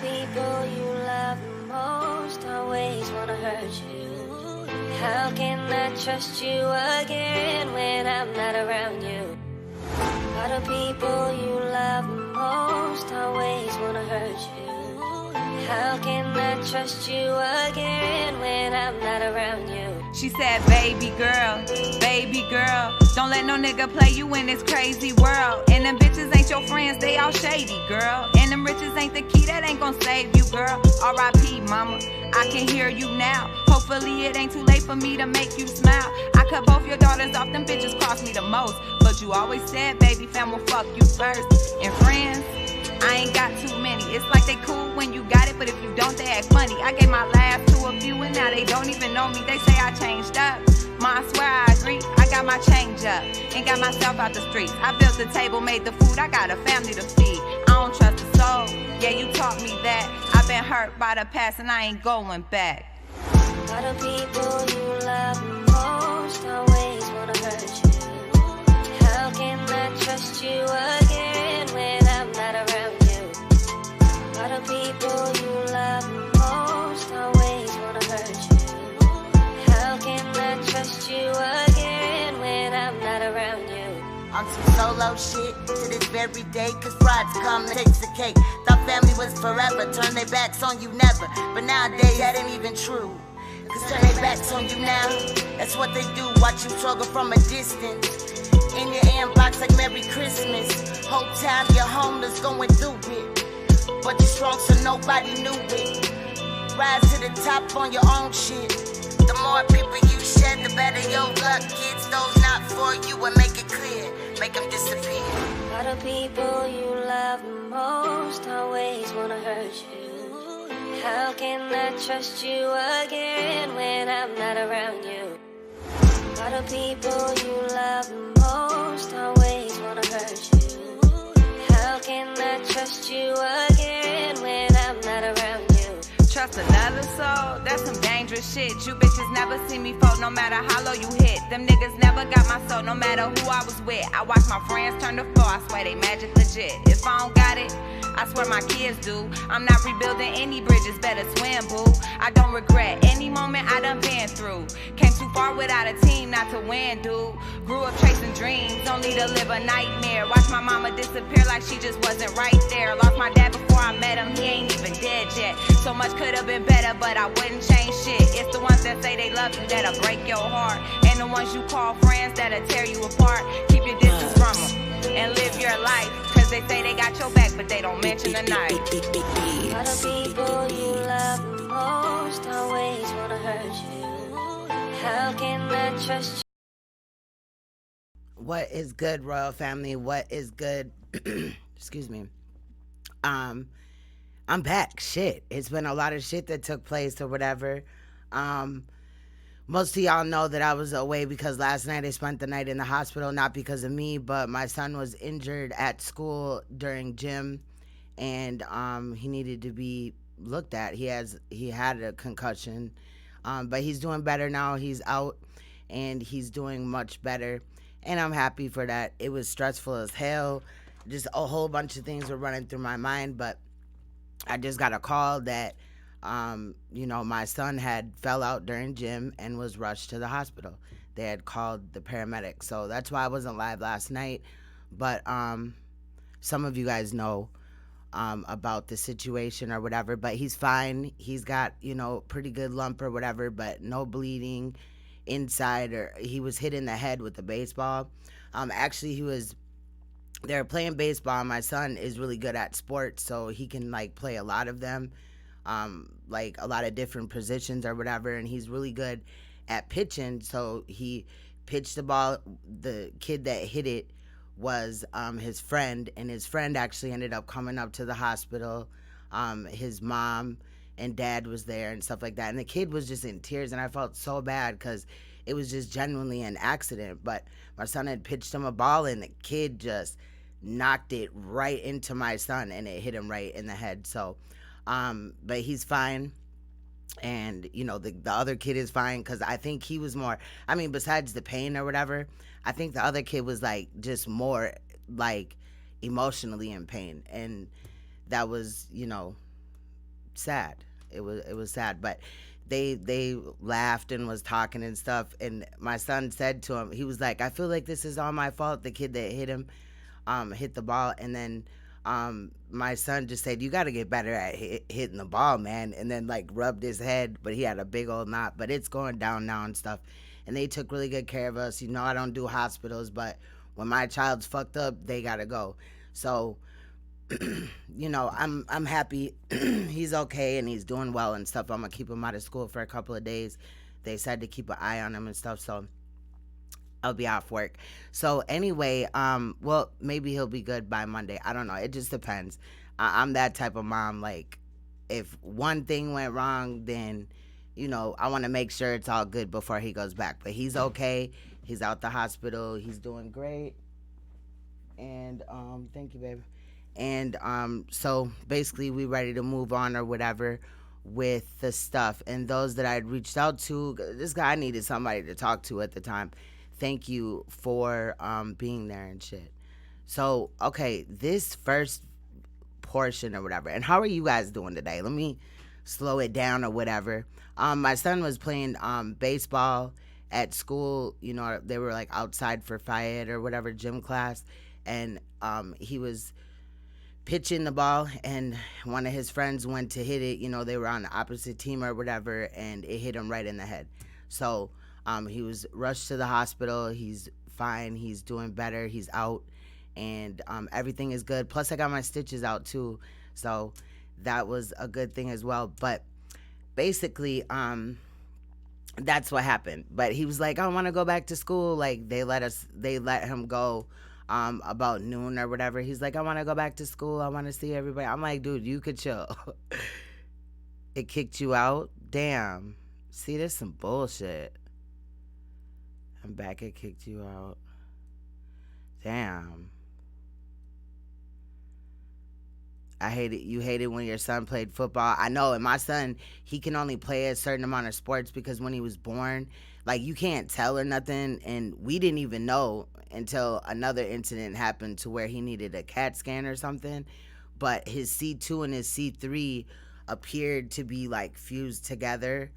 people you love the most always wanna hurt you. How can I trust you again when I'm not around you? All the people you love the most always wanna hurt you. How can I trust you again when I'm not around you? She said, baby girl, don't let no nigga play you in this crazy world. And them bitches ain't your friends, they all shady, girl. And them riches ain't the key, that ain't gon' save you, girl. R.I.P. mama, I can hear you now. Hopefully it ain't too late for me to make you smile. I cut both your daughters off, them bitches cost me the most. But you always said, baby fam will fuck you first. And friends, I ain't got too many. It's like they cool when you got it, but if you don't, they act funny. I gave my last to a few and now they don't even know me. They say I changed up. Ma, I swear I agree. I got my change up and got myself out the streets. I built the table, made the food. I got a family to feed. I don't trust a soul. Yeah, you taught me that. I've been hurt by the past and I ain't going back. All the people you love the most always wanna hurt you. How can I trust you again when I'm not around you? All the people you love the most always wanna hurt you. How can I trust you again when I'm not around you? On some solo shit to this very day, cause pride's come and takes the cake. Thought family was forever, turn their backs on you never. But nowadays that ain't even true. Cause turn their backs on you now, that's what they do. Watch you struggle from a distance. In your inbox like Merry Christmas. Whole time you're homeless going through it. But you're strong so nobody knew it. Rise to the top on your own shit. The more people you shed, the better your luck. Kids, those not for you, and make it clear. Make them disappear. All the people you love the most always wanna hurt you. How can I trust you again when I'm not around you? All the people you love the most always wanna hurt you. How can I trust you again when I'm not around you? Trust another soul, that's some dangerous shit. You bitches never see me fold, no matter how low you hit. Them niggas never got my soul, no matter who I was with. I watch my friends turn the floor, I swear they magic legit. If I don't got it, I swear my kids do. I'm not rebuilding any bridges, better swim, boo. I don't regret any moment I done been through. Came too far without a team, not to win, dude. Grew up chasing dreams, only to live a nightmare. Watched my mama disappear like she just wasn't right there. Lost my dad before I met him, he ain't even dead yet. So much could have been better, but I wouldn't change shit. It's the ones that say they love you that'll break your heart. And the ones you call friends that'll tear you apart. Keep your distance from them and live your life. Cause they say they got your back, but they don't mention the knife. All the people you love the most always wanna hurt you. How can I trust you? What is good, royal family? What is good? Excuse me. I'm back. Shit. It's been a lot of shit that took place or whatever. Most of y'all know that I was away because last night I spent the night in the hospital, not because of me, but my son was injured at school during gym, and he needed to be looked at. He had a concussion, but he's doing better now. He's out, and he's doing much better, and I'm happy for that. It was stressful as hell. Just a whole bunch of things were running through my mind, but I just got a call that my son had fell out during gym and was rushed to the hospital. They had called the paramedics. So that's why I wasn't live last night. But some of you guys know about the situation or whatever. But he's fine. He's got, pretty good lump or whatever, but no bleeding inside. Or he was hit in the head with a baseball. Actually, they were playing baseball. My son is really good at sports, so he can, play a lot of them. A lot of different positions or whatever, and he's really good at pitching. So he pitched the ball. The kid that hit it was his friend, and his friend actually ended up coming up to the hospital. His mom and dad was there and stuff like that, and the kid was just in tears, and I felt so bad because it was just genuinely an accident. But my son had pitched him a ball, and the kid just knocked it right into my son, and it hit him right in the head. So but he's fine, and the other kid is fine, because I think he was more, besides the pain or whatever, I think the other kid was just more emotionally in pain, and that was sad. It was sad, but they laughed and was talking and stuff. And my son said to him, he was like, I feel like this is all my fault. The kid that hit him, hit the ball, and then my son just said, you got to get better at hitting the ball, man. And then like rubbed his head, but he had a big old knot. But it's going down now and stuff. And they took really good care of us. You know, I don't do hospitals, but when my child's fucked up, they gotta go. So, you know, I'm happy he's okay and he's doing well and stuff. I'm gonna keep him out of school for a couple of days. They said to keep an eye on him and stuff, so I'll be off work. So anyway, well, maybe he'll be good by Monday. I don't know. It just depends. I'm that type of mom. Like, if one thing went wrong, then, you know, I want to make sure it's all good before he goes back. But he's okay. He's out the hospital. He's doing great. And thank you, baby. And so basically we ready to move on or whatever with the stuff. And those that I'd reached out to, this guy needed somebody to talk to at the time. Thank you for being there and shit. So, okay, this first portion or whatever. And how are you guys doing today? Let me slow it down or whatever. My son was playing baseball at school. You know, they were like outside for Fayette or whatever, gym class. And he was pitching the ball, and one of his friends went to hit it. You know, they were on the opposite team or whatever, and it hit him right in the head. So he was rushed to the hospital. He's fine. He's doing better. He's out, and everything is good. Plus, I got my stitches out too, so that was a good thing as well. But basically, that's what happened. But he was like, I want to go back to school. Like, they let him go about noon or whatever. He's like, I want to go back to school. I want to see everybody. I'm like, dude, you could chill. It kicked you out? Damn. See, there's some bullshit. I'm back. It kicked you out. Damn. I hate it. You hate it when your son played football. I know. And my son, he can only play a certain amount of sports because when he was born, like, you can't tell or nothing. And we didn't even know until another incident happened to where he needed a CAT scan or something. But his C2 and his C3 appeared to be like fused together.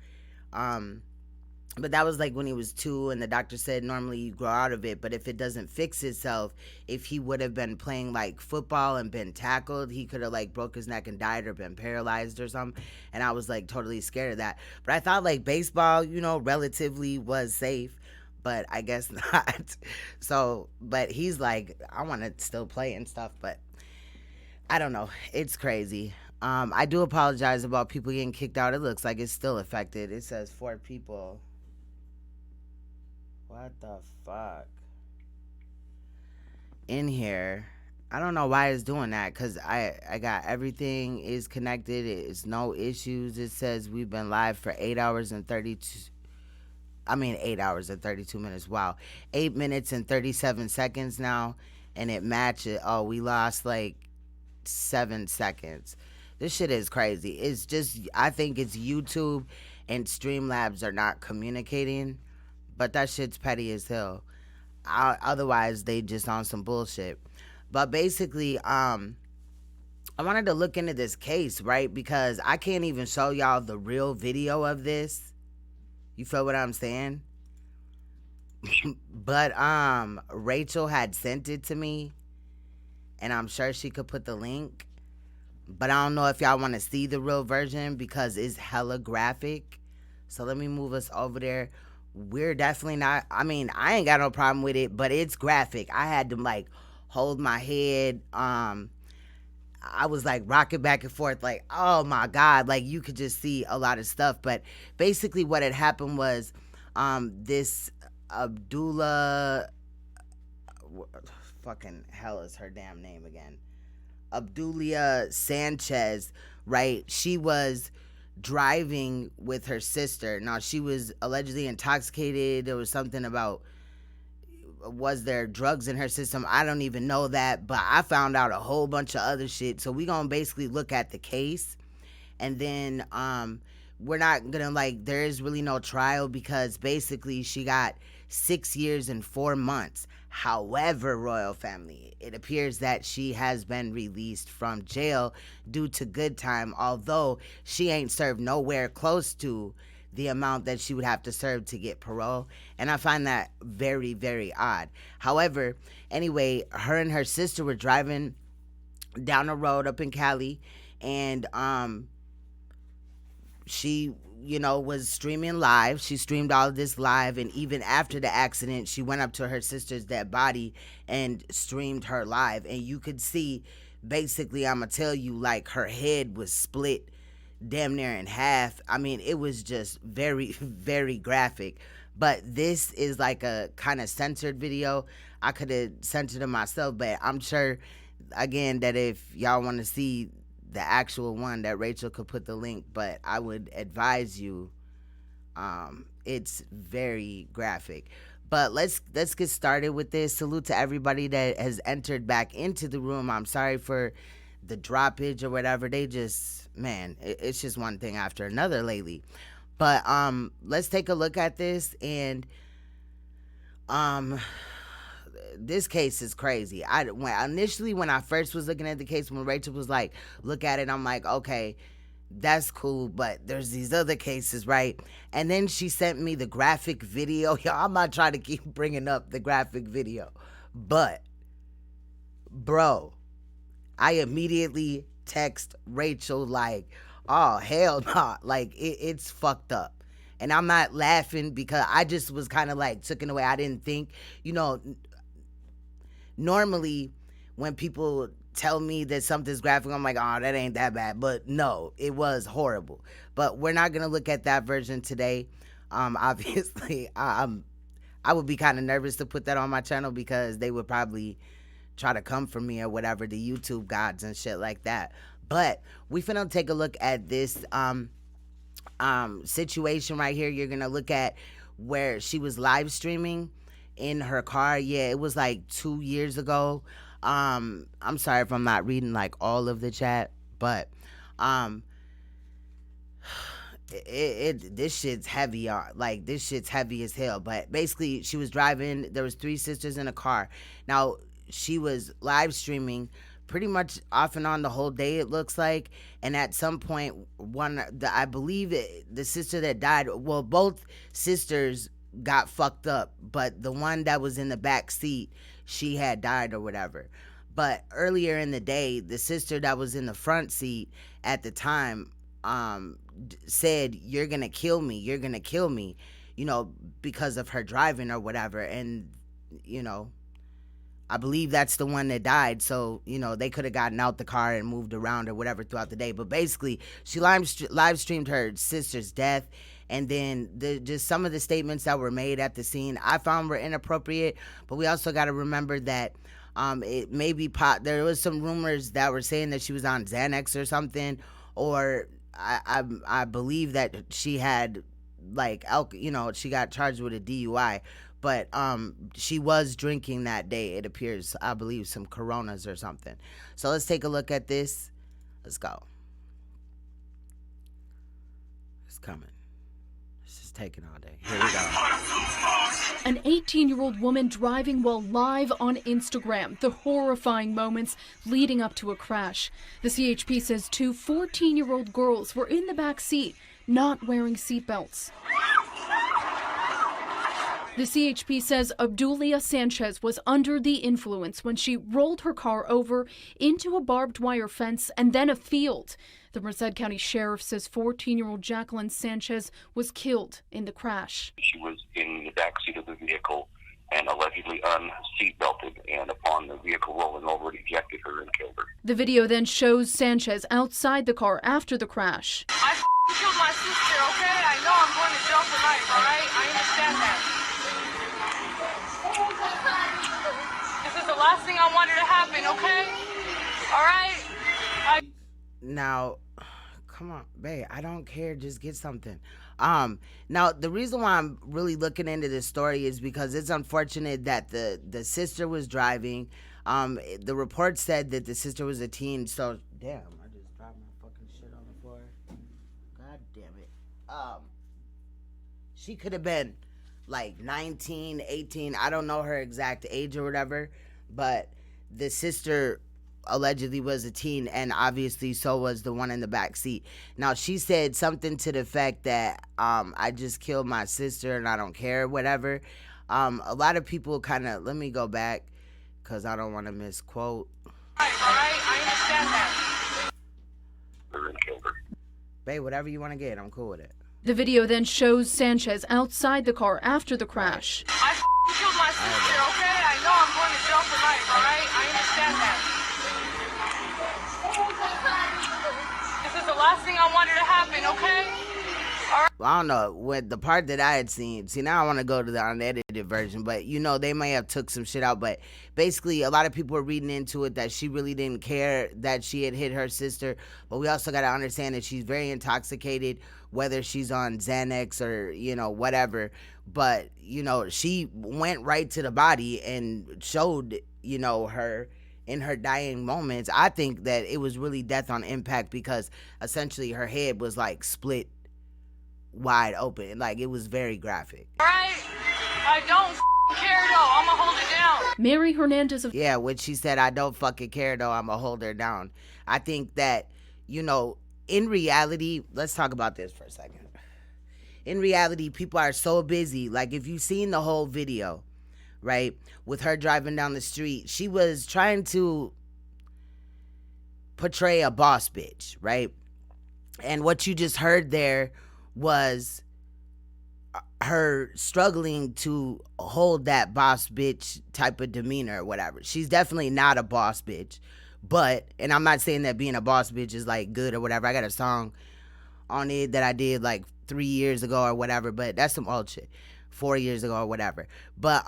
But that was like when he was 2, and the doctor said normally you grow out of it, but if it doesn't fix itself, if he would have been playing like football and been tackled, he could have like broke his neck and died or been paralyzed or something. And I was like totally scared of that. But I thought like baseball, you know, relatively was safe, but I guess not. So, but he's like, I want to still play and stuff, but I don't know. It's crazy. I do apologize about people getting kicked out. It looks like it's still affected. It says 4 people. What the fuck? In here. I don't know why it's doing that, because I got everything is connected. It's no issues. It says we've been live for 8 hours and 32 minutes. Wow. 8 minutes and 37 seconds now. And it matches. Oh, we lost like 7 seconds. This shit is crazy. It's just, I think it's YouTube and Streamlabs are not communicating. But that shit's petty as hell. Otherwise, they just on some bullshit. But basically, I wanted to look into this case, right? Because I can't even show y'all the real video of this. You feel what I'm saying? But Rachel had sent it to me, and I'm sure she could put the link. But I don't know if y'all want to see the real version because it's hella graphic. So let me move us over there. We're definitely not, I mean, I ain't got no problem with it, but it's graphic. I had to like hold my head. I was like rocking back and forth like, oh my God, like you could just see a lot of stuff. But basically what had happened was this Abdullah, fucking hell is her damn name again? Obdulia Sanchez, right? She was driving with her sister. Now, she was allegedly intoxicated. There was something about, was there drugs in her system? I don't even know that, but I found out a whole bunch of other shit. So we gonna basically look at the case, and then we're not gonna, like, there is really no trial because basically she got 6 years and 4 months. However, royal family, it appears that she has been released from jail due to good time, although she ain't served nowhere close to the amount that she would have to serve to get parole. And I find that very, very odd. However, anyway, her and her sister were driving down the road up in Cali, and she, was streaming live. She streamed all of this live, and even after the accident, she went up to her sister's dead body and streamed her live. And you could see, basically, I'ma tell you, like, her head was split damn near in half. I mean, it was just very, very graphic. But this is like a kind of censored video. I could have censored it myself, but I'm sure, again, that if y'all want to see the actual one, that Rachel could put the link, but I would advise you, it's very graphic. But let's get started with this. Salute to everybody that has entered back into the room. I'm sorry for the droppage or whatever. They just, man, it's just one thing after another lately. But let's take a look at this. And this case is crazy. Initially, when I first was looking at the case, when Rachel was like, look at it, I'm like, okay, that's cool, but there's these other cases, right? And then she sent me the graphic video. Y'all, I'm not trying to keep bringing up the graphic video, but bro, I immediately text Rachel like, oh, hell no, like, it's fucked up. And I'm not laughing because I just was kind of like taken away. I didn't think, normally when people tell me that something's graphic, I'm like, oh, that ain't that bad. But no, it was horrible. But we're not going to look at that version today. Obviously, I would be kind of nervous to put that on my channel because they would probably try to come for me or whatever, the YouTube gods and shit like that. But we finna take a look at this situation right here. You're going to look at where she was live streaming in her car. Yeah, it was like 2 years ago. I'm sorry if I'm not reading like all of the chat, but this shit's heavy. Like, this shit's heavy as hell. But basically, she was driving. There was 3 sisters in a car. Now, she was live streaming pretty much off and on the whole day, it looks like. And at some point, I believe the sister that died, well, both sisters got fucked up, but the one that was in the back seat, she had died or whatever. But earlier in the day, the sister that was in the front seat at the time said, you're gonna kill me, because of her driving or whatever. And I believe that's the one that died. So they could have gotten out the car and moved around or whatever throughout the day. But basically, she live streamed her sister's death. And then just some of the statements that were made at the scene, I found were inappropriate. But we also got to remember that it may be there was some rumors that were saying that she was on Xanax or something, or I believe that she had like she got charged with a DUI. But she was drinking that day, it appears. I believe some Coronas or something. So let's take a look at this. Let's go. It's coming. Taking all day. Here we go. An 18-year-old woman driving while live on Instagram. The horrifying moments leading up to a crash. The CHP says 2 14-year-old girls were in the back seat, not wearing seatbelts. The CHP says OBDULIA Sanchez was under the influence when she rolled her car over into a barbed wire fence and then a field. The Merced County Sheriff says 14-year-old Jacqueline Sanchez was killed in the crash. She was in the backseat of the vehicle and allegedly unseatbelted, and upon the vehicle rolling over, it ejected her and killed her. The video then shows Sanchez outside the car after the crash. I killed my sister, okay? I know I'm going to jail for life, all right? I understand that. This is the last thing I wanted to happen, okay? All right? Now, come on, babe, I don't care, just get something. Now, the reason why I'm really looking into this story is because it's unfortunate that the sister was driving. The report said that the sister was a teen, so, damn, I just dropped my fucking shit on the floor. God damn it. she could have been like 19, 18. I don't know her exact age or whatever, but the sister allegedly was a teen, and obviously so was the one in the back seat. Now, she said something to the effect that I just killed my sister and I don't care, whatever. A lot of people kind of, let me go back because I don't want to misquote. All right, I understand that. Babe, whatever you want to get, I'm cool with it. The video then shows Sanchez outside the car after the crash. I killed my sister, okay? I know I'm going to jail for life, all right? I understand that. This is the last thing I wanted to happen, okay? Well, I don't know, with the part that I had seen, see, now I want to go to the unedited version, but you know, they may have took some shit out, but basically a lot of people were reading into it that she really didn't care that she had hit her sister, but we also got to understand that she's very intoxicated, whether she's on Xanax or, you know, whatever, but, you know, she went right to the body and showed, you know, her in her dying moments. I think that it was really death on impact because essentially her head was like split wide open. Like, it was very graphic. All right? I don't care, though. I'm going to hold it down. Mary Hernandez of Yeah, when she said, I don't fucking care, though, I'm going to hold her down. I think that, you know, in reality, let's talk about this for a second. In reality, people are so busy. Like, if you've seen the whole video, right, with her driving down the street, she was trying to portray a boss bitch, right? And what you just heard there was her struggling to hold that boss bitch type of demeanor or whatever. She's definitely not a boss bitch, but, and I'm not saying that being a boss bitch is like good or whatever. I got a song on it that I did like 3 years ago or whatever, but that's some old shit, 4 years ago or whatever. But,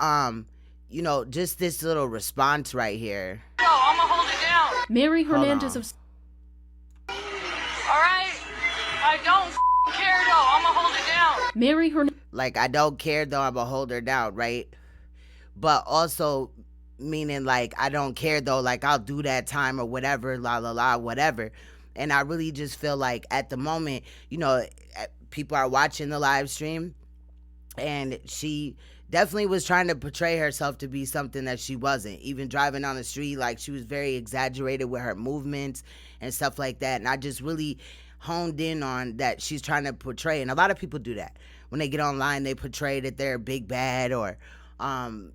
you know, just this little response right here. No, I'm going to hold it down. Mary Hernandez of All right? I don't care, though. I'm going to hold it down. Mary Hernandez. Like, I don't care, though, I'm gonna hold her down, right? But also meaning, like, I don't care, though, like, I'll do that time or whatever, la, la, la, whatever. And I really just feel like at the moment, you know, people are watching the live stream, and she definitely was trying to portray herself to be something that she wasn't. Even driving on the street, like, she was very exaggerated with her movements and stuff like that. And I just really honed in on that she's trying to portray, and a lot of people do that when they get online. They portray that they're big bad or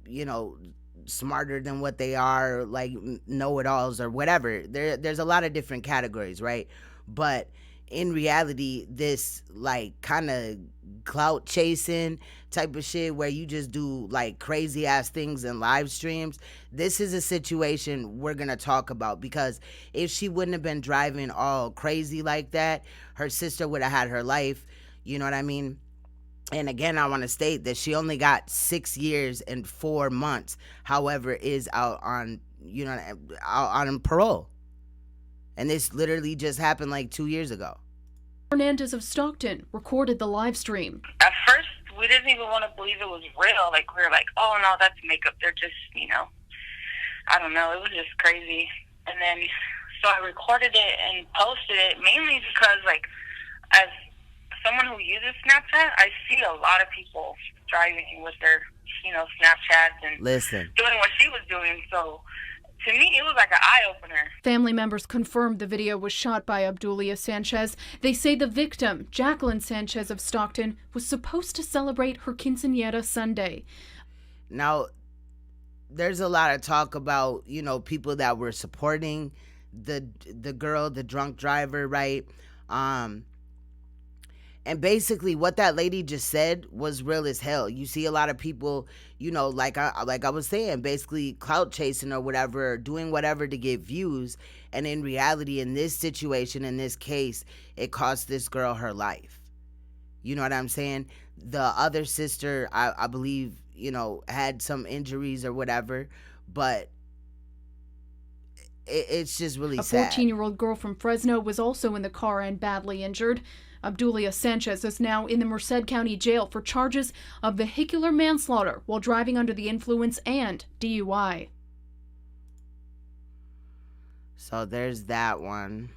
you know, smarter than what they are, like know-it-alls or whatever. There's a lot of different categories, right? But in reality, this like kind of clout chasing type of shit where you just do like crazy ass things in live streams, this is a situation we're gonna talk about, because if she wouldn't have been driving all crazy like that, her sister would have had her life, you know what I mean? And again, I want to state that she only got 6 years and 4 months, however, is out on, you know, out on parole. And this literally just happened like 2 years ago. Hernandez of Stockton recorded the live stream. At first, we didn't even want to believe it was real. Like, we were like, oh, no, that's makeup. They're just, you know, I don't know. It was just crazy. And then, so I recorded it and posted it mainly because, like, as someone who uses Snapchat, I see a lot of people driving with their, you know, Snapchats and doing what she was doing. So to me, it was like an eye-opener. Family members confirmed the video was shot by Obdulia Sanchez. They say the victim, Jacqueline Sanchez of Stockton, was supposed to celebrate her quinceañera Sunday. Now, there's a lot of talk about, you know, people that were supporting the girl, the drunk driver, right? And basically what that lady just said was real as hell. You see a lot of people, you know, like I was saying, basically clout chasing or whatever, doing whatever to get views. And in reality, in this situation, in this case, it cost this girl her life. You know what I'm saying? The other sister, I believe, you know, had some injuries or whatever, but it's just really sad. A 14-year-old girl from Fresno was also in the car and badly injured. Obdulia Sanchez is now in the Merced County Jail for charges of vehicular manslaughter while driving under the influence and DUI. So there's that one.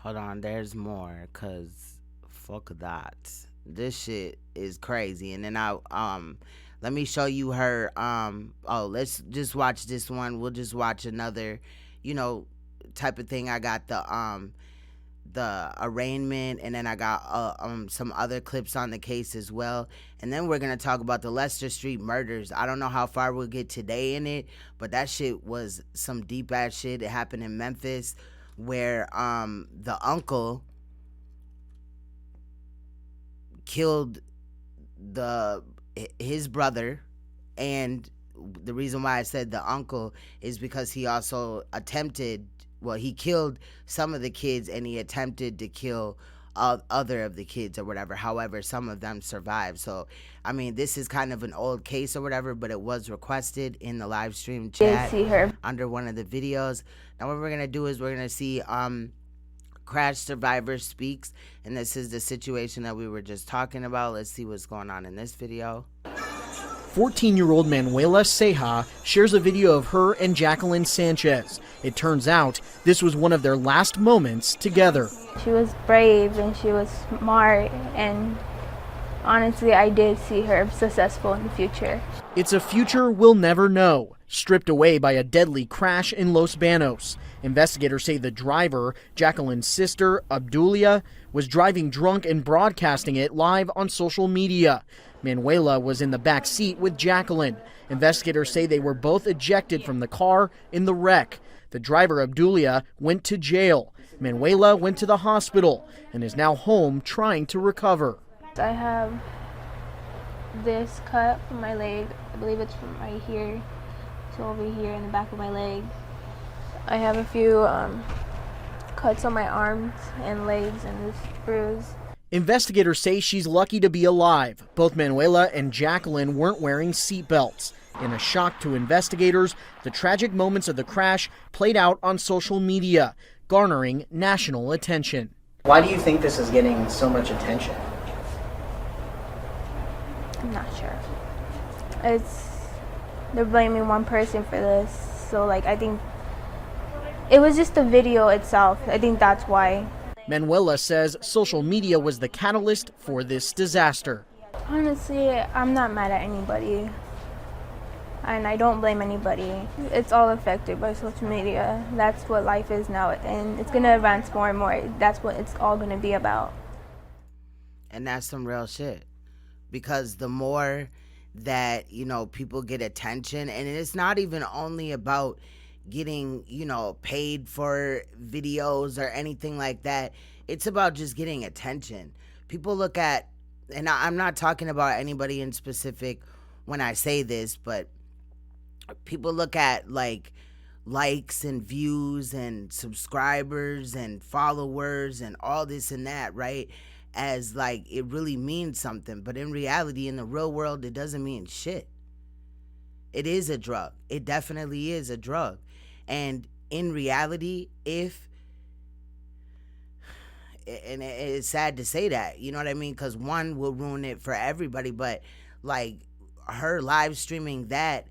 Hold on, there's more, cause fuck that. This shit is crazy. And then let me show you her let's just watch this one. We'll just watch another, type of thing. I got the arraignment, and then I got some other clips on the case as well. And then we're gonna talk about the Leicester Street murders. I don't know how far we'll get today in it, but that shit was some deep ass shit. It happened in Memphis, where the uncle killed his brother. And the reason why I said the uncle is because he also he killed some of the kids, and he attempted to kill other of the kids or whatever. However, some of them survived. So I mean, this is kind of an old case or whatever, but it was requested in the live stream chat see her under one of the videos. Now what we're gonna do is we're gonna see Crash Survivor Speaks, and this is the situation that we were just talking about. Let's see what's going on in this video. 14-year-old Manuela Ceja shares a video of her and Jacqueline Sanchez. It turns out this was one of their last moments together. She was brave and she was smart, and honestly, I did see her successful in the future. It's a future we'll never know, stripped away by a deadly crash in Los Banos. Investigators say the driver, Jacqueline's sister, OBDULIA, was driving drunk and broadcasting it live on social media. Manuela was in the back seat with Jacqueline. Investigators say they were both ejected from the car in the wreck. The driver, OBDULIA, went to jail. Manuela went to the hospital and is now home trying to recover. I have this cut from my leg. I believe it's from right here to over here in the back of my leg. I have a few cuts on my arms and legs and this bruise. Investigators say she's lucky to be alive. Both Manuela and Jacqueline weren't wearing seatbelts. In a shock to investigators, the tragic moments of the crash played out on social media, garnering national attention. Why do you think this is getting so much attention? I'm not sure. They're blaming one person for this. So I think it was just the video itself. I think that's why. Manuela says social media was the catalyst for this disaster. Honestly, I'm not mad at anybody. And I don't blame anybody. It's all affected by social media. That's what life is now, and it's going to advance more and more. That's what it's all going to be about. And that's some real shit. Because the more that, people get attention, and it's not even only about getting, paid for videos or anything like that. It's about just getting attention. People look at, and I'm not talking about anybody in specific when I say this, but people look at likes and views and subscribers and followers and all this and that, right? As it really means something. But in reality, in the real world, it doesn't mean shit. It is a drug. It definitely is a drug. And in reality, and it's sad to say that, you know what I mean? Because one will ruin it for everybody. But her live streaming that,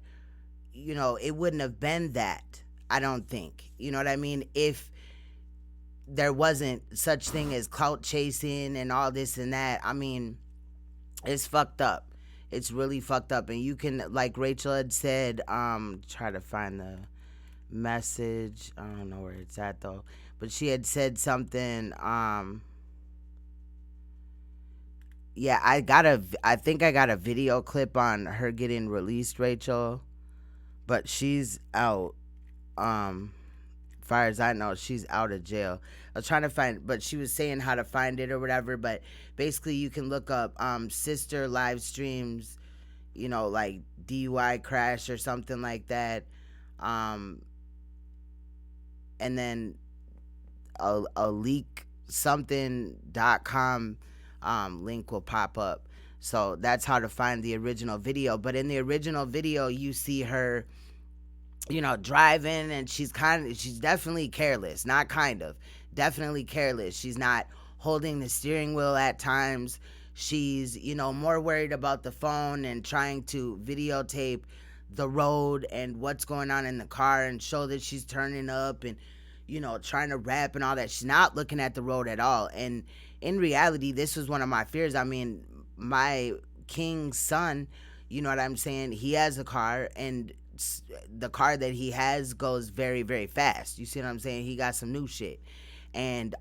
it wouldn't have been that, I don't think. You know what I mean? If there wasn't such thing as clout chasing and all this and that, I mean, it's fucked up. It's really fucked up. And you can, like Rachel had said, try to find the message. I don't know where it's at though. But she had said something, yeah, I think I got a video clip on her getting released, Rachel. But she's out. As far as I know, she's out of jail. I was trying to find, but she was saying how to find it or whatever. But basically, you can look up sister live streams, DUI crash or something like that. And then a leak something.com link will pop up. So that's how to find the original video. But in the original video, you see her, driving, and she's definitely careless. Not kind of. Definitely careless. She's not holding the steering wheel at times. She's, more worried about the phone and trying to videotape the road and what's going on in the car and show that she's turning up and, trying to rap and all that. She's not looking at the road at all. And in reality, this was one of my fears. I mean, my king's son, you know what I'm saying? He has a car, and the car that he has goes very, very fast. You see what I'm saying? He got some new shit. And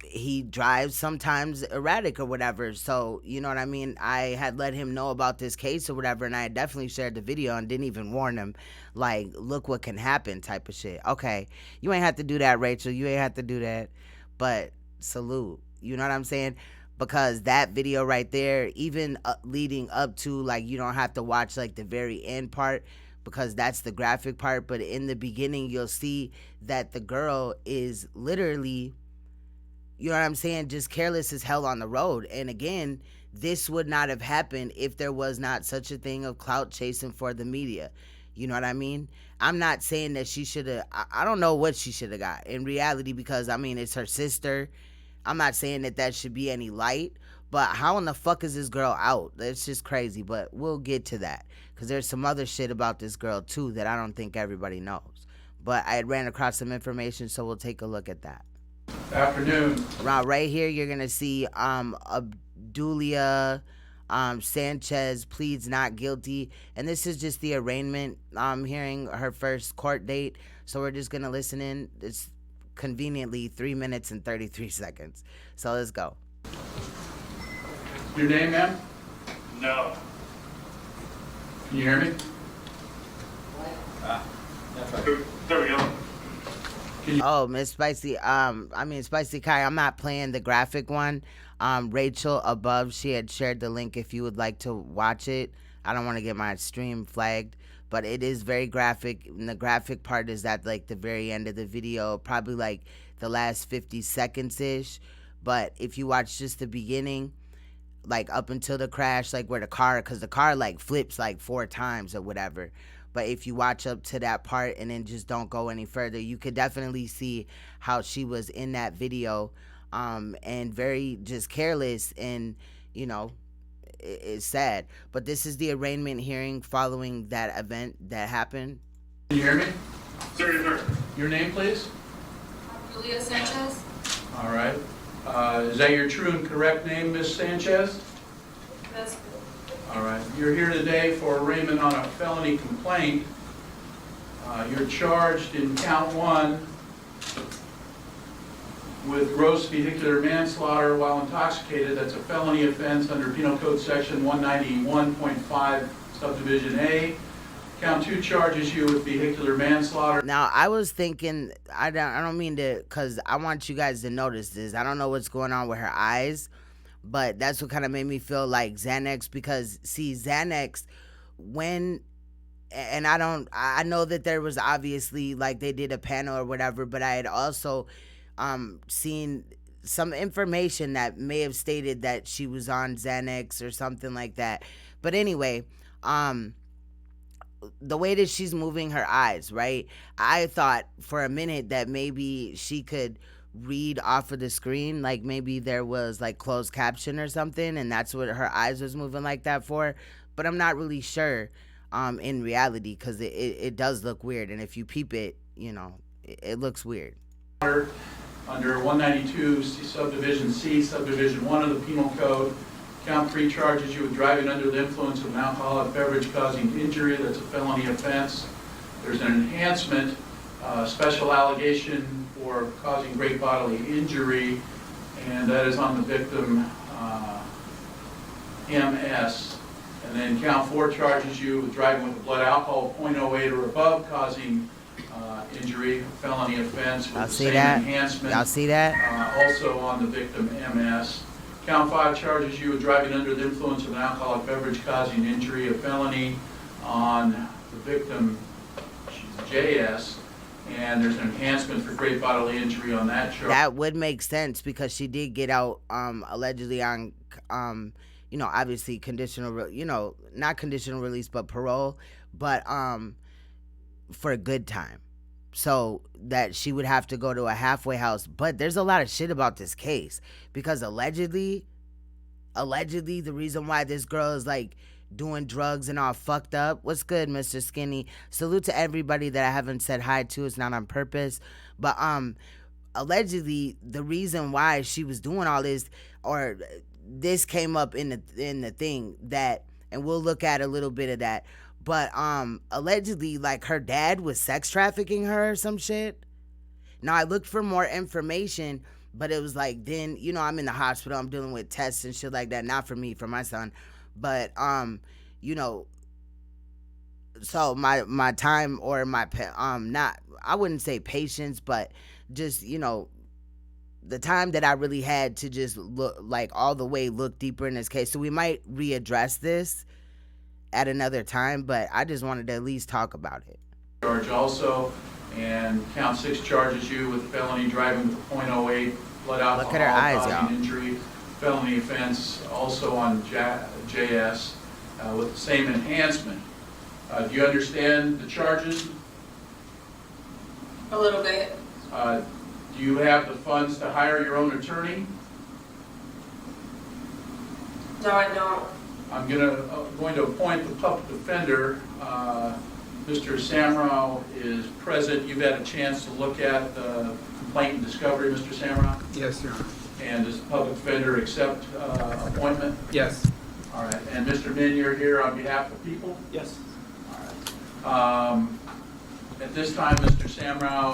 he drives sometimes erratic or whatever. So, you know what I mean? I had let him know about this case or whatever, and I had definitely shared the video and didn't even warn him, like, look what can happen type of shit. Okay, you ain't have to do that, Rachel. You ain't have to do that. But salute. You know what I'm saying? Because that video right there, even leading up to, like, you don't have to watch, like, the very end part, because that's the graphic part. But in the beginning, you'll see that the girl is literally, you know what I'm saying, just careless as hell on the road. And again, this would not have happened if there was not such a thing of clout chasing for the media. You know what I mean? I'm not saying that she should have, I don't know what she should have got in reality, because, I mean, it's her sister. I'm not saying that that should be any light, but how in the fuck is this girl out? That's just crazy, but we'll get to that, because there's some other shit about this girl, too, that I don't think everybody knows. But I had ran across some information, so we'll take a look at that. Afternoon. Around right here, you're gonna see OBDULIA Sanchez pleads not guilty, and this is just the arraignment hearing, her first court date. So we're just gonna listen in. It's conveniently 3 minutes and 33 seconds. So let's go. Your name, ma'am? No. Can you hear me? There we go. Oh, Miss Spicy, Spicy Kai, I'm not playing the graphic one. Rachel above, she had shared the link if you would like to watch it. I don't want to get my stream flagged, but it is very graphic. And the graphic part is at like the very end of the video, probably like the last 50 seconds-ish. But if you watch just the beginning, like up until the crash, like where the car, because the car like flips like 4 times or whatever. But if you watch up to that part and then just don't go any further, you could definitely see how she was in that video, and very just careless, and, you know, it's sad. But this is the arraignment hearing following that event that happened. Can you hear me? Sir. Your name, please? Julia Sanchez. All right. Is that your true and correct name, Miss Sanchez? That's All right. You're here today for arraignment on a felony complaint. You're charged in count 1 with gross vehicular manslaughter while intoxicated. That's a felony offense under Penal Code Section 191.5 Subdivision A. Count 2 charges you with vehicular manslaughter. Now, I was thinking, I don't mean to, because I want you guys to notice this. I don't know what's going on with her eyes, but that's what kind of made me feel like Xanax, because, see, Xanax, when, and I know that there was obviously, like, they did a panel or whatever, but I had also seen some information that may have stated that she was on Xanax or something like that. But anyway, the way that she's moving her eyes, right? I thought for a minute that maybe she could read off of the screen, like maybe there was like closed caption or something, and that's what her eyes was moving like that for. But I'm not really sure in reality, because it does look weird, and if you peep it, you know, it looks weird. Under 192 Subdivision C, Subdivision 1 of the Penal Code, count 3 charges you with driving under the influence of an alcoholic beverage causing injury. That's a felony offense. There's an enhancement, special allegation for causing great bodily injury, and that is on the victim, MS. And then count 4 charges you with driving with a blood alcohol 0.08 or above causing injury, a felony offense with the same enhancement. Y'all see that? Also on the victim, MS. Count 5 charges you with driving under the influence of an alcoholic beverage causing injury, a felony on the victim, JS, and there's an enhancement for great bodily injury on that charge. That would make sense, because she did get out allegedly on, you know, obviously conditional, you know, not conditional release, but parole, but for a good time. So that she would have to go to a halfway house. But there's a lot of shit about this case, because allegedly the reason why this girl is like doing drugs and all fucked up. What's good, Mr. Skinny? Salute to everybody that I haven't said hi to. It's not on purpose. But allegedly the reason why she was doing all this, or this came up in the thing that, and we'll look at a little bit of that, but allegedly like her dad was sex trafficking her or some shit. Now I looked for more information, but it was like, then, you know, I'm in the hospital, I'm dealing with tests and shit like that, not for me, for my son, but you know, so my time, or my not, I wouldn't say patience, but just, you know, the time that I really had to just look, like, all the way look deeper in this case. So we might readdress this at another time, but I just wanted to at least talk about it. Charge also, and count 6 charges you with felony driving with a .08 blood alcohol Look at her eyes, y'all. Injury, felony offense also on JS with the same enhancement. Do you understand the charges? A little bit. Do you have the funds to hire your own attorney? No, I don't. I'm going to appoint the public defender. Mr. Samrow is present. You've had a chance to look at the complaint and discovery, Mr. Samrow? Yes, Your Honor. And does the public defender accept appointment? Yes. All right. And Mr. Min, you're here on behalf of people? Yes. All right. At this time, Mr. Samrow,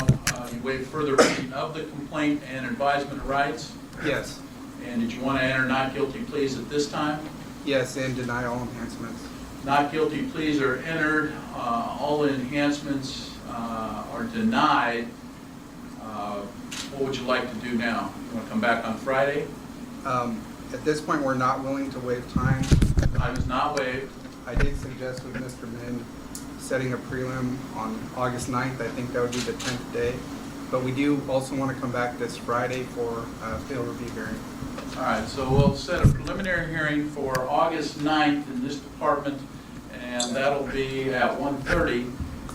you waive further reading of the complaint and advisement of rights? Yes. And did you want to enter not guilty pleas at this time? Yes, and deny all enhancements. Not guilty pleas are entered. All enhancements are denied. What would you like to do now? You want to come back on Friday? At this point, we're not willing to waive time. Time is not waived. I did suggest with Mr. Min setting a prelim on August 9th. I think that would be the 10th day. But we do also want to come back this Friday for a field review hearing. All right, so we'll set a preliminary hearing for August 9th in this department, and that'll be at 1:30.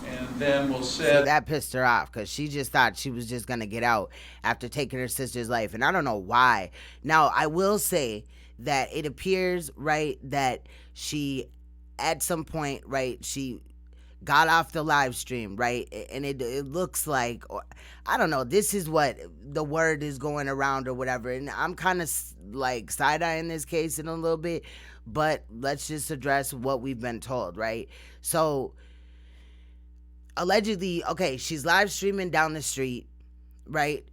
And then we'll set... See, that pissed her off, because she just thought she was just going to get out after taking her sister's life. And I don't know why. Now, I will say that it appears, right, that she, at some point, right, she got off the live stream, right? And it looks like, I don't know, this is what the word is going around or whatever. And I'm kind of like side-eyeing this case in a little bit, but let's just address what we've been told, right? So allegedly, okay, she's live streaming down the street, right?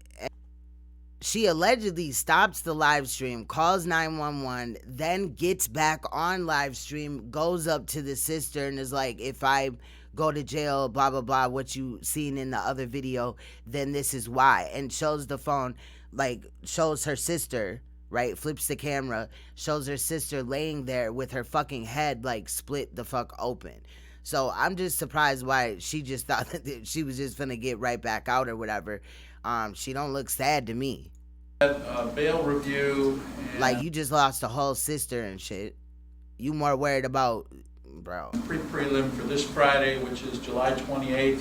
She allegedly stops the live stream, calls 911, then gets back on live stream, goes up to the sister and is like, if I go to jail, blah, blah, blah, what you seen in the other video, then this is why. And shows the phone, like, shows her sister, right? Flips the camera, shows her sister laying there with her fucking head, like, split the fuck open. So I'm just surprised why she just thought that she was just gonna get right back out or whatever. She don't look sad to me. Bail review. Like, you just lost a whole sister and shit. You more worried about, bro. Prelim for this Friday, which is July 28th,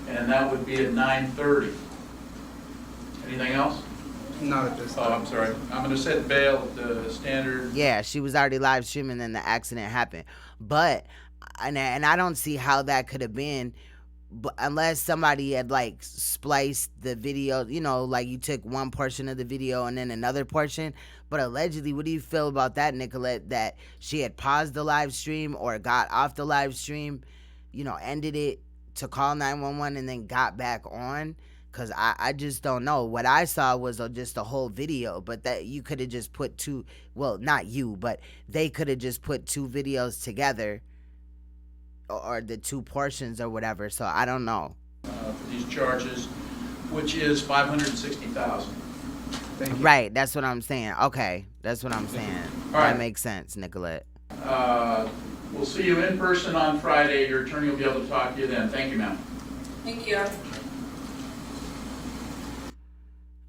and that would be at 9:30. Anything else? Not at this time. Oh, I'm sorry. I'm going to set bail at the standard. Yeah, she was already live streaming, then the accident happened. But, and I don't see how that could have been, but unless somebody had, like, spliced the video, you know, like you took one portion of the video and then another portion. But allegedly, what do you feel about that, Nicolette, that she had paused the live stream or got off the live stream, you know, ended it to call 911 and then got back on? Because I just don't know. What I saw was just a whole video, but that you could have just put two, well, not you, but they could have just put two videos together, or the two portions or whatever. So I don't know. For these charges, which is $560,000. Thank you. Right, that's what I'm saying. Okay, that's what I'm saying. All right. That makes sense, Nicolette. We'll see you in person on Friday. Your attorney will be able to talk to you then. Thank you, ma'am. Thank you.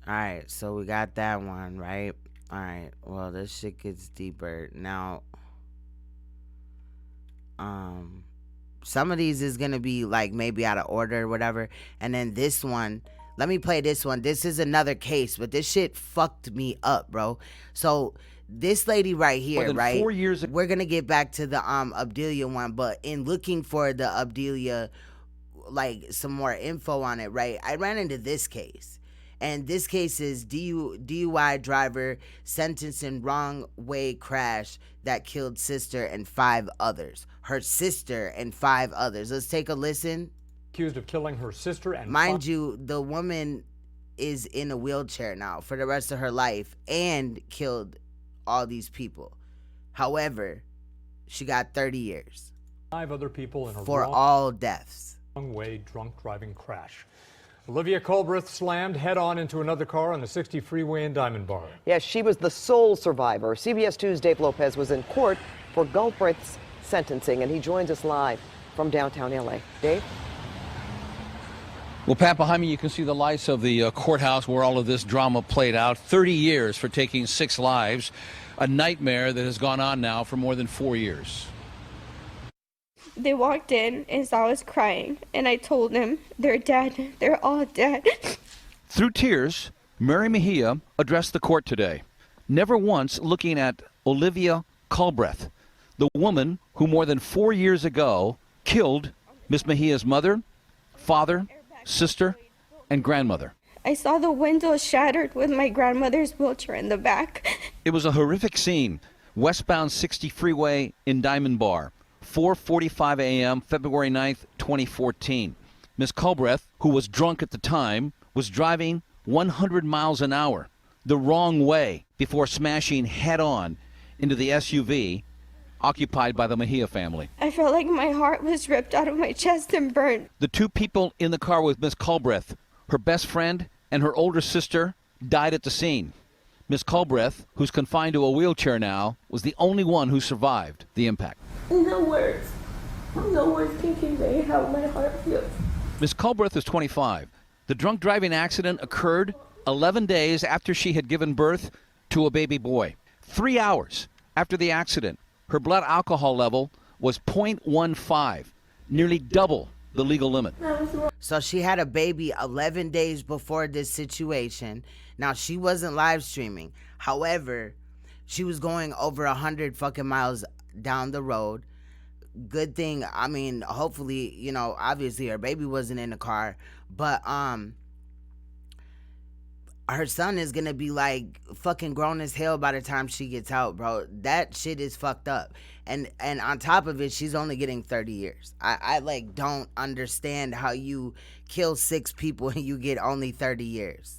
All right, so we got that one, right? All right, well, this shit gets deeper. Now, some of these is going to be, like, maybe out of order or whatever. And then this one, Let me play this one. This is another case, but this shit fucked me up, bro. So this lady right here, right? 4 years ago. We're gonna get back to the OBDULIA one, but in looking for the OBDULIA, like some more info on it, right? I ran into this case. And this case is DUI driver sentenced in wrong way crash that killed sister and 5 others. Her sister and 5 others. Let's take a listen. Accused of killing her sister and mind you, the woman is in a wheelchair now for the rest of her life and killed all these people. However, she got 30 years 5 other people in a for all deaths. Wrong way drunk driving crash. Olivia Colbreth slammed head-on into another car on the 60 freeway in Diamond Bar. Yes, she was the sole survivor. CBS 2's Dave Lopez was in court for Colbreth's sentencing, and he joins us live from downtown LA. Dave? Well, Pat, behind me you can see the lights of the courthouse where all of this drama played out. 30 years for taking 6 lives. A nightmare that has gone on now for more than 4 years. They walked in and saw us crying, and I told them, they're dead. They're all dead. Through tears, Mary Mejia addressed the court today, never once looking at Olivia Colbreth, the woman who more than 4 years ago killed Miss Mejia's mother, father, sister, and grandmother. I saw the window shattered with my grandmother's wheelchair in the back. It was a horrific scene. Westbound 60 freeway in Diamond Bar, 4:45 a.m., February 9th, 2014. Miss Colbreth, who was drunk at the time, was driving 100 miles an hour the wrong way before smashing head-on into the SUV occupied by the Mejia family. I felt like my heart was ripped out of my chest and burned. The 2 people in the car with Miss Colbreth, her best friend and her older sister, died at the scene. Miss Colbreth, who's confined to a wheelchair now, was the only one who survived the impact. No words can convey how my heart feels. Miss Colbreth is 25. The drunk driving accident occurred 11 days after she had given birth to a baby boy. 3 hours after the accident, her blood alcohol level was 0.15, nearly double the legal limit. So she had a baby 11 days before this situation. Now, she wasn't live streaming. However, she was going over 100 fucking miles down the road. Good thing, I mean, hopefully, you know, obviously her baby wasn't in the car, but her son is gonna be like fucking grown as hell by the time she gets out, bro. That shit is fucked up. And on top of it, she's only getting 30 years. I like don't understand how you kill 6 people and you get only 30 years.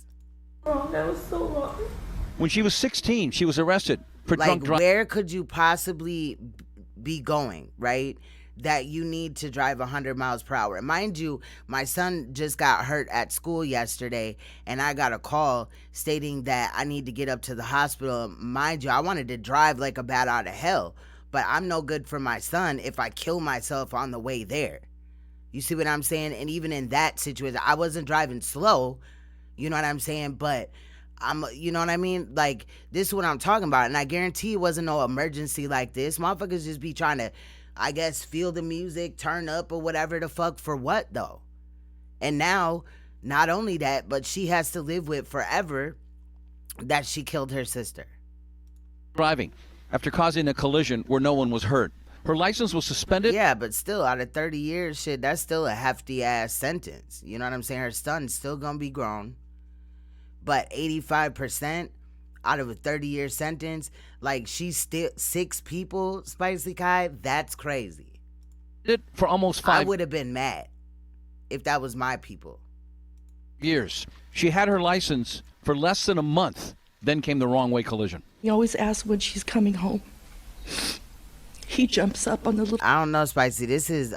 Oh, that was so long. When she was 16, she was arrested for drunk driving. Where could you possibly be going, right? That you need to drive 100 miles per hour. Mind you, my son just got hurt at school yesterday, and I got a call stating that I need to get up to the hospital. Mind you, I wanted to drive like a bat out of hell, but I'm no good for my son if I kill myself on the way there. You see what I'm saying? And even in that situation, I wasn't driving slow, you know what I'm saying? But you know what I mean? Like, this is what I'm talking about. And I guarantee it wasn't no emergency like this. Motherfuckers just be trying to, I guess, feel the music, turn up or whatever the fuck. For what, though? And now, not only that, but she has to live with forever that she killed her sister. Driving after causing a collision where no one was hurt. Her license was suspended. Yeah, but still, out of 30 years, shit, that's still a hefty-ass sentence. You know what I'm saying? Her son's still gonna be grown. But 85% out of a 30-year sentence, like, she's still 6 people, Spicy Kai, that's crazy. It for almost 5 I would have been mad if that was my people. years. She had her license for less than a month. Then came the wrong way collision. He always asks when she's coming home. He jumps up on the little... I don't know, Spicy. This is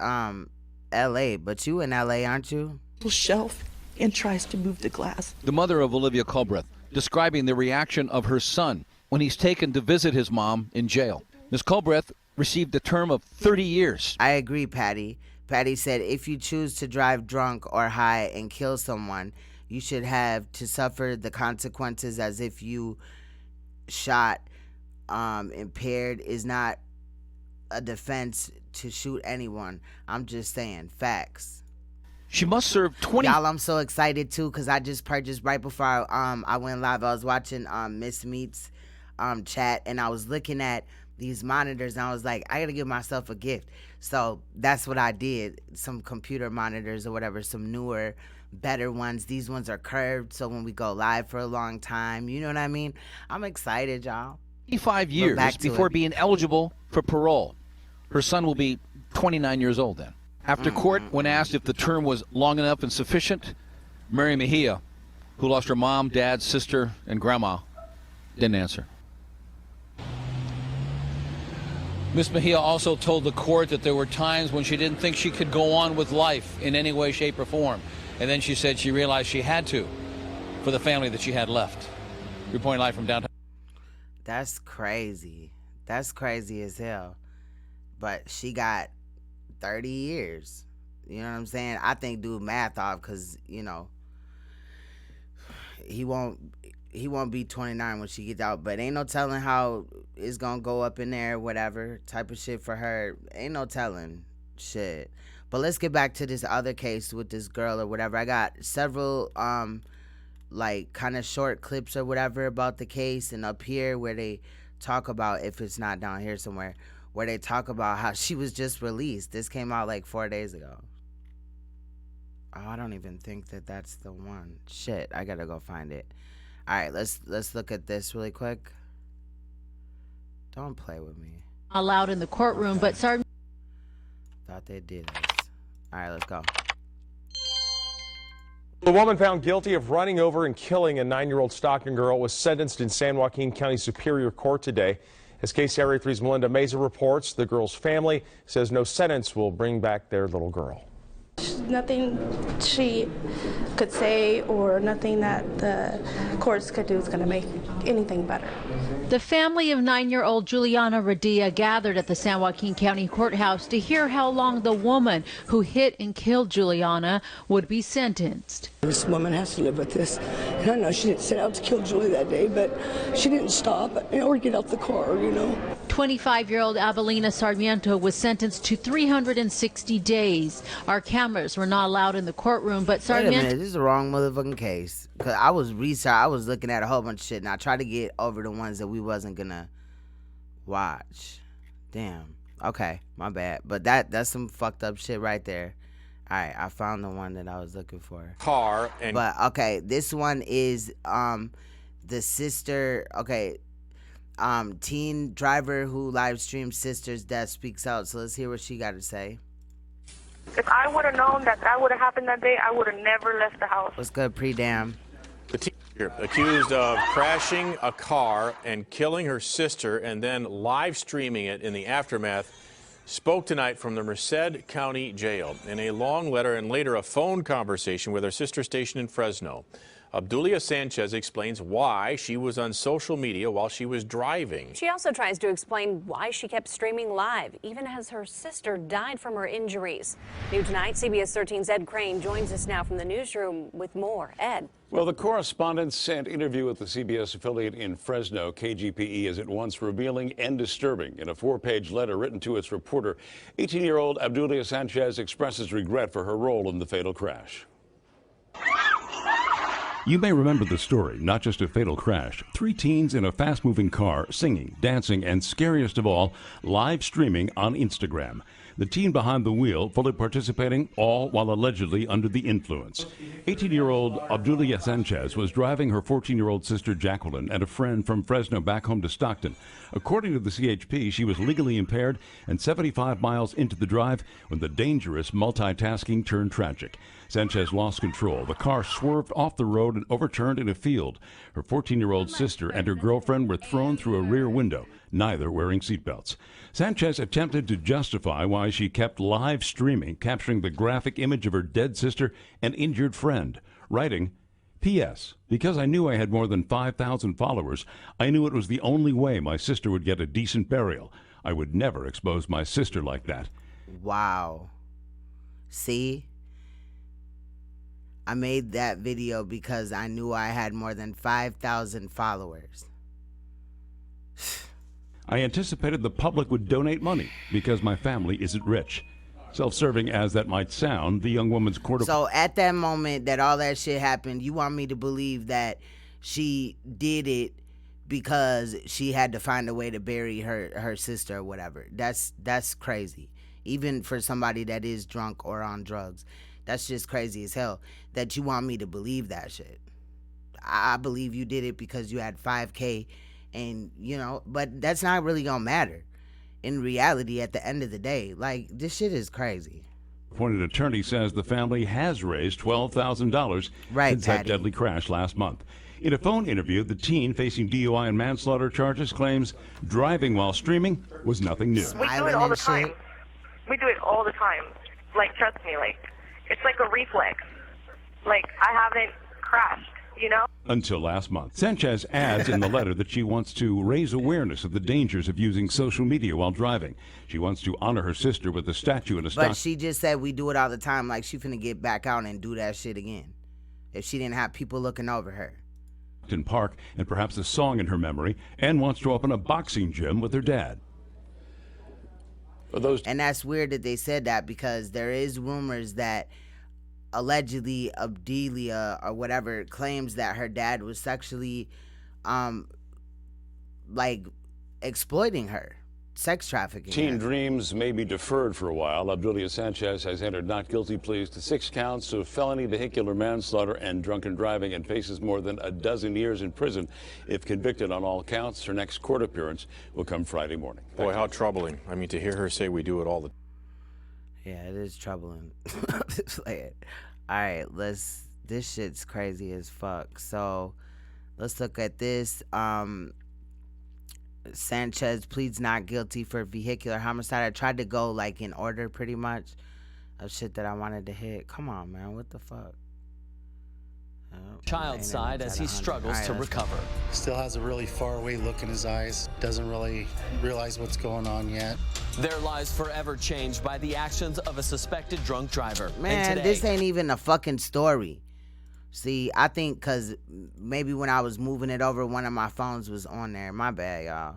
L.A., but you in L.A., aren't you? ...shelf and tries to move the glass. The mother of Olivia Colbreth describing the reaction of her son when he's taken to visit his mom in jail. Ms. Colbreth received a term of 30 years. I agree, Patty. Patty said, if you choose to drive drunk or high and kill someone, you should have to suffer the consequences as if you shot. Impaired is not a defense to shoot anyone. I'm just saying, facts. She must serve 20. Y'all, I'm so excited too because I just purchased right before I went live. I was watching Miss Meets chat, and I was looking at these monitors, and I was like, I gotta give myself a gift. So that's what I did. Some computer monitors or whatever, some newer, better ones. These ones are curved, so when we go live for a long time, you know what I mean? I'm excited, y'all. 25 years before being eligible for parole. Her son will be 29 years old then. After court, when asked if the term was long enough and sufficient, Mary Mejia, who lost her mom, dad, sister, and grandma, didn't answer. Ms. Mejia also told the court that there were times when she didn't think she could go on with life in any way, shape, or form. And then she said she realized she had to for the family that she had left. Reporting live from downtown. That's crazy. That's crazy as hell. But she got 30 years. You know what I'm saying? I think do math off because, you know, he won't be 29 when she gets out, but ain't no telling how it's gonna go up in there, whatever type of shit for her. Ain't no telling shit. But let's get back to this other case with this girl or whatever. I got several like kind of short clips or whatever about the case, and up here where they talk about, if it's not down here somewhere, where they talk about how she was just released. This came out like 4 days ago. Oh, I don't even think that that's the one. Shit, I gotta go find it. All right, let's look at this really quick. Don't play with me. Allowed in the courtroom, but Sergeant Thought they did this. All right, let's go. The woman found guilty of running over and killing a 9-year-old Stockton girl was sentenced in San Joaquin County Superior Court today. As KCRA 3's Melinda Meza reports, the girl's family says no sentence will bring back their little girl. Nothing she could say or nothing that the courts could do is going to make anything better. The family of 9-year-old Juliana Radia gathered at the San Joaquin County Courthouse to hear how long the woman who hit and killed Juliana would be sentenced. This woman has to live with this. And I know she didn't set out to kill Julie that day, but she didn't stop or get out the car, you know. 25-year-old Avelina Sarmiento was sentenced to 360 days. Our cameras were not allowed in the courtroom, but Sarmiento... Wait a minute, this is the wrong motherfucking case. Because I was looking at a whole bunch of shit, and I tried to get over the ones that we wasn't gonna watch. Damn. Okay, my bad. But that's some fucked up shit right there. All right, I found the one that I was looking for. But, okay, this one is the sister... Okay, teen driver who live streamed sister's death speaks out. So let's hear what she got to say. If I would have known that would have happened that day, I would have never left the house. What's good, pre-dam? The teenager accused of crashing a car and killing her sister and then live streaming it in the aftermath spoke tonight from the Merced County Jail. In a long letter and later a phone conversation with her sister stationed in Fresno, OBDULIA Sanchez explains why she was on social media while she was driving. She also tries to explain why she kept streaming live, even as her sister died from her injuries. New tonight, CBS 13's Ed Crane joins us now from the newsroom with more. Ed. Well, the correspondence and interview with the CBS affiliate in Fresno, KGPE, is at once revealing and disturbing. In a 4-page letter written to its reporter, 18-year-old OBDULIA Sanchez expresses regret for her role in the fatal crash. You may remember the story, not just a fatal crash. 3 teens in a fast-moving car, singing, dancing, and scariest of all, live streaming on Instagram. The teen behind the wheel fully participating, all while allegedly under the influence. 18-year-old OBDULIA Sanchez was driving her 14-year-old sister Jacqueline and a friend from Fresno back home to Stockton. According to the CHP, she was legally impaired and 75 miles into the drive when the dangerous multitasking turned tragic. Sanchez lost control. The car swerved off the road and overturned in a field. Her 14-year-old sister and her girlfriend were thrown through a rear window, neither wearing seatbelts. Sanchez attempted to justify why she kept live streaming, capturing the graphic image of her dead sister and injured friend, writing, P.S. Because I knew I had more than 5,000 followers, I knew it was the only way my sister would get a decent burial. I would never expose my sister like that. Wow. See? I made that video because I knew I had more than 5,000 followers. I anticipated the public would donate money because my family isn't rich. Self-serving as that might sound, the young woman's court. So at that moment that all that shit happened, you want me to believe that she did it because she had to find a way to bury her sister or whatever? That's crazy. Even for somebody that is drunk or on drugs, that's just crazy as hell that you want me to believe that shit. I believe you did it because you had $5K, and you know, but that's not really gonna matter in reality at the end of the day. Like, this shit is crazy. Appointed attorney says the family has raised $12,000 since that deadly crash last month. In a phone interview, the teen facing DUI and manslaughter charges claims driving while streaming was nothing new. We do it all the time. We do it all the time. Like, trust me, like, it's like a reflex. Like, I haven't crashed, you know? Until last month. Sanchez adds in the letter that she wants to raise awareness of the dangers of using social media while driving. She wants to honor her sister with a statue and a But she just said we do it all the time, like she finna get back out and do that shit again if she didn't have people looking over her. In Park, and perhaps a song in her memory, and wants to open a boxing gym with her dad. And that's weird that they said that, because there is rumors that allegedly OBDULIA or whatever claims that her dad was sexually like exploiting her, sex trafficking Teen her. dreams may be deferred for a while. OBDULIA Sanchez has entered not guilty pleas to 6 counts of felony vehicular manslaughter and drunken driving and faces more than a dozen years in prison if convicted on all counts. Her next court appearance will come Friday morning. Boy, how troubling. I mean, to hear her say we do it all the time. Yeah, it is troubling. All right, this shit's crazy as fuck. So let's look at this. Sanchez pleads not guilty for vehicular homicide. I tried to go like in order pretty much of shit that I wanted to hit. Come on, man, what the fuck? Child side as he struggles to recover. Still has a really far away look in his eyes. Doesn't really realize what's going on yet. Their lives forever changed by the actions of a suspected drunk driver. Man, today, this ain't even a fucking story. See, I think because maybe when I was moving it over, one of my phones was on there. My bad, y'all.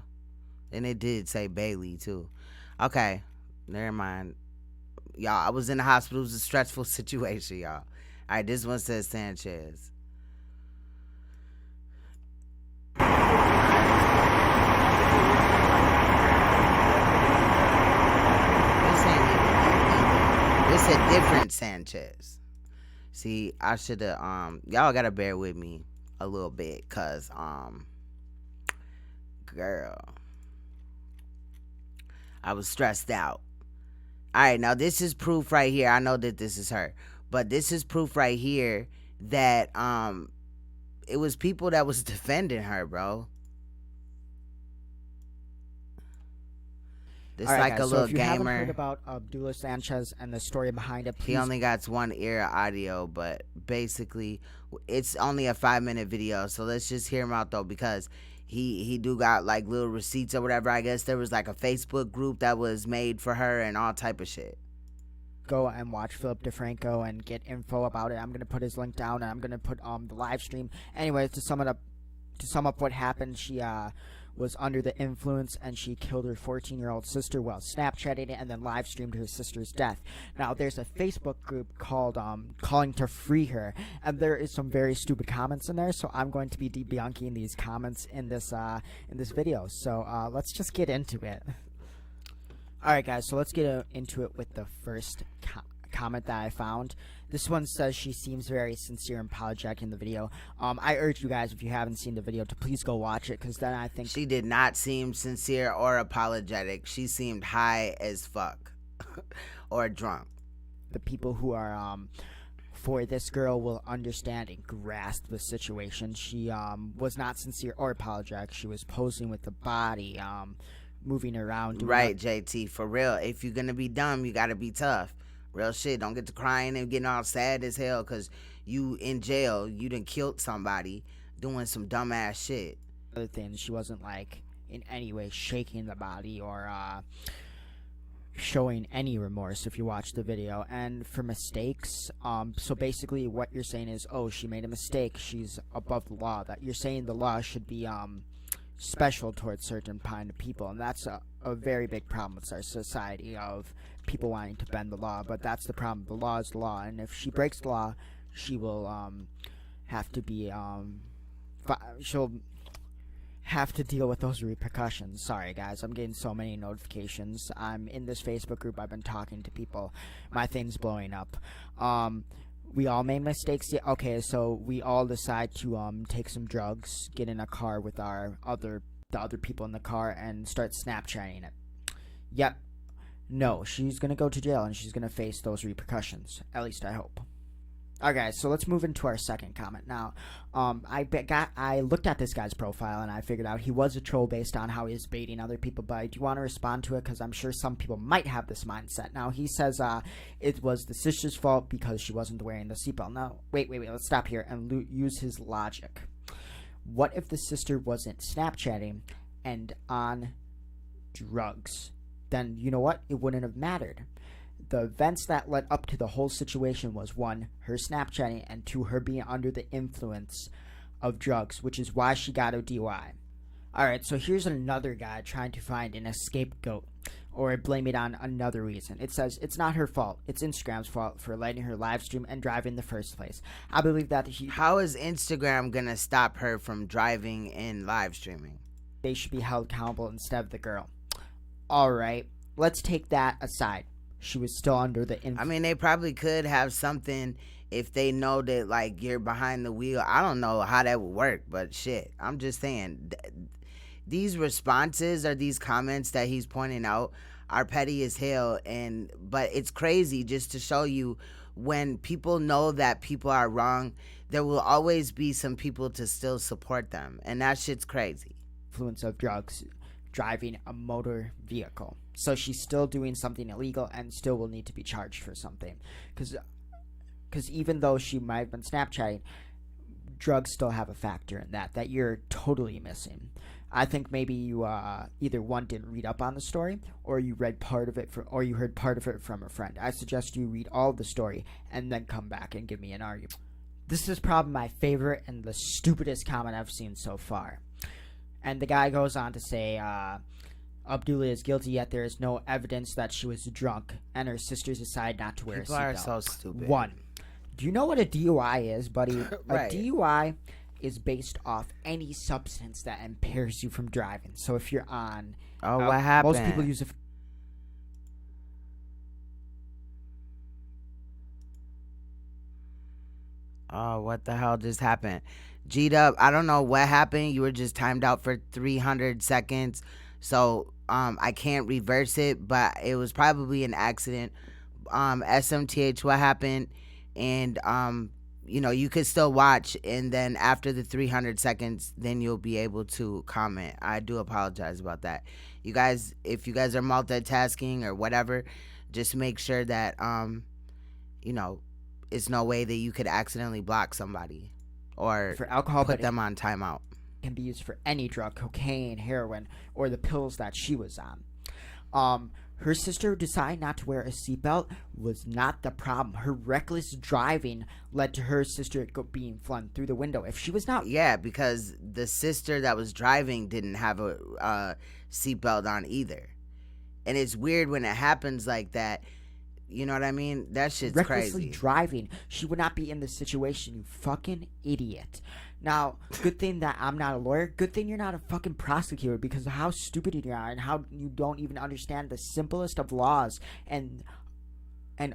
And it did say Bailey, too. Okay, never mind. Y'all, I was in the hospital. It was a stressful situation, y'all. All right, this one says Sanchez. This a different Sanchez. See, I should have, y'all gotta bear with me a little bit, cause, girl, I was stressed out. All right, now this is proof right here. I know that this is her, but this is proof right here that, it was people that was defending her, bro. This all right, like guys, a so little if you gamer. haven't heard about Abdullah Sanchez and the story behind it, please. He only got one ear of audio, but basically it's only a 5-minute video. So let's just hear him out though, because he do got like little receipts or whatever. I guess there was like a Facebook group that was made for her and all type of shit. Go and watch Philip DeFranco and get info about it. I'm gonna put his link down, and I'm gonna put the live stream. Anyway, to sum up what happened, she was under the influence and she killed her 14-year-old sister while Snapchatting and then live streamed her sister's death. Now there's a Facebook group called calling to free her, and there is some very stupid comments in there, so I'm going to be debunking these comments in this video. So let's just get into it. Alright guys, so let's get into it with the first comment that I found. This one says she seems very sincere and apologetic in the video. I urge you guys, if you haven't seen the video, to please go watch it, because then I think she did not seem sincere or apologetic. She seemed high as fuck or drunk. The people who are for this girl will understand and grasp the situation. She was not sincere or apologetic. She was posing with the body, moving around. Right, JT, for real. If you're gonna be dumb, you gotta be tough. Real shit. Don't get to crying and getting all sad as hell because you in jail. You done killed somebody doing some dumbass shit. Other thing, she wasn't like in any way shaking the body or showing any remorse if you watch the video. And for mistakes, so basically what you're saying is, oh, she made a mistake, she's above the law. That you're saying the law should be special towards certain kind of people, and that's a very big problem with our society of people wanting to bend the law. But that's the problem. The law is the law, and if she breaks the law, she will have to be she'll have to deal with those repercussions. Sorry guys, I'm getting so many notifications. I'm in this Facebook group, I've been talking to people, my thing's blowing up. We all made mistakes. Yeah, okay, so we all decide to take some drugs, get in a car with the other people in the car, and start Snapchatting it. Yep. No, she's gonna go to jail and she's gonna face those repercussions. At least I hope. Okay, so let's move into our second comment now. I looked at this guy's profile and I figured out he was a troll based on how he's baiting other people, but I do want to respond to it because I'm sure some people might have this mindset. Now, he says it was the sister's fault because she wasn't wearing the seatbelt. Now, wait, let's stop here and use his logic. What if the sister wasn't Snapchatting and on drugs? Then, you know what? It wouldn't have mattered. The events that led up to the whole situation was 1, her Snapchatting, and 2, her being under the influence of drugs, which is why she got a DUI. Alright, so here's another guy trying to find an scapegoat or blame it on another reason. It says it's not her fault. It's Instagram's fault for letting her live stream and drive in the first place. I believe that How is Instagram gonna stop her from driving and live streaming? They should be held accountable instead of the girl. Alright, let's take that aside. She was still under the influence. I mean, they probably could have something if they know that, like, you're behind the wheel. I don't know how that would work, but shit. I'm just saying, these responses or these comments that he's pointing out are petty as hell. But it's crazy just to show you when people know that people are wrong, there will always be some people to still support them. And that shit's crazy. Influence of drugs, driving a motor vehicle. So she's still doing something illegal and still will need to be charged for something. Because even though she might have been Snapchatting, drugs still have a factor in that you're totally missing. I think maybe you either one didn't read up on the story, or you read part of it or you heard part of it from a friend. I suggest you read all of the story and then come back and give me an argument. This is probably my favorite and the stupidest comment I've seen so far. And the guy goes on to say, OBDULIA is guilty, yet there is no evidence that she was drunk, and her sisters decided not to wear a seatbelt. People are so stupid. 1, do you know what a DUI is, buddy? Right. A DUI is based off any substance that impairs you from driving. So if you're on... Oh, what happened? Most people use it... Oh, what the hell just happened? G-Dub, I don't know what happened. You were just timed out for 300 seconds. So I can't reverse it, but it was probably an accident. SMTH, what happened? And, you know, you could still watch. And then after the 300 seconds, then you'll be able to comment. I do apologize about that. You guys, if you guys are multitasking or whatever, just make sure that, you know, it's no way that you could accidentally block somebody or for alcohol, put them on timeout. Can be used for any drug, cocaine, heroin, or the pills that she was on. Her sister deciding not to wear a seatbelt was not the problem. Her reckless driving led to her sister being flung through the window. If she was not... Yeah, because the sister that was driving didn't have a seatbelt on either. And it's weird when it happens like that. You know what I mean? That shit's recklessly crazy. Driving. She would not be in this situation, you fucking idiot. Now, good thing that I'm not a lawyer. Good thing you're not a fucking prosecutor, because of how stupid you are and how you don't even understand the simplest of laws and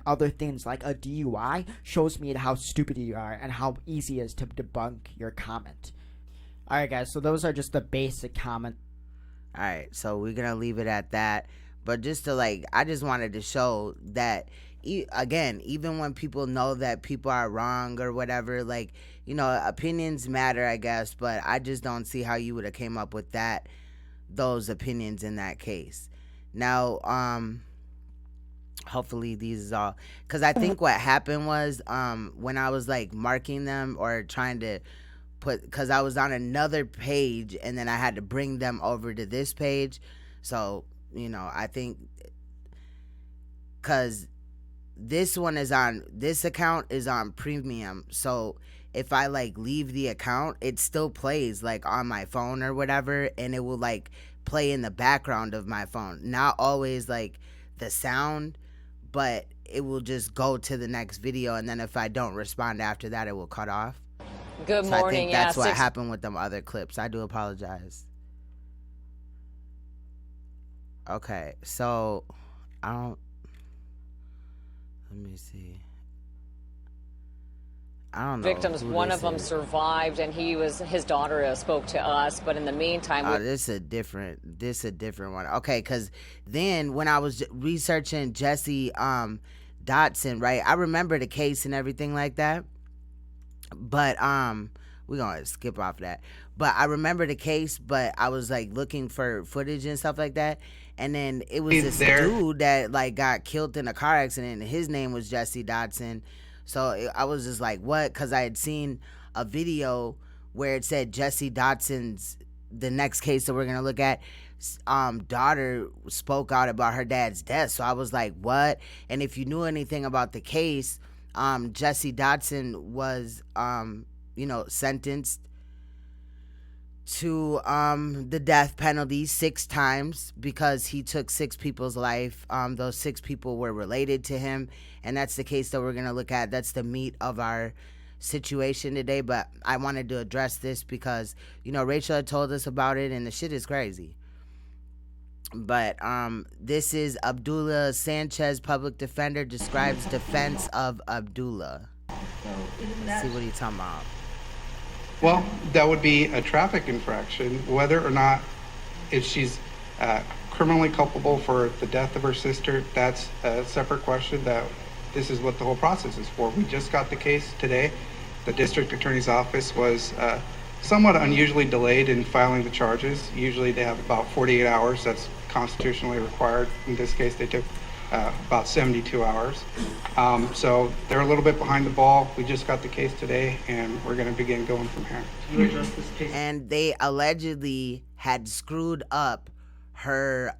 other things like a DUI shows me how stupid you are and how easy it is to debunk your comment. Alright guys, so those are just the basic comments. Alright, so we're gonna leave it at that. But just to I just wanted to show that, again, even when people know that people are wrong or whatever, you know, opinions matter, I guess, but I just don't see how you would have came up with those opinions in that case. Now, hopefully these is all, because I think what happened was when I was marking them or trying to put, because I was on another page and then I had to bring them over to this page. So, you know, I think because this account is on premium, so if I like leave the account, it still plays like on my phone or whatever, and it will like play in the background of my phone. Not always like the sound, but it will just go to the next video, and then if I don't respond after that, it will cut off. Good So morning. I think that's yeah, what happened with them other clips. I do apologize. Okay, so let me see. I don't know. Victims, one of them survived, and his daughter spoke to us. But in the meantime, This a different one. Okay, because then when I was researching Jessie Dotson, right? I remember the case and everything like that. But we're gonna skip off that. But I remember the case, but I was like looking for footage and stuff like that. And then it was this dude that like got killed in a car accident, and his name was Jessie Dotson. So I was just like, what? Because I had seen a video where it said Jessie Dotson's, the next case that we're going to look at, daughter spoke out about her dad's death. So I was like, what? And if you knew anything about the case, Jessie Dotson was, sentenced to the death penalty 6 times because he took 6 people's life. Those 6 people were related to him, and that's the case that we're going to look at. That's the meat of our situation today, but I wanted to address this because, Rachel had told us about it, and the shit is crazy. But this is Abdullah Sanchez, public defender, describes defense of Abdullah. Let's see what he's talking about. Well, that would be a traffic infraction. Whether or not if she's criminally culpable for the death of her sister, that's a separate question. That this is what the whole process is for. We just got the case today. The district attorney's office was somewhat unusually delayed in filing the charges. Usually they have about 48 hours. That's constitutionally required. In this case, they took about 72 hours. So they're a little bit behind the ball. We just got the case today, and we're going to begin going from here. And they allegedly had screwed up her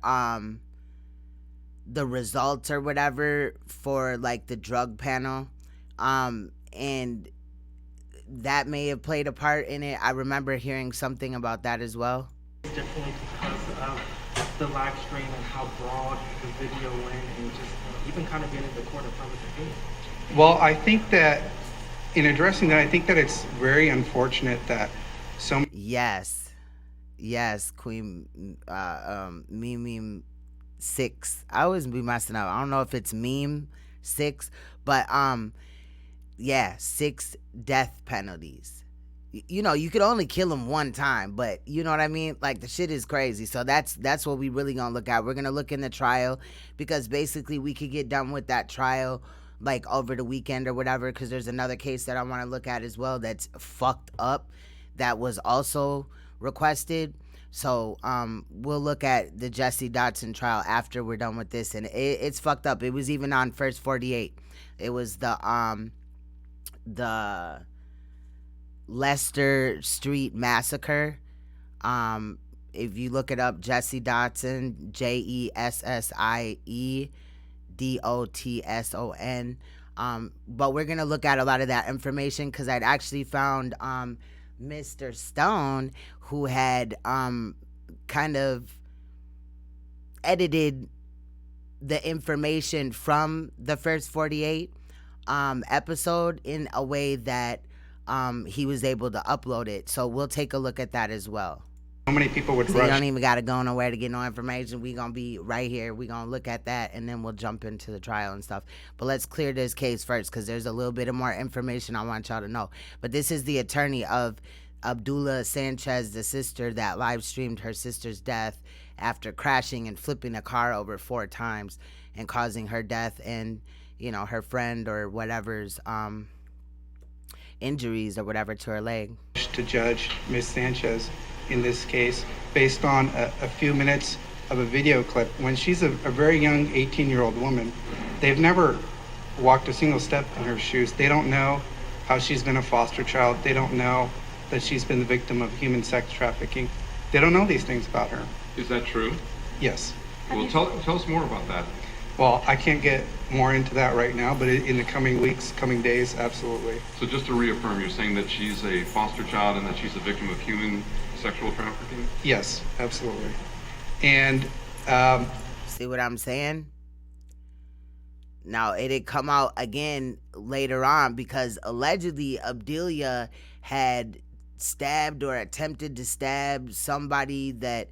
the results or whatever for like the drug panel, and that may have played a part in it. I remember hearing something about that as well. Definitely because of the live stream and how broad the video went, and just even kind of getting the court of public opinion. Well, I think that in addressing that, I think that it's very unfortunate that so. Yes, Queen Meme 6. I always be messing up. I don't know if it's Meme 6, but 6 death penalties. You could only kill him one time, but you know what I mean? Like, the shit is crazy. So that's what we really gonna look at. We're gonna look in the trial, because basically we could get done with that trial like over the weekend or whatever, because there's another case that I want to look at as well that's fucked up that was also requested. So we'll look at the Jessie Dotson trial after we're done with this, and it's fucked up. It was even on First 48. It was the Leicester Street Massacre. If you look it up, Jessie Dotson, JESSIE DOTSON. But we're gonna look at a lot of that information because I'd actually found Mr. Stone, who had kind of edited the information from the First 48 episode in a way that he was able to upload it. So we'll take a look at that as well. So many people would So rush. you don't even got to go nowhere to get no information. We're going to be right here. We're going to look at that, and then we'll jump into the trial and stuff. But let's clear this case first, because there's a little bit of more information I want y'all to know. But this is the attorney of Abdullah Sanchez, the sister that live streamed her sister's death after crashing and flipping a car over 4 times and causing her death and, her friend or whatever's injuries or whatever to her leg. To judge Ms. Sanchez in this case based on a few minutes of a video clip when she's a very young 18-year-old woman. They've never walked a single step in her shoes. They don't know how she's been a foster child. They don't know that she's been the victim of human sex trafficking. They don't know these things about her. Is that true? Yes. Well, tell us more about that. Well, I can't get more into that right now, but in the coming weeks, coming days, absolutely. So just to reaffirm, you're saying that she's a foster child and that she's a victim of human sexual trafficking? Yes, absolutely. And see what I'm saying? Now, it had come out again later on because allegedly OBDULIA had stabbed or attempted to stab somebody that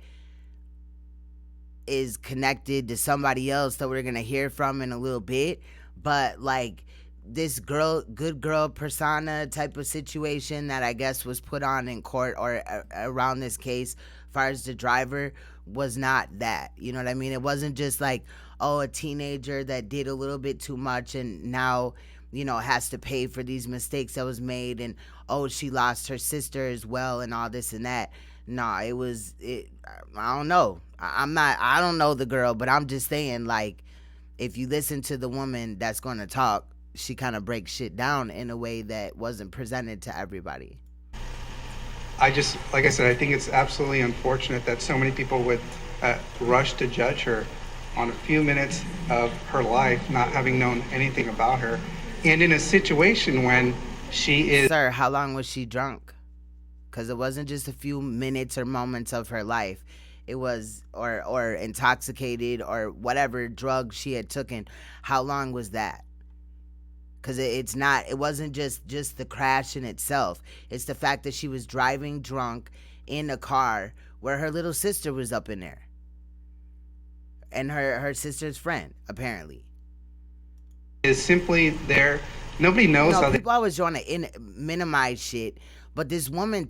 is connected to somebody else that we're going to hear from in a little bit. But like this girl, good girl persona type of situation that I guess was put on in court or around this case, as far as the driver, was not that. You know what I mean? It wasn't just like, oh, a teenager that did a little bit too much and now, you know, has to pay for these mistakes that was made, and oh, she lost her sister as well and all this and that. Nah, I don't know. I don't know the girl, but I'm just saying, like, if you listen to the woman that's going to talk, she kind of breaks shit down in a way that wasn't presented to everybody. I just, like I said, I think it's absolutely unfortunate that so many people would rush to judge her on a few minutes of her life, not having known anything about her, and in a situation when she is... Sir, how long was she drunk? Because it wasn't just a few minutes or moments of her life. It was, or intoxicated or whatever drug she had taken. How long was that? Because it wasn't just the crash in itself. It's the fact that she was driving drunk in a car where her little sister was up in there. And her sister's friend, apparently. Is simply there. Nobody knows how people always want to minimize shit, but this woman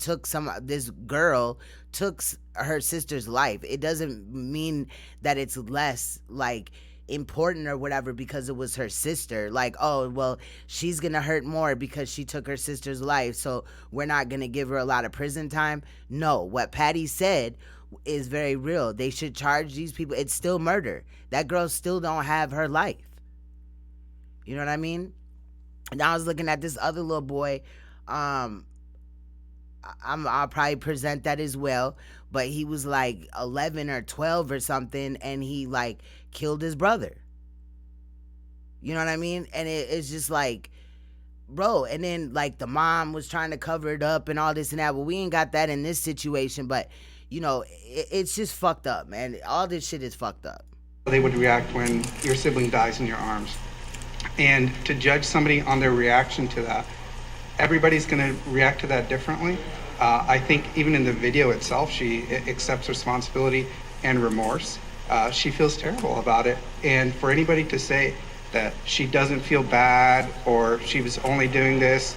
this girl took her sister's life. It doesn't mean that it's less like important or whatever because it was her sister. Like, oh, well, she's gonna hurt more because she took her sister's life, so we're not gonna give her a lot of prison time. No, what Patty said is very real. They should charge these people. It's still murder. That girl still don't have her life. You know what I mean? And I was looking at this other little boy. I'll probably present that as well. But he was like 11 or 12 or something, and he like killed his brother. You know what I mean? And it's just like, bro. And then like the mom was trying to cover it up and all this and that. Well, we ain't got that in this situation, but you know, it's just fucked up, man. All this shit is fucked up. They would react when your sibling dies in your arms. And to judge somebody on their reaction to that, everybody's going to react to that differently. I think even in the video itself, she accepts responsibility and remorse. She feels terrible about it. And for anybody to say that she doesn't feel bad or she was only doing this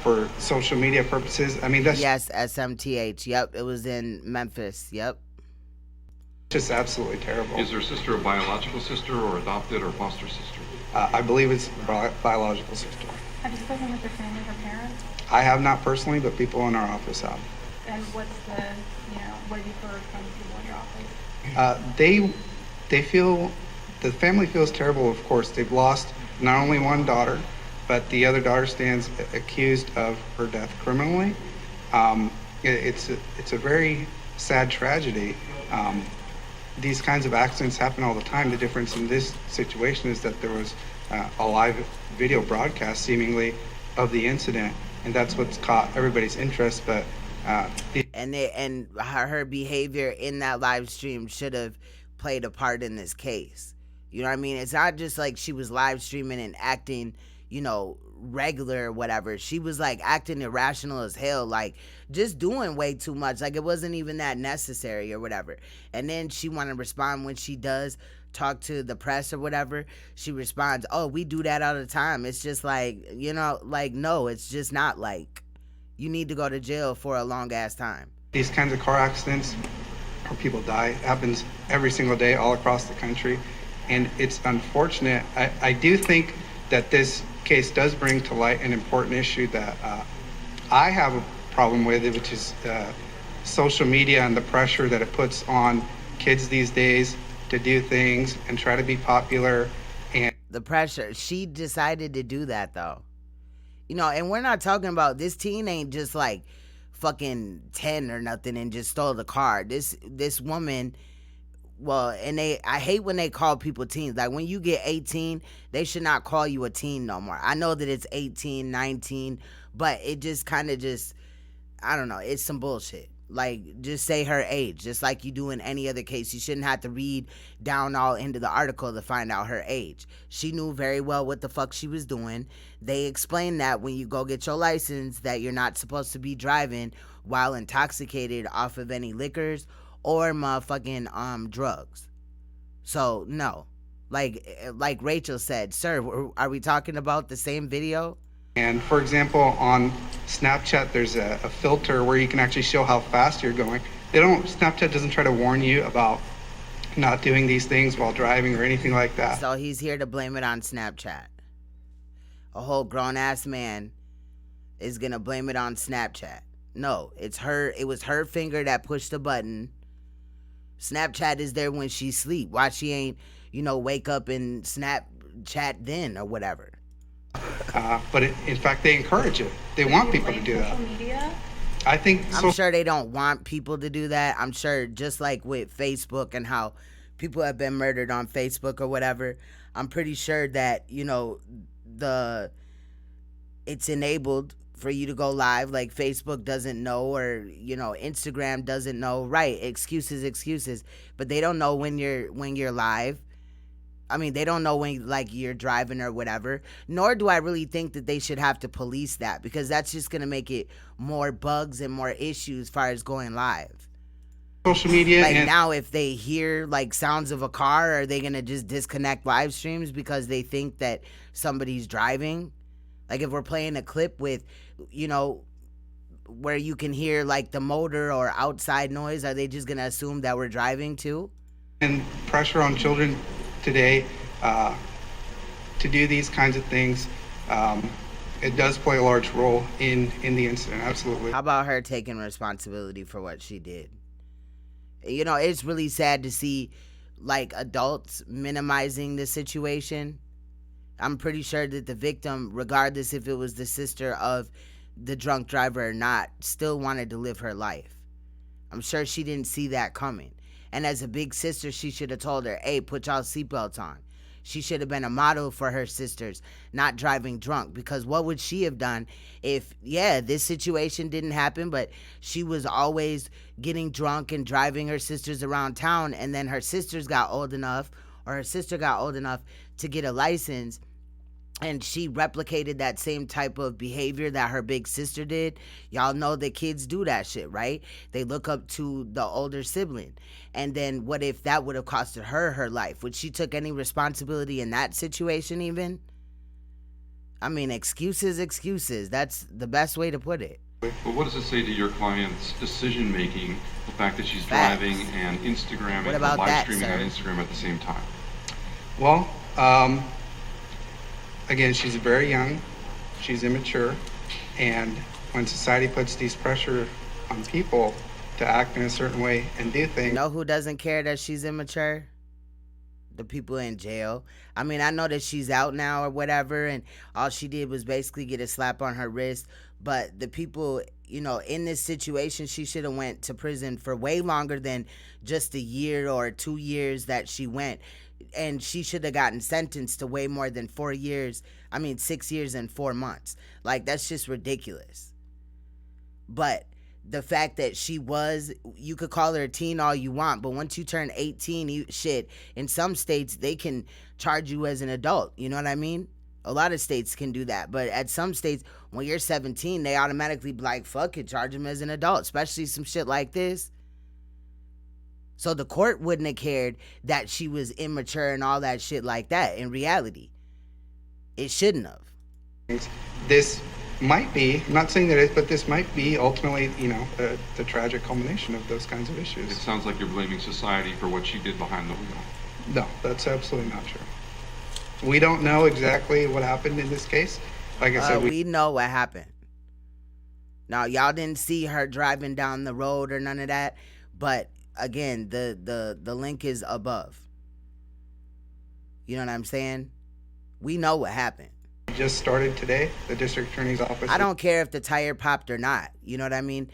for social media purposes, I mean, that's... Yes, SMTH. Yep, it was in Memphis. Yep. Just absolutely terrible. Is her sister a biological sister or adopted or foster sister? I believe it's biological sister. Have you spoken with the family, her parents? I have not personally, but people in our office have. And what's the, what have you heard from people in your office? They feel, the family feels terrible, of course. They've lost not only one daughter, but the other daughter stands accused of her death criminally. It's a very sad tragedy. These kinds of accidents happen all the time. The difference in this situation is that there was a live video broadcast, seemingly, of the incident, and that's what's caught everybody's interest. But and her behavior in that live stream should have played a part in this case. You know what I mean? It's not just like she was live streaming and acting, regular or whatever. She was like acting irrational as hell, like just doing way too much, like it wasn't even that necessary or whatever. And then she want to respond when she does talk to the press or whatever. She responds, oh, we do that all the time. It's just like, no, it's just not like you need to go to jail for a long ass time. These kinds of car accidents where people die happens every single day all across the country, and it's unfortunate. I do think that this case does bring to light an important issue that I have a problem with, which is social media and the pressure that it puts on kids these days to do things and try to be popular. And the pressure, she decided to do that though. And we're not talking about, this teen ain't just like fucking 10 or nothing and just stole the car. This woman well, and I hate when they call people teens. Like, when you get 18, they should not call you a teen no more. I know that it's 18, 19, but it just kind of just, I don't know, it's some bullshit. Like, just say her age, just like you do in any other case. You shouldn't have to read down all into the article to find out her age. She knew very well what the fuck she was doing. They explain that when you go get your license, that you're not supposed to be driving while intoxicated off of any liquors or motherfucking drugs. So no, like Rachel said, sir, are we talking about the same video? And for example, on Snapchat, there's a filter where you can actually show how fast you're going. Snapchat doesn't try to warn you about not doing these things while driving or anything like that. So he's here to blame it on Snapchat. A whole grown-ass man is gonna blame it on Snapchat. No, it's her. It was her finger that pushed the button. Snapchat is there when she sleep. Why she ain't, wake up and Snapchat then or whatever. But in fact, they encourage it. They want people to do that. Media? I think I'm sure they don't want people to do that. I'm sure, just like with Facebook and how people have been murdered on Facebook or whatever, I'm pretty sure that, it's enabled for you to go live. Like, Facebook doesn't know, or, Instagram doesn't know. Right, excuses. But they don't know when you're live. I mean, they don't know when, like, you're driving or whatever. Nor do I really think that they should have to police that, because that's just going to make it more bugs and more issues as far as going live. Social media. Like, now if they hear, like, sounds of a car, are they going to just disconnect live streams because they think that somebody's driving? Like, if we're playing a clip with, where you can hear, like, the motor or outside noise, are they just going to assume that we're driving too? And pressure on children today to do these kinds of things, it does play a large role in the incident, absolutely. How about her taking responsibility for what she did? It's really sad to see, like, adults minimizing the situation. I'm pretty sure that the victim, regardless if it was the sister of the drunk driver or not, still wanted to live her life. I'm sure she didn't see that coming. And as a big sister, she should have told her, hey, put y'all seatbelts on. She should have been a model for her sisters, not driving drunk. Because what would she have done if, this situation didn't happen, but she was always getting drunk and driving her sisters around town, and then her sisters got old enough, or her sister got old enough to get a license, and she replicated that same type of behavior that her big sister did. Y'all know that kids do that shit, right? They look up to the older sibling. And then what if that would have costed her her life? Would she took any responsibility in that situation even? I mean, excuses. That's the best way to put it. But what does it say to your client's decision making, the fact that she's driving and Instagramming and live streaming on Instagram at the same time? Well, again, she's very young, she's immature, and when society puts these pressure on people to act in a certain way and do things. You know who doesn't care that she's immature? The people in jail. I mean, I know that she's out now or whatever, and all she did was basically get a slap on her wrist, but the people, in this situation, she should have went to prison for way longer than just a year or 2 years that she went. And she should have gotten sentenced to way more than 4 years. 6 years and 4 months. Like, that's just ridiculous. But the fact that you could call her a teen all you want, but once you turn 18, in some states, they can charge you as an adult. You know what I mean? A lot of states can do that. But at some states, when you're 17, they automatically be like, fuck it, charge him as an adult, especially some shit like this. So the court wouldn't have cared that she was immature and all that shit like that. In reality, it shouldn't have. This might be, I'm not saying that it is, but this might be ultimately, the tragic culmination of those kinds of issues. It sounds like you're blaming society for what she did behind the wheel. No, that's absolutely not true. We don't know exactly what happened in this case. Like I said, we know what happened. Now, y'all didn't see her driving down the road or none of that, but again, the link is above. You know what I'm saying? We know what happened. Just started today, the district attorney's office. I don't care if the tire popped or not. You know what I mean?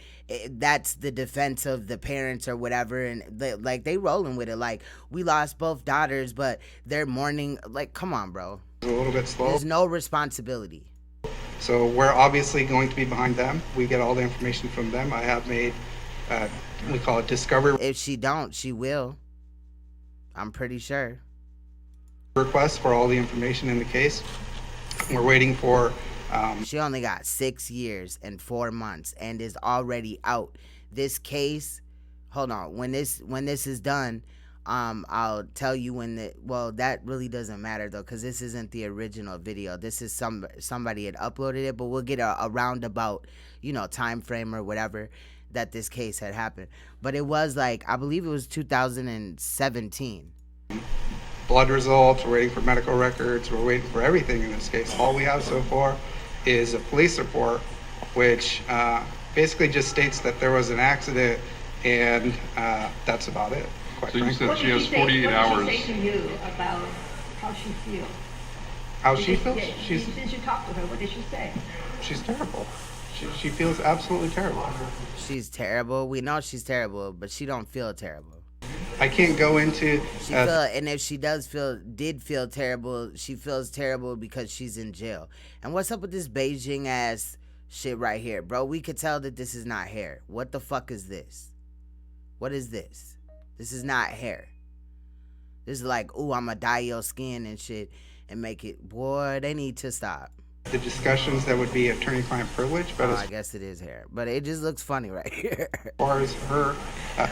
That's the defense of the parents or whatever. And they rolling with it. Like, we lost both daughters, but they're mourning. Like, come on, bro. A little bit slow. There's no responsibility. So we're obviously going to be behind them. We get all the information from them. I have made, we call it discovery. If she don't, she will. I'm pretty sure. Request for all the information in the case. We're waiting for. She only got 6 years and 4 months and is already out. This case, hold on. When this is done, I'll tell you when the. Well, that really doesn't matter though, because this isn't the original video. This is somebody had uploaded it, but we'll get a roundabout, time frame or whatever that this case had happened. But it was like, I believe it was 2017. Blood results, we're waiting for medical records, we're waiting for everything in this case. All we have so far is a police report, which basically just states that there was an accident, and that's about it, quite frankly. You said she has 48 hours. What did she say to you about how she feels? How she feels? Since you talked to her, what did she say? She's terrible. She feels absolutely terrible. She's terrible. We know she's terrible, but she don't feel terrible. I can't go into. And if she did feel terrible, she feels terrible because she's in jail. And what's up with this Beijing ass shit right here, bro? We could tell that this is not hair. What the fuck is this? What is this? This is not hair. This is like, ooh, I'ma dye your skin and shit and make it. Boy, they need to stop. The discussions that would be attorney-client privilege, but I guess it is hair, but it just looks funny right here. As far as her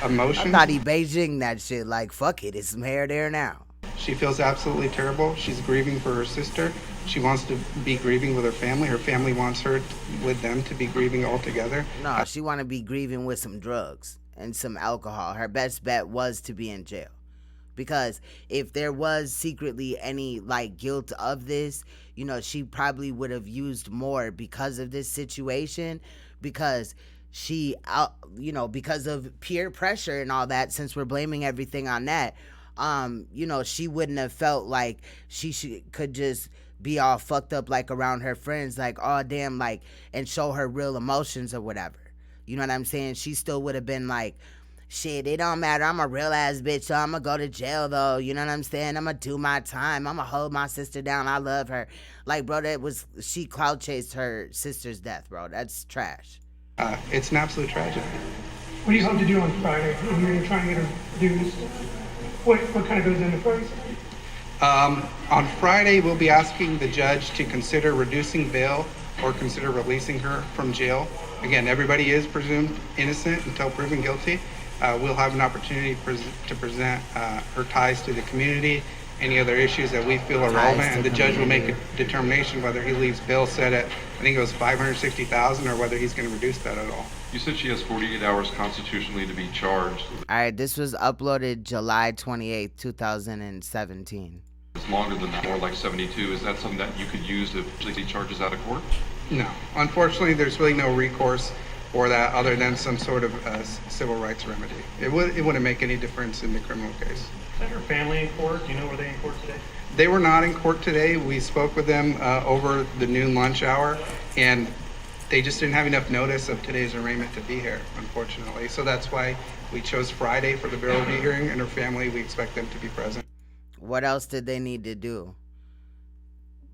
emotions, I thought he Beijing that shit. Like, fuck it, it's some hair there now. She feels absolutely terrible. She's grieving for her sister. She wants to be grieving with her family. Her family wants her with them to be grieving all together. No, she want to be grieving with some drugs and some alcohol. Her best bet was to be in jail. Because if there was secretly any guilt of this, she probably would have used more because of this situation, because she because of peer pressure and all that, since we're blaming everything on that, she wouldn't have felt like she could just be all fucked up around her friends, oh damn, and show her real emotions or whatever. You know what I'm saying? She still would have been like, shit, it don't matter. I'm a real ass bitch, so I'm gonna go to jail though. You know what I'm saying? I'm gonna do my time. I'm gonna hold my sister down. I love her. Bro, she cloud chased her sister's death, bro. That's trash. It's an absolute tragedy. What do you hope to do on Friday? You're gonna try and get her dues. What kind of goes into price? On Friday, we'll be asking the judge to consider reducing bail or consider releasing her from jail. Again, everybody is presumed innocent until proven guilty. We'll have an opportunity to present her ties to the community, any other issues that we feel are relevant, and the judge will make a determination whether he leaves bail set at, I think it was $560,000, or whether he's going to reduce that at all. You said she has 48 hours constitutionally to be charged. All right, this was uploaded July 28th, 2017. It's longer than that, more like 72. Is that something that you could use to take charges out of court? No. Unfortunately, there's really no recourse for that other than some sort of civil rights remedy. It wouldn't make any difference in the criminal case. Is that her family in court? Do you know, were they in court today? They were not in court today. We spoke with them over the noon lunch hour, and they just didn't have enough notice of today's arraignment to be here, unfortunately. So that's why we chose Friday for the Bureau review hearing, and her family, we expect them to be present. What else did they need to do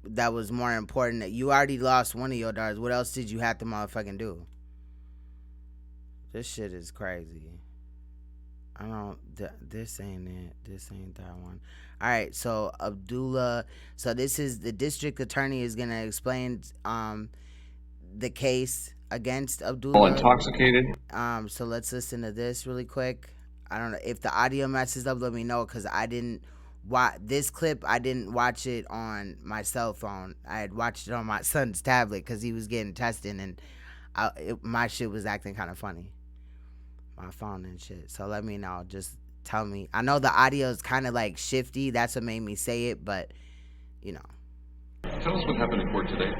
that was more important? You already lost one of your daughters. What else did you have to motherfucking do? This shit is crazy. This ain't it. This ain't that one. All right, so Abdullah. So this is the district attorney is gonna explain the case against Abdullah. All intoxicated. So let's listen to this really quick. I don't know if the audio messes up. Let me know, because I didn't watch this clip. I didn't watch it on my cell phone. I had watched it on my son's tablet because he was getting tested, and my shit was acting kind of funny. My phone and shit. So let me know. Just tell me. I know the audio is kind of shifty. That's what made me say it, but Tell us what happened in court today.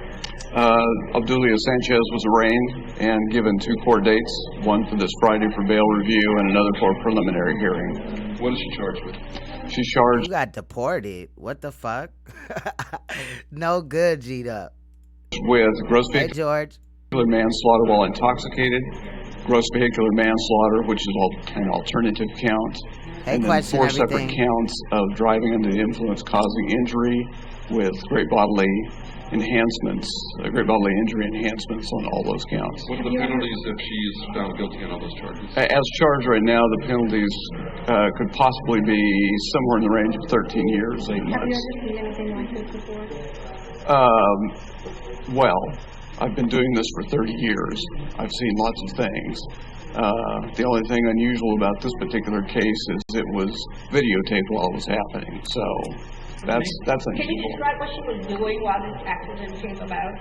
OBDULIA Sanchez was arraigned and given 2 court dates, one for this Friday for bail review and another for a preliminary hearing. What is she charged with? She's charged. You got deported. What the fuck? No good, G-Up. With gross Hey, vehicular George. manslaughter while intoxicated, gross vehicular manslaughter, which is an alternative count, Hey, and then question 4 separate everything. counts of driving under the influence causing injury with great bodily enhancements, great bodily injury enhancements on all those counts. What are the penalties if she's found guilty on all those charges? As charged right now, the penalties could possibly be somewhere in the range of 13 years, 8 months. Have you ever seen anything like this before? Well, I've been doing this for 30 years. I've seen lots of things. The only thing unusual about this particular case is it was videotaped while it was happening. So that's unusual. Can you describe what she was doing while this accident came about?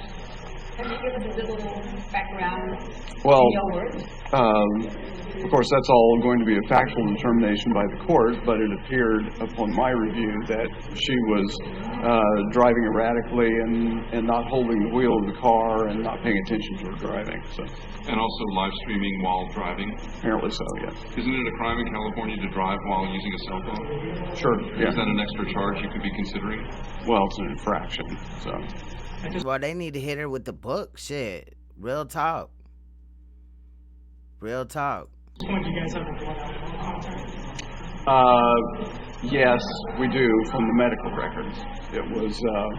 Can you give us a little background Well, in your words? of course, that's all going to be a factual determination by the court, but it appeared upon my review that she was driving erratically and not holding the wheel of the car and not paying attention to her driving. So. And also live streaming while driving? Apparently so, yes. Isn't it a crime in California to drive while using a cell phone? Sure, yeah. Is that an extra charge you could be considering? Well, it's an infraction, so. Well, they need to hit her with the book. Shit. Real talk. Real talk. Do you guys have a blood alcohol content? Yes, we do, from the medical records. It was a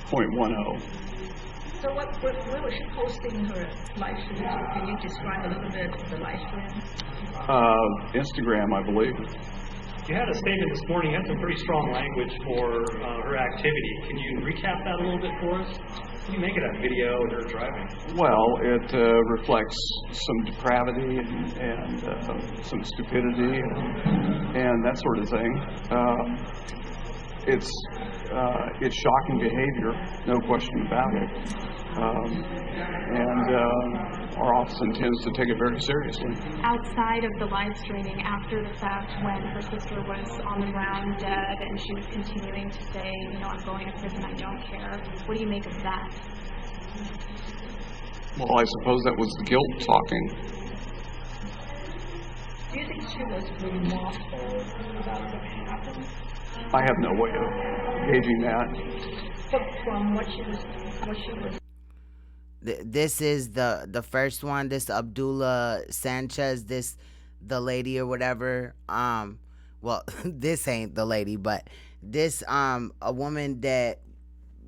.10. So where was she posting her live stream? Can you describe a little bit the live stream? Instagram, I believe. You had a statement this morning. You had some pretty strong language for her activity. Can you recap that a little bit for us? What do you make of that video of her driving? Well, it reflects some depravity and some stupidity and that sort of thing. It's shocking behavior, no question about it. Our office intends to take it very seriously. Outside of the live streaming, after the fact, when her sister was on the ground dead and she was continuing to say, you know, I'm going to prison, I don't care. What do you make of that? Well, I suppose that was the guilt talking. Do you think she was remorseful about what happened? I have no way of gauging that. But from what she was This is the first one. This Abdullah Sanchez, the lady or whatever. Well, this ain't the lady, but this a woman that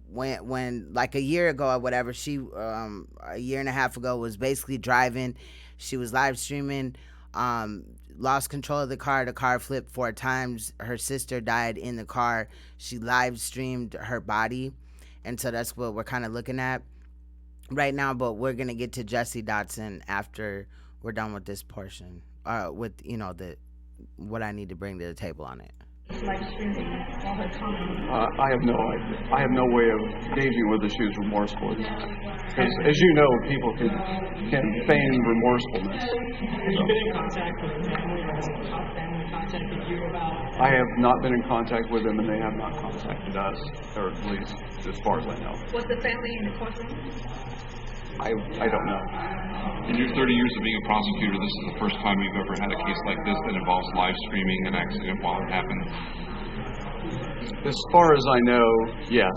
when like a year ago or whatever, she a year and a half ago was basically driving. She was live streaming. Lost control of the car flipped 4 times. Her sister died in the car. She live streamed her body, and so that's what we're kind of looking at right now. But we're gonna get to Jessie Dotson after we're done with this portion, with what I need to bring to the table on it. live streaming all her comments. I have no idea. I have no way of gauging whether she was remorseful or not. Because, as you know, people can feign remorsefulness. Have you been in contact with the family, or has the family contacted you about? I have not been in contact with them, and they have not contacted us, or at least as far as I know. Was the family in the courtroom? I don't know. In your 30 years of being a prosecutor, this is the first time you've ever had a case like this that involves live streaming an accident while it happened? As far as I know, yes.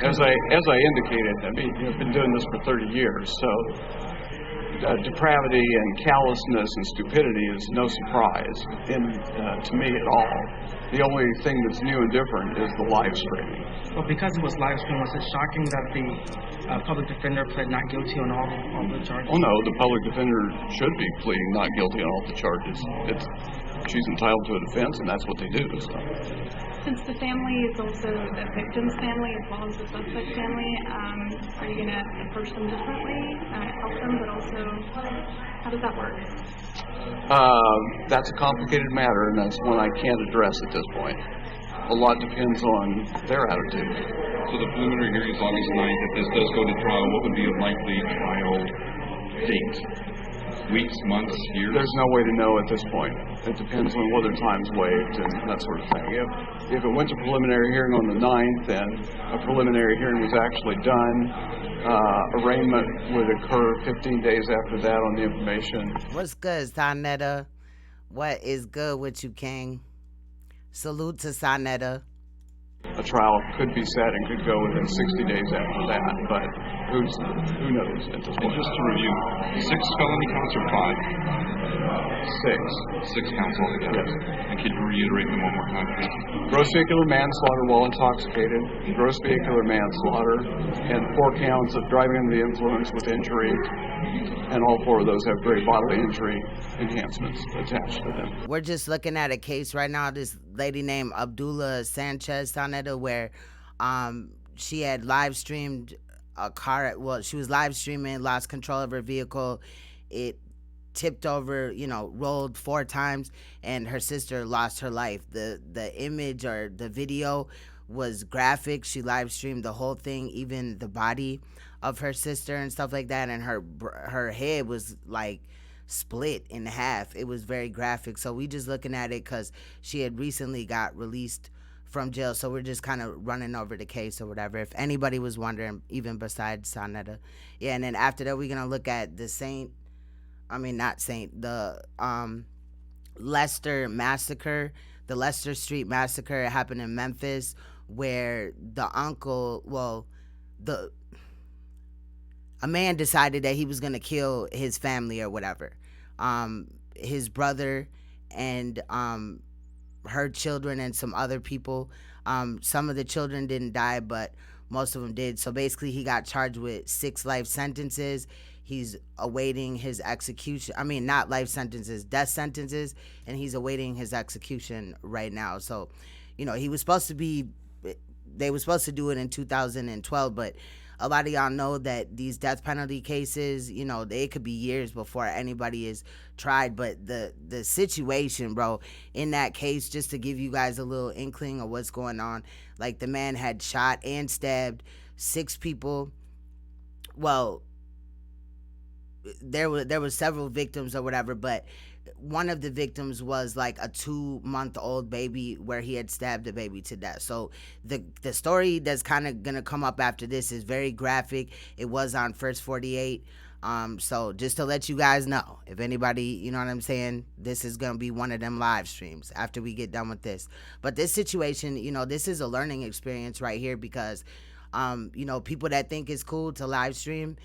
As I indicated, I mean, I've been doing this for 30 years, so depravity and callousness and stupidity is no surprise to me at all. The only thing that's new and different is the live streaming. Well, because it was live streamed, was it shocking that the public defender pled not guilty on all the charges? Oh no, the public defender should be pleading not guilty on all the charges. She's entitled to a defense, and that's what they do. So. Since the family is also the victim's family as well as the suspect's family, are you going to approach them differently, help them, but also how does that work? That's a complicated matter, and that's one I can't address at this point. A lot depends on their attitude. So the preliminary hearing is August 9th. If this does go to trial, what would be a likely trial date? Weeks, months, years? There's no way to know at this point. It depends on whether time's waived and that sort of thing. If it went to preliminary hearing on the 9th and a preliminary hearing was actually done, arraignment would occur 15 days after that on the information. What's good, Tanetta? What is good with you, King? Salute to Sonetta. A trial could be set and could go within 60 days after that, but who knows at this point. And just to review, 6 felony counts or 5? 6 counts altogether. Yes. And can you reiterate them one more time, please? Gross vehicular manslaughter while intoxicated, gross vehicular manslaughter, and 4 counts of driving under the influence with injury, and all 4 of those have great bodily injury enhancements attached to them. We're just looking at a case right now, this lady named OBDULIA Sanchez, Sonetta, where she had live streamed a car. Well, she was live streaming, lost control of her vehicle. It tipped over, rolled 4 times, and her sister lost her life. The image or the video was graphic. She live streamed the whole thing, even the body of her sister and stuff like that, and her head was like split in half. It was very graphic. So we just looking at it because she had recently got released from jail, so we're just kind of running over the case or whatever, if anybody was wondering, even besides Sonetta. Yeah, and then after that, we're gonna look at the Leicester Massacre, the Leicester Street Massacre. It happened in Memphis, where a man decided that he was gonna kill his family or whatever. His brother and her children and some other people. Some of the children didn't die, but most of them did. So basically, he got charged with 6 life sentences. He's awaiting his execution. I mean, not life sentences, death sentences, and he's awaiting his execution right now. So, they were supposed to do it in 2012, but a lot of y'all know that these death penalty cases, they could be years before anybody is tried. But the situation, bro, in that case, just to give you guys a little inkling of what's going on, like the man had shot and stabbed 6 people. Well, there were several victims or whatever, but one of the victims was like a 2-month-old baby where he had stabbed the baby to death. So the story that's kind of going to come up after this is very graphic. It was on First 48. So just to let you guys know, if anybody, you know what I'm saying, this is going to be one of them live streams after we get done with this. But this situation, this is a learning experience right here because, people that think it's cool to live stream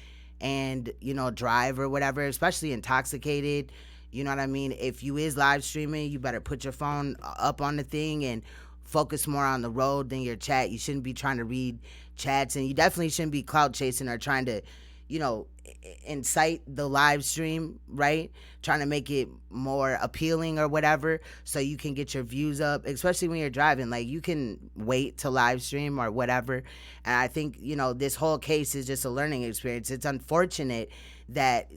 and, drive or whatever, especially intoxicated, you know what I mean? If you is live streaming, you better put your phone up on the thing and focus more on the road than your chat. You shouldn't be trying to read chats, and you definitely shouldn't be clout chasing or trying to, incite the live stream, right? Trying to make it more appealing or whatever so you can get your views up, especially when you're driving. Like, you can wait to live stream or whatever. And I think, this whole case is just a learning experience. It's unfortunate that,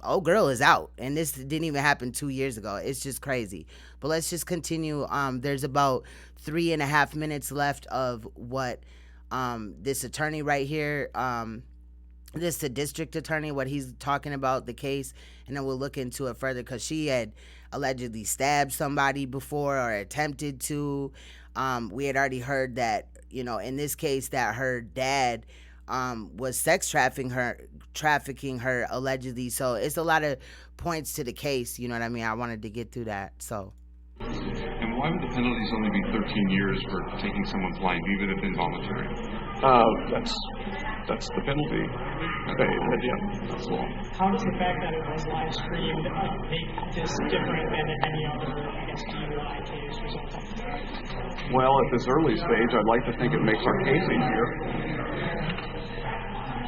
old girl is out, and this didn't even happen 2 years ago. It's just crazy. But let's just continue. There's about 3.5 minutes left of what this attorney right here, this the district attorney, what he's talking about the case, and then we'll look into it further because she had allegedly stabbed somebody before or attempted to. We had already heard that, in this case that her dad was sex trafficking her allegedly. So it's a lot of points to the case, you know what I mean? I wanted to get through that. So. And why would the penalties only be 13 years for taking someone's life, even if involuntary? That's the penalty. Yeah, that's the law. How does the fact that it was live streamed make this different than any other, DUI case or something? Well, at this early stage, I'd like to think it makes our case easier.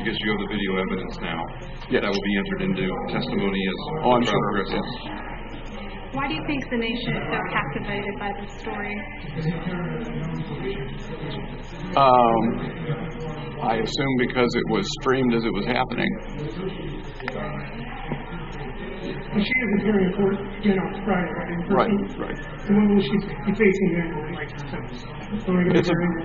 Because you have the video evidence now. Yes. That will be entered into testimony as I'm the trial sure. progresses. Yes. Why do you think the nation is so captivated by this story? I assume because it was streamed as it was happening. She has a very important, on Friday, right? Right. So when will she be facing the life sentence?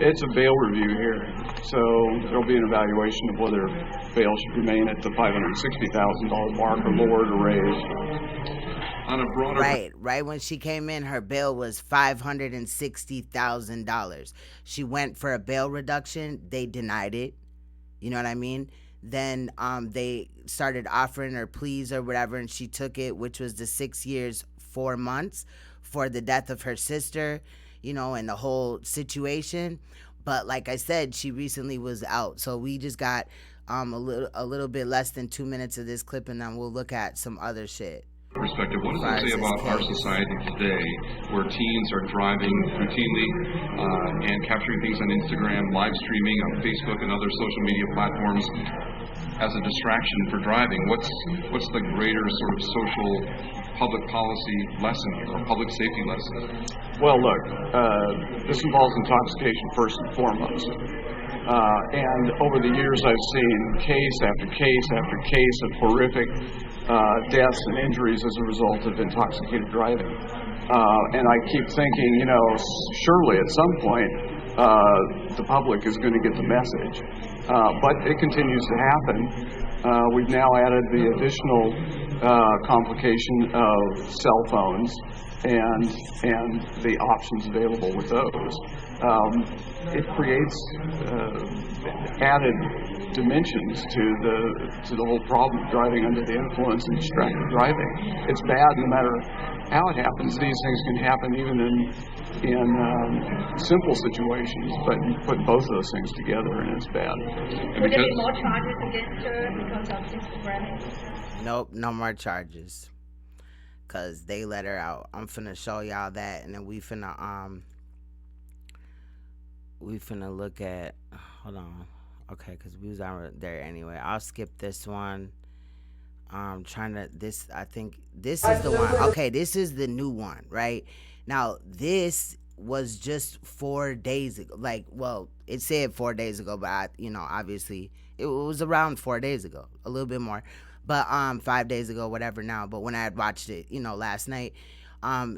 It's a bail review here, so there'll be an evaluation of whether bail should remain at the $560,000 mark or lowered or raised. On a broader... Right when she came in, her bail was $560,000. She went for a bail reduction. They denied it. You know what I mean? Then they started offering her pleas or whatever, and she took it, which was the 6 years, 4 months for the death of her sister, you know, and the whole situation. But like I said, she recently was out. So we just got a little bit less than 2 minutes of this clip, and then we'll look at some other shit. Perspective, what does that say about our society today, where teens are driving routinely and capturing things on Instagram, live streaming on Facebook and other social media platforms as a distraction for driving? What's the greater sort of social public policy lesson here, or public safety lesson? Well, look, this involves intoxication first and foremost. And over the years, I've seen case after case after case of horrific deaths and injuries as a result of intoxicated driving. And I keep thinking, you know, surely at some point the public is going to get the message. But it continues to happen. We've now added the additional complication of cell phones and the options available with those. It creates added dimensions to the whole problem of driving under the influence and distracted driving. It's bad no matter how it happens. These things can happen even in simple situations, but you put both of those things together and it's bad. Would there be more charges against her because of Instagram? Nope, no more charges. Cause they let her out. I'm finna show y'all that, and then we finna look at, hold on. Okay, cause we was out there anyway. I'll skip this one. I think this is the one. Okay, this is the new one, right? Now, this was just 4 days ago. Like, well, it said 4 days ago, but obviously it was around 4 days ago, a little bit more. But 5 days ago, whatever now. But when I had watched it, last night,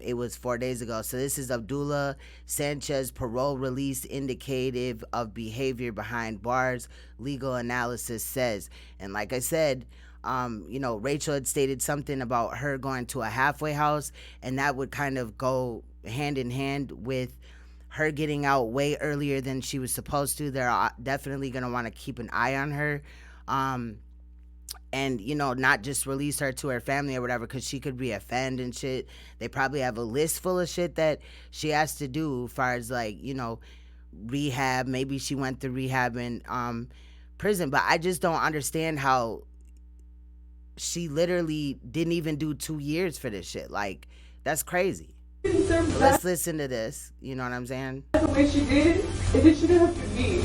it was 4 days ago. So this is Abdullah Sanchez, parole release indicative of behavior behind bars, legal analysis says. And like I said, Rachel had stated something about her going to a halfway house, and that would kind of go hand in hand with her getting out way earlier than she was supposed to. They're definitely going to want to keep an eye on her. And, not just release her to her family or whatever, because she could reoffend and shit. They probably have a list full of shit that she has to do as far as, like, rehab. Maybe she went through rehab in prison. But I just don't understand how she literally didn't even do 2 years for this shit. Like, that's crazy. Let's listen to this. You know what I'm saying? The way she did, it shouldn't have to be.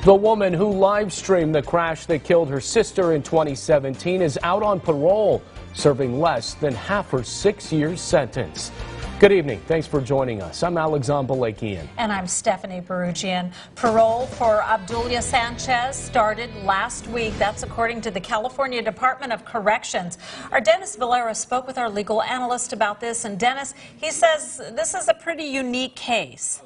The woman who live streamed the crash that killed her sister in 2017 is out on parole, serving less than half her 6 year sentence. Good evening. Thanks for joining us. I'm Alexander Balakian. And I'm Stephanie Baruchian. Parole for Abdullia Sanchez started last week. That's according to the California Department of Corrections. Our Dennis Valera spoke with our legal analyst about this. And Dennis, he says this is a pretty unique case.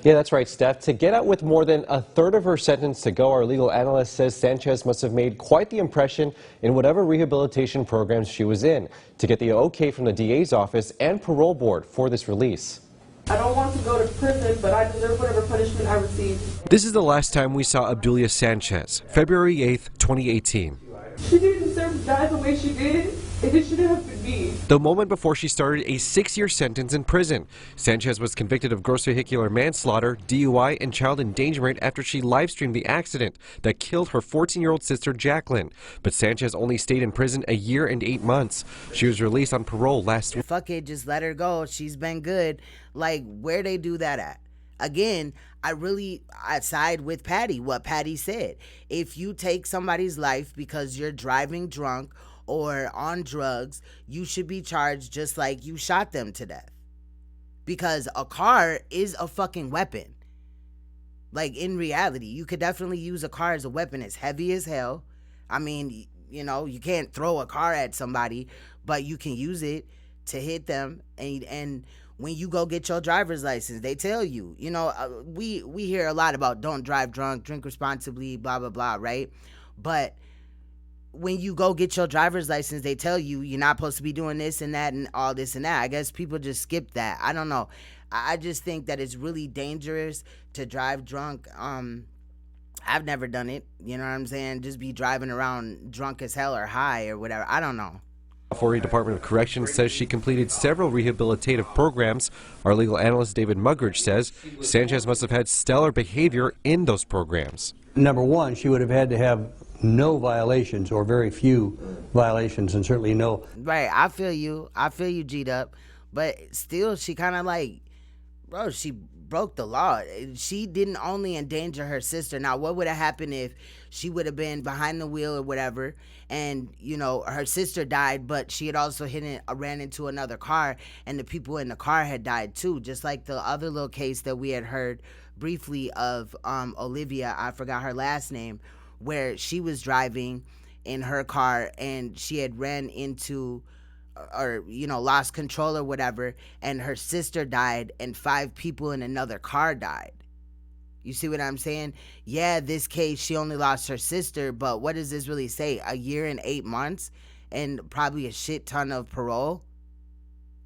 Yeah, that's right, Steph. To get out with more than a third of her sentence to go, our legal analyst says Sanchez must have made quite the impression in whatever rehabilitation programs she was in to get the okay from the DA's office and parole board for this release. I don't want to go to prison, but I deserve whatever punishment I receive. This is the last time we saw Abdullia Sanchez, February 8th, 2018. She didn't deserve to die the way she did. It shouldn't have to be. The moment before she started a 6-year sentence in prison. Sanchez was convicted of gross vehicular manslaughter, DUI, and child endangerment after she live-streamed the accident that killed her 14-year-old sister, Jacqueline. But Sanchez only stayed in prison a year and 8 months. She was released on parole last week. Fuck it, just let her go. She's been good. Like, where they do that at? Again, I side with Patty, what Patty said. If you take somebody's life because you're driving drunk or on drugs, you should be charged just like you shot them to death. Because a car is a fucking weapon. Like, in reality, you could definitely use a car as a weapon. It's heavy as hell. I mean, you can't throw a car at somebody, but you can use it to hit them. And when you go get your driver's license, they tell you, we hear a lot about don't drive drunk, drink responsibly, blah, blah, blah, right? But when you go get your driver's license, they tell you you're not supposed to be doing this and that and all this and that. I guess people just skip that. I don't know. I just think that it's really dangerous to drive drunk. I've never done it. You know what I'm saying? Just be driving around drunk as hell or high or whatever. I don't know. California Department of Corrections says she completed several rehabilitative programs. Our legal analyst David Muggeridge says Sanchez must have had stellar behavior in those programs. Number one, she would have had to have no violations or very few violations, and certainly no. Right, I feel you, G'd up, but still she kind of like, bro, she broke the law. She didn't only endanger her sister. Now, what would have happened if she would have been behind the wheel or whatever, and, you know, her sister died, but she had also ran into another car, and the people in the car had died too, just like the other little case that we had heard briefly of Olivia, I forgot her last name, where she was driving in her car and she had ran into or, you know, lost control or whatever, and her sister died and 5 people in another car died. You see what I'm saying? Yeah, this case, she only lost her sister, but what does this really say? A year and 8 months and probably a shit ton of parole?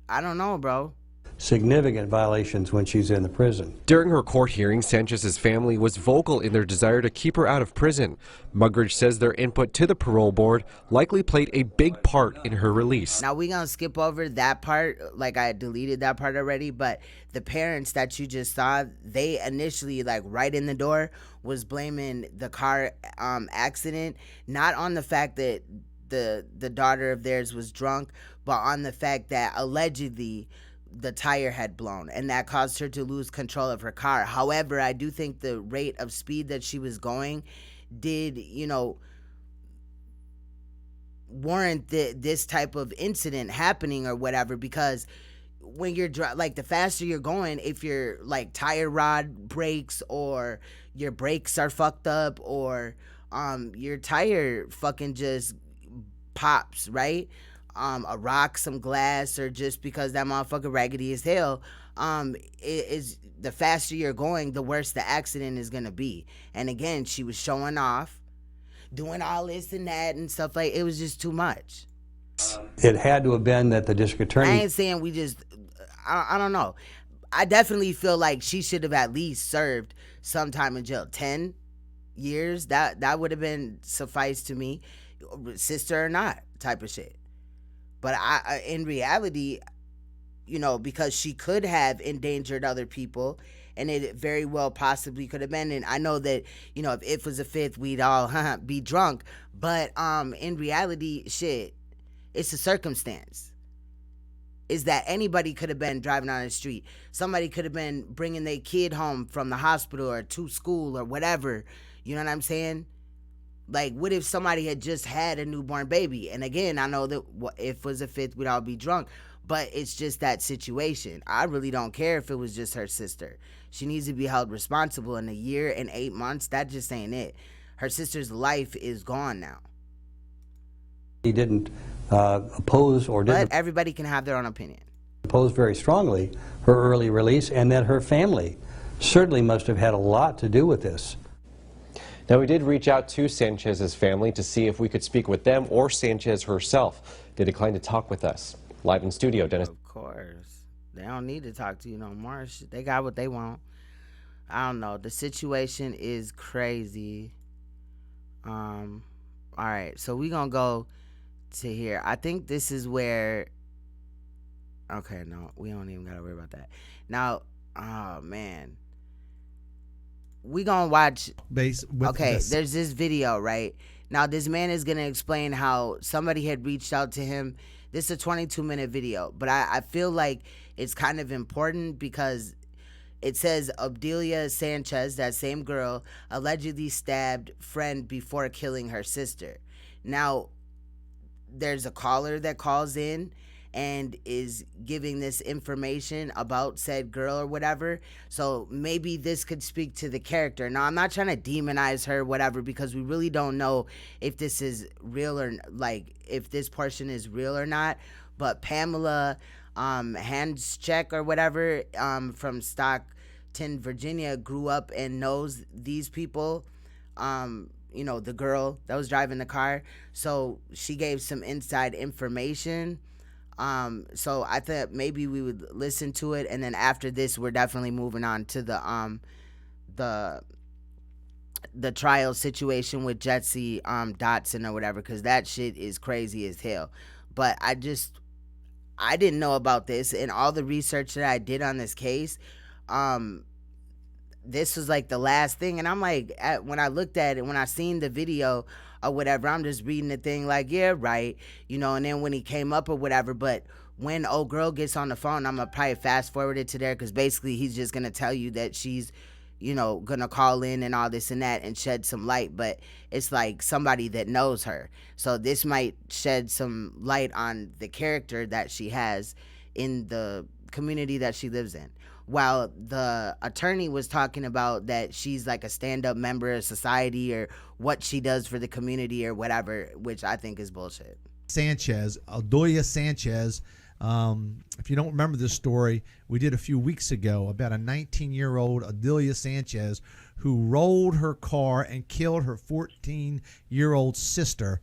I don't know, bro. Significant violations when she's in the prison. During her court hearing, Sanchez's family was vocal in their desire to keep her out of prison. Muggeridge says their input to the parole board likely played a big part in her release. Now, we're going to skip over that part, like I deleted that part already, but the parents that you just saw, they initially, like right in the door, was blaming the car accident, not on the fact that the daughter of theirs was drunk, but on the fact that allegedly the tire had blown and that caused her to lose control of her car. However, I do think the rate of speed that she was going did, you know, warrant this type of incident happening or whatever, because when you're like, the faster you're going, if your like tire rod breaks or your brakes are fucked up or your tire fucking just pops, right? A rock, some glass, or just because that motherfucker raggedy as hell, is the faster you're going, the worse the accident is gonna be. And again, she was showing off, doing all this and that and stuff, like it was just too much. It had to have been that the district attorney. I ain't saying we just, I don't know. I definitely feel like she should have at least served some time in jail. 10 years, that would have been suffice to me, sister or not, type of shit. But I in reality, you know, because she could have endangered other people, and it very well possibly could have been. And I know that, you know, if it was a fifth, we'd all be drunk. But in reality, shit, it's a circumstance. Is that anybody could have been driving on the street. Somebody could have been bringing their kid home from the hospital or to school or whatever. You know what I'm saying? Like, what if somebody had just had a newborn baby? And again, I know that if it was a fifth, we'd all be drunk. But it's just that situation. I really don't care if it was just her sister. She needs to be held responsible. In a year and 8 months, that just ain't it. Her sister's life is gone now. He didn't oppose or didn't. But everybody can have their own opinion. Oppose very strongly her early release, and that her family certainly must have had a lot to do with this. Now, we did reach out to Sanchez's family to see if we could speak with them or Sanchez herself. They declined to talk with us. Live in studio, Dennis. Of course. They don't need to talk to you no more. They got what they want. I don't know. The situation is crazy. All right. So we're going to go to here. I think this is where... Okay, no. We don't even got to worry about that. Now, oh, man. We gonna watch there's this video, right? Now this man is gonna explain how somebody had reached out to him. This is a 22-minute video, but I feel like it's kind of important because it says OBDULIA Sanchez, that same girl, allegedly stabbed friend before killing her sister. Now there's a caller that calls in and is giving this information about said girl or whatever. So maybe this could speak to the character. Now, I'm not trying to demonize her, whatever, because we really don't know if this is real or, like, if this person is real or not. But Pamela Handscheck or whatever from Stockton, Virginia, grew up and knows these people. You know, the girl that was driving the car. So she gave some inside information. So I thought maybe we would listen to it, and then after this, we're definitely moving on to the trial situation with JESSIE Dotson or whatever, because that shit is crazy as hell. But I didn't know about this, and all the research that I did on this case, this was like the last thing. And I'm like, when I looked at it, when I seen the video or whatever, I'm just reading the thing like, yeah, right, you know. And then when he came up or whatever, but when old girl gets on the phone, I'm gonna probably fast forward it to there, because basically he's just gonna tell you that she's, you know, gonna call in and all this and that and shed some light. But it's like somebody that knows her, so this might shed some light on the character that she has in the community that she lives in. While the attorney was talking about that she's like a stand-up member of society, or what she does for the community or whatever, which I think is bullshit. Sanchez, OBDULIA Sanchez. If you don't remember this story, we did a few weeks ago about a 19-year-old OBDULIA Sanchez who rolled her car and killed her 14-year-old sister.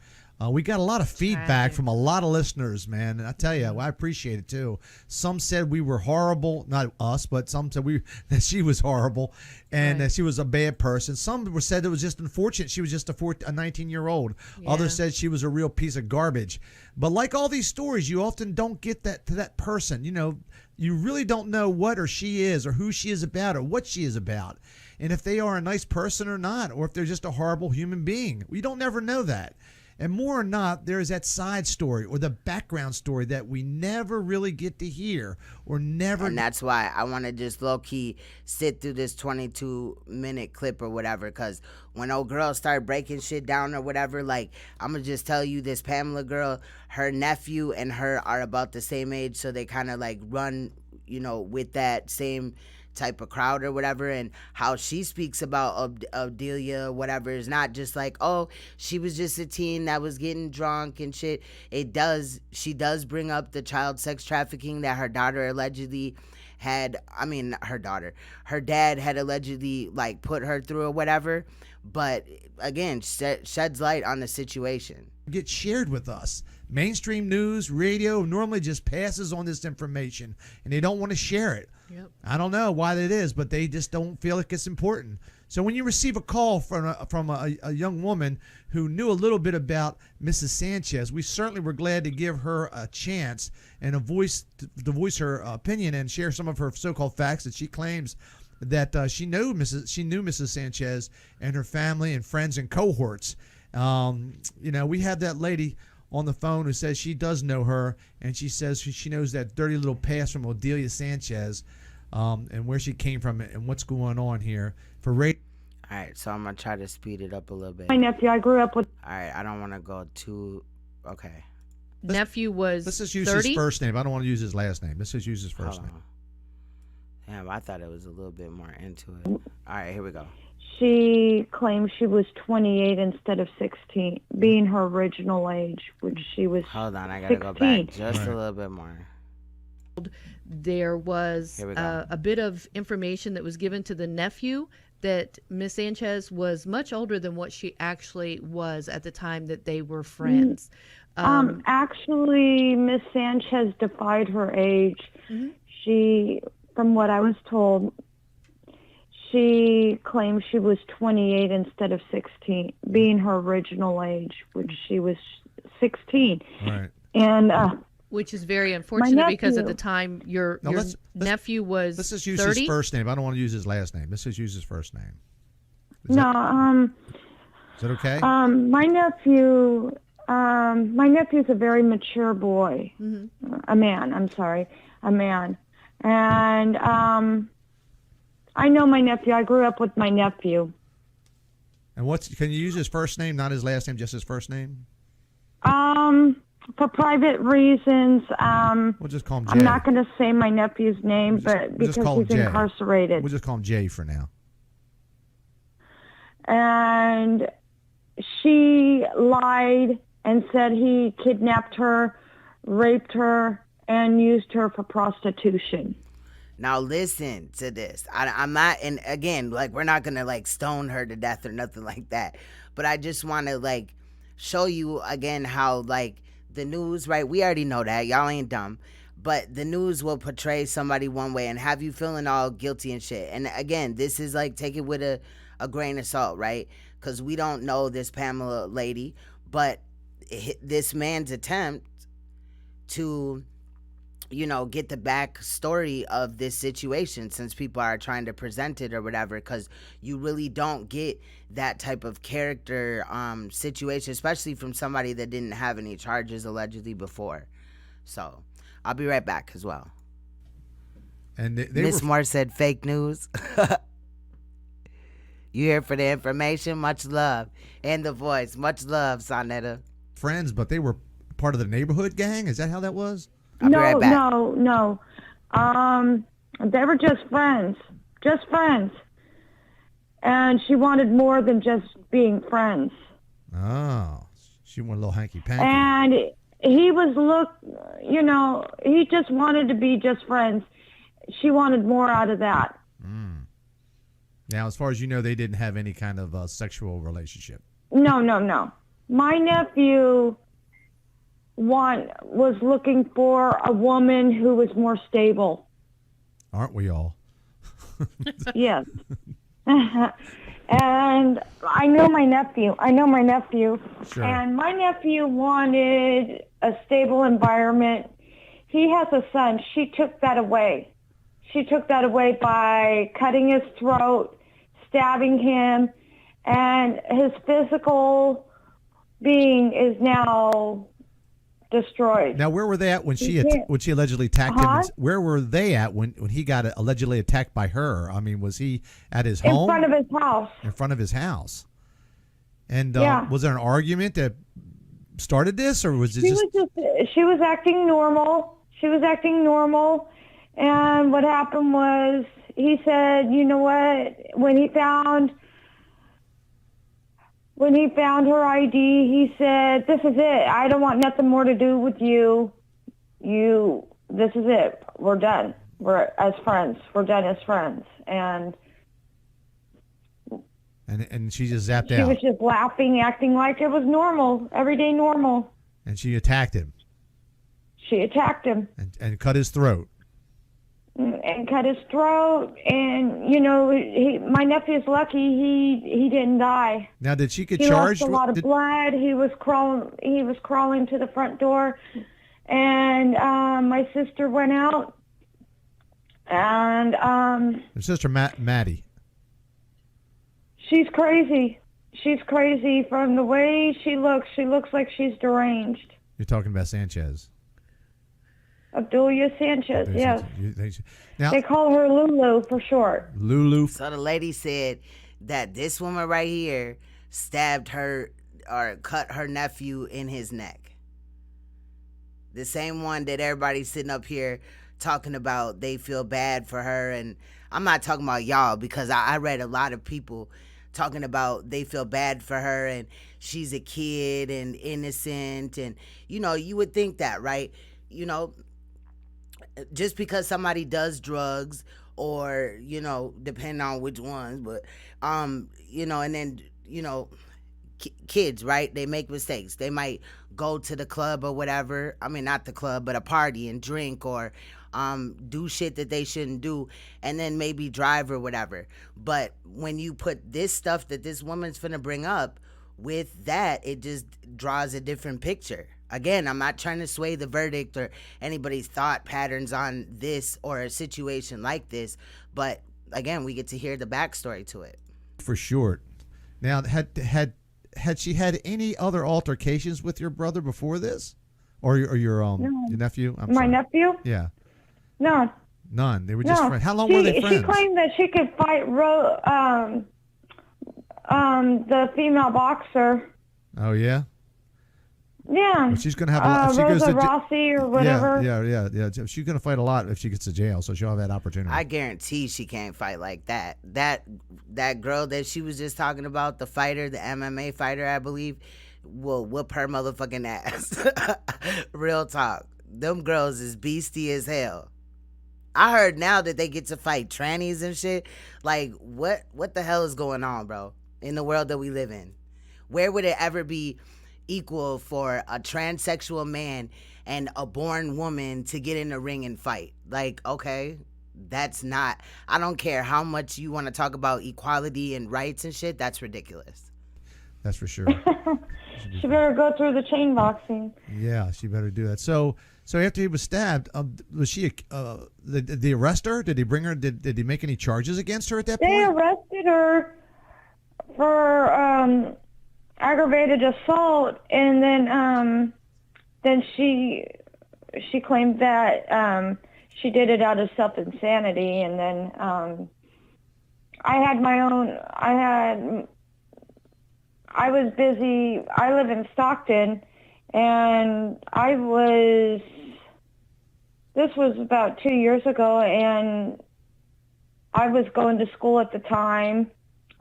We got a lot of feedback from a lot of listeners, man. And I tell you, I appreciate it too. Some said we were horrible, not us, but some said that she was horrible and that she was a bad person. Some said it was just unfortunate. She was just a 19-year-old. Yeah. Others said she was a real piece of garbage. But like all these stories, you often don't get that to that person. You know, you really don't know what or she is, or who she is about, or what she is about. And if they are a nice person or not, or if they're just a horrible human being. We don't never know that. And more or not, there is that side story or the background story that we never really get to hear, or never. And that's why I want to just low-key sit through this 22-minute clip or whatever, because when old girls start breaking shit down or whatever, like, I'm going to just tell you, this Pamela girl, her nephew and her are about the same age, so they kind of like run, you know, with that same type of crowd or whatever. And how she speaks about OBDULIA, whatever, is not just like, oh, she was just a teen that was getting drunk and shit. She does bring up the child sex trafficking that her daughter allegedly had. Her dad had allegedly like put her through or whatever. But again, sheds light on the situation. Get shared with us. Mainstream news, radio normally just passes on this information, and they don't want to share it. Yep. I don't know why that is, but they just don't feel like it's important. So when you receive a call from a young woman who knew a little bit about Mrs. Sanchez, we certainly were glad to give her a chance and to voice her opinion and share some of her so-called facts that she claims that she knew Mrs. Sanchez and her family and friends and cohorts. You know, we had that lady on the phone who says she does know her, and she says she knows that dirty little past from OBDULIA Sanchez, and where she came from and what's going on here for rape. All right, so I'm gonna try to speed it up a little bit. My nephew, I grew up with. All right, I don't want to go too. Okay. Nephew was. Let's just use 30? his first name. I don't want to use his last name. Let's just use his first name. Damn, I thought it was a little bit more into it. All right, here we go. She claimed she was 28 instead of 16, being her original age, which she was. Hold on, I gotta 16. Go back just a little bit more. There was a bit of information that was given to the nephew that Miss Sanchez was much older than what she actually was at the time that they were friends. Actually, Miss Sanchez defied her age. Mm-hmm. She, from what I was told, she claimed she was 28 instead of 16, being her original age, which she was 16. Right. And which is very unfortunate because at the time your nephew was. Let's just use 30? his first name. I don't want to use his last name. Let's just use his first name. Is that okay? My nephew's a very mature boy. Mm-hmm. A man. And I know my nephew. I grew up with my nephew. And can you use his first name, not his last name, just his first name? For private reasons, we'll just call him Jay. I'm not going to say my nephew's name, because he's incarcerated. We'll just call him Jay for now. And she lied and said he kidnapped her, raped her, and used her for prostitution. Now listen to this. I'm not, and again, like, we're not gonna like stone her to death or nothing like that. But I just want to like show you again how like the news, right? We already know that, y'all ain't dumb. But the news will portray somebody one way and have you feeling all guilty and shit. And again, this is like, take it with a grain of salt, right? Because we don't know this Pamela lady, but this man's attempt to, get the back story of this situation, since people are trying to present it or whatever, because you really don't get that type of character situation, especially from somebody that didn't have any charges allegedly before. So I'll be right back as well. And Miss Moore said fake news. You here for the information? Much love. And the voice. Much love, Sonetta. Friends, but they were part of the neighborhood gang? Is that how that was? I'll be right back. No. They were just friends. Just friends. And she wanted more than just being friends. Oh. She wanted a little hanky-panky. And he was, he just wanted to be just friends. She wanted more out of that. Now, as far as you know, they didn't have any kind of sexual relationship. No. My nephew was looking for a woman who was more stable. Aren't we all? Yes. And I know my nephew. Sure. And my nephew wanted a stable environment. He has a son. She took that away. She took that away by cutting his throat, stabbing him, and his physical being is now destroyed. Now, where were they at when she allegedly attacked him? Where were they at when he got allegedly attacked by her? I mean, was he at his home? In front of his house. In front of his house. And Yeah. was there an argument that started this, or was it She was acting normal. And what happened was, he said, you know what, when he found her ID, he said, this is it. I don't want nothing more to do with you. This is it. We're done. We're as friends. We're done as friends. And she just zapped she out. was just laughing, acting like it was normal, everyday normal. And she attacked him. She attacked him. And cut his throat. And cut his throat, and my nephew's lucky he didn't die. Now, did she get he charged? Lost a lot of blood. He was crawling to the front door, and my sister went out, and Her sister Maddie. She's crazy. She's crazy from the way she looks. She looks like she's deranged. You're talking about Sanchez. OBDULIA Sanchez, yes. Now, they call her Lulu for short. Lulu. So the lady said that this woman right here stabbed her or cut her nephew in his neck. The same one that everybody's sitting up here talking about, they feel bad for her. And I'm not talking about y'all, because I read a lot of people talking about they feel bad for her and she's a kid and innocent. And, you would think that, right? Just because somebody does drugs or, depending on which ones, but, and then, kids, right? They make mistakes. They might go to the club or whatever. I mean, not the club, but a party and drink or do shit that they shouldn't do and then maybe drive or whatever. But when you put this stuff that this woman's finna bring up with that, it just draws a different picture. Again, I'm not trying to sway the verdict or anybody's thought patterns on this or a situation like this, but again, we get to hear the backstory to it. For sure. Now, had she had any other altercations with your brother before this, or your nephew? My nephew? Yeah. No. None. They were just friends. How long were they friends? She claimed that she could fight the female boxer. Oh yeah. Yeah. Well, she's going to have a lot. If she Rosa goes to Rossi or whatever. Yeah. She's going to fight a lot if she gets to jail, so she'll have that opportunity. I guarantee she can't fight like that. That girl that she was just talking about, the fighter, the MMA fighter, I believe, will whoop her motherfucking ass. Real talk. Them girls is beastie as hell. I heard now that they get to fight trannies and shit. Like, what the hell is going on, bro, in the world that we live in? Where would it ever be equal for a transsexual man and a born woman to get in the ring and fight? Like, okay, that's not, I don't care how much you want to talk about equality and rights and shit, that's ridiculous. That's for sure. She better go through the chain boxing. Yeah, she better do that. So So after he was stabbed, was she? Did they arrest her? Did he bring her? Did he make any charges against her at that point? They arrested her for aggravated assault, and then she claimed that she did it out of self-insanity, and then I was busy. I live in Stockton, and this was about 2 years ago, and I was going to school at the time.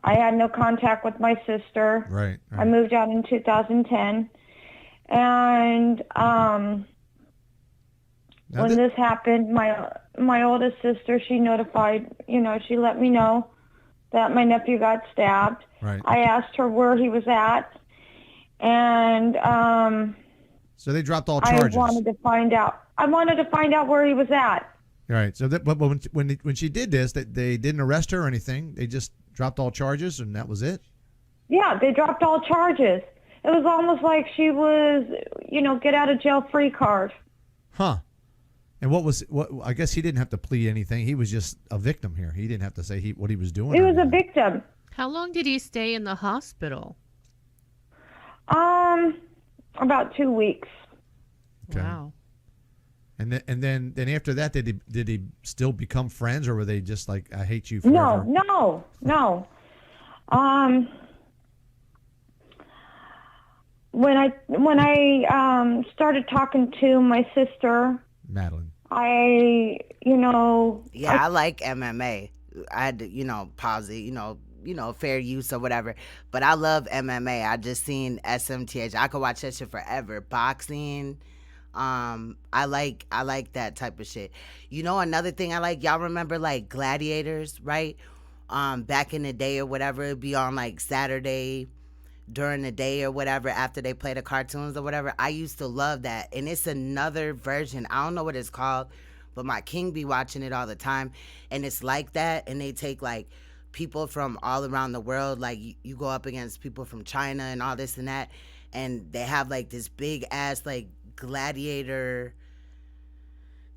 I had no contact with my sister. Right. I moved out in 2010. And when this happened, my oldest sister, she notified, she let me know that my nephew got stabbed. Right. I asked her where he was at, and so they dropped all charges. I wanted to find out where he was at. Right. So but when she did this, they didn't arrest her or anything. They just dropped all charges, and that was it. Yeah, they dropped all charges. It was almost like she was, get out of jail free card. Huh. And what I guess he didn't have to plead anything. He was just a victim here. He didn't have to say what he was doing. He was a victim. How long did he stay in the hospital? About 2 weeks. Okay. Wow. And then after that, did he still become friends, or were they just like, I hate you forever? No. When I started talking to my sister, Madeline, Yeah, I like MMA. I had to, pause it, fair use or whatever. But I love MMA. I just seen SMTH. I could watch that shit forever. Boxing. I like that type of shit. Another thing I like, y'all remember like Gladiators, right? Back in the day or whatever, it'd be on like Saturday during the day or whatever after they play the cartoons or whatever. I used to love that. And it's another version. I don't know what it's called, but my king be watching it all the time. And it's like that. And they take like people from all around the world. Like you go up against people from China and all this and that. And they have like this big ass like gladiator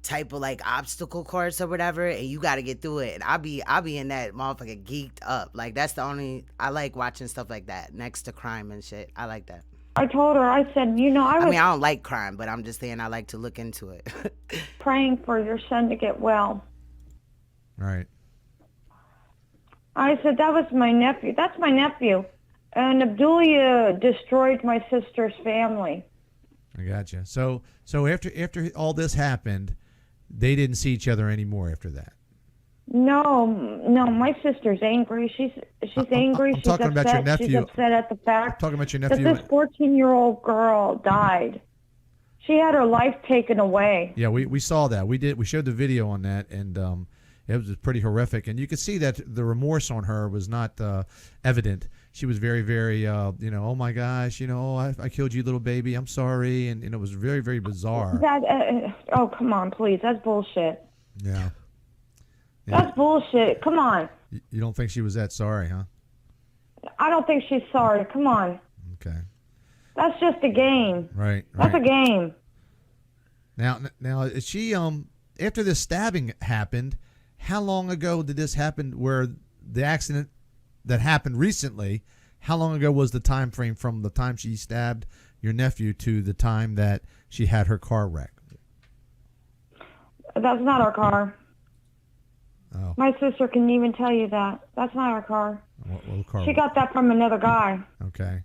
type of like obstacle course or whatever, and you got to get through it. And I'll be in that motherfucker geeked up. Like that's the only, I like watching stuff like that next to crime and shit. I like that. I told her, I said, I don't like crime, but I'm just saying I like to look into it. praying for your son to get well. Right. I said, that was my nephew. That's my nephew. And Abdulia destroyed my sister's family. I gotcha. So after all this happened, they didn't see each other anymore after that. No, my sister's angry. She's angry. I'm talking about your nephew. She's upset at the fact I'm talking about your nephew. that this 14-year-old girl died. She had her life taken away. Yeah, we saw that. We showed the video on that, and it was pretty horrific. And you could see that the remorse on her was not evident. She was very, very, oh my gosh, I killed you, little baby. I'm sorry, and it was very, very bizarre. Oh, come on, please. That's bullshit. Yeah. That's bullshit. Come on. You don't think she was that sorry, huh? I don't think she's sorry. Come on. Okay. That's just a game. Right. That's a game. Now, is she after this stabbing happened, how long ago did this happen? Where the accident that happened recently, how long ago was the time frame from the time she stabbed your nephew to the time that she had her car wreck? That's not our car. Oh. My sister can even tell you that. That's not our car. What car? She got that from another guy. Okay.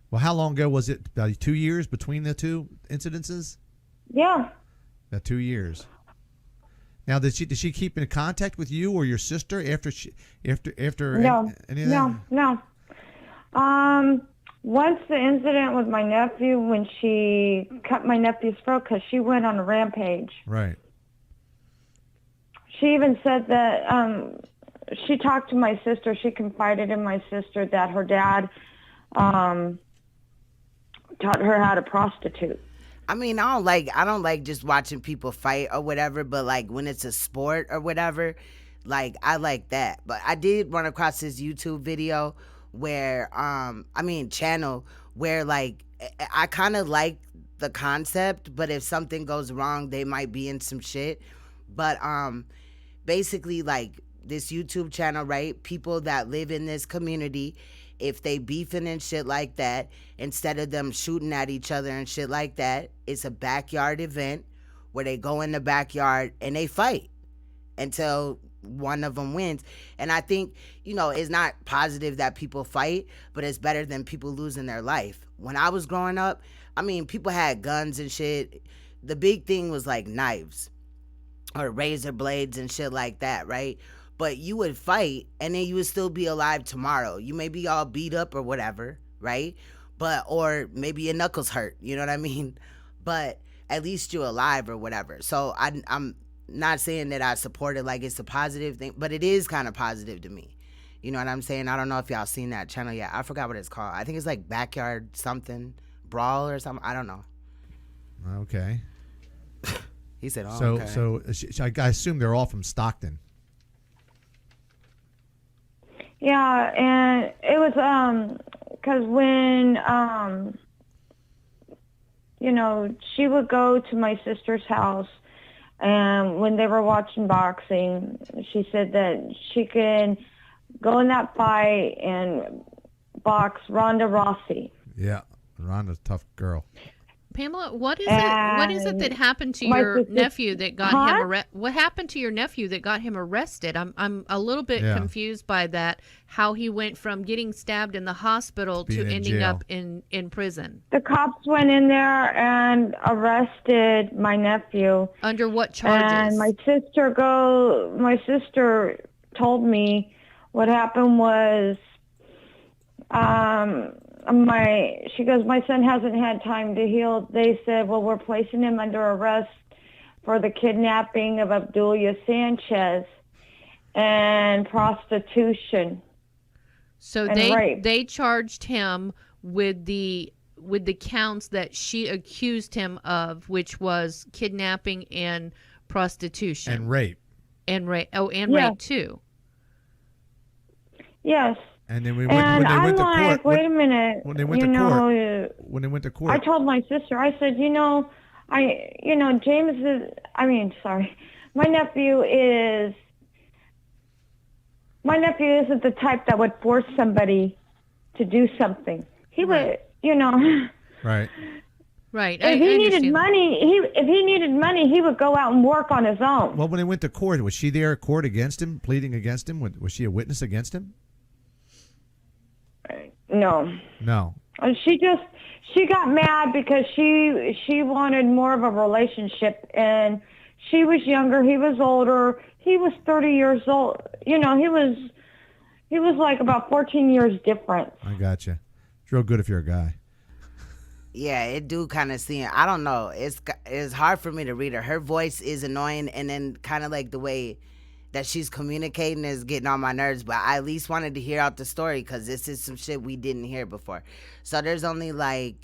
Well, how long ago was it? About 2 years between the two incidences? Yeah. About 2 years. Now, did she keep in contact with you or your sister after No. any of that? No. Once the incident with my nephew, when she cut my nephew's throat because she went on a rampage. Right. She even said that she talked to my sister. She confided in my sister that her dad taught her how to prostitute. I mean, I don't like just watching people fight or whatever, but like when it's a sport or whatever, like I like that. But I did run across this YouTube video where channel where like I kind of like the concept, but if something goes wrong, they might be in some shit. But basically, like, this YouTube channel, right? People that live in this community, if they beefing and shit like that, instead of them shooting at each other and shit like that, it's a backyard event where they go in the backyard and they fight until one of them wins. And I think, you know, it's not positive that people fight, but it's better than people losing their life. When I was growing up, I mean, people had guns and shit. The big thing was like knives or razor blades and shit like that, right? But you would fight and then you would still be alive tomorrow. You may be all beat up or whatever, right? But, or maybe your knuckles hurt, you know what I mean? But at least you're alive or whatever. So I'm not saying that I support it like it's a positive thing, but it is kind of positive to me. You know what I'm saying? I don't know if y'all seen that channel yet. I forgot what it's called. I think it's like Backyard something, Brawl or something. I don't know. Okay. He said, oh, so, okay. So I assume they're all from Stockton. Yeah, and it was because when you know, she would go to my sister's house, and when they were watching boxing, she said that she can go in that fight and box Ronda Rousey. Yeah, Ronda's a tough girl. Pamela, what is it that happened to your nephew that got him arrested? What happened to your nephew that got him arrested? I'm a little bit confused by that. How he went from getting stabbed in the hospital to ending up in prison. The cops went in there and arrested my nephew. Under what charges? And my sister told me what happened was she goes, my son hasn't had time to heal. They said, well, we're placing him under arrest for the kidnapping of OBDULIA Sanchez and prostitution. So they charged him with the counts that she accused him of, which was kidnapping and prostitution and rape. And rape. Oh, and rape too. Yes. And then when they went to court, wait a minute. When they went to court, I told my sister, I said, James is. My nephew isn't the type that would force somebody to do something. He would, Right. Right. If he needed money, he would go out and work on his own. Well, when they went to court, was she there at court against him, pleading against him? Was she a witness against him? No. She got mad because she wanted more of a relationship, and she was younger, he was older, he was 30 years old. He was like about 14 years different. I gotcha. It's real good if you're a guy. Yeah, it do kind of seem, I don't know. It's hard for me to read her. Her voice is annoying, and then kind of like the way that she's communicating is getting on my nerves, but I at least wanted to hear out the story because this is some shit we didn't hear before. So there's only like,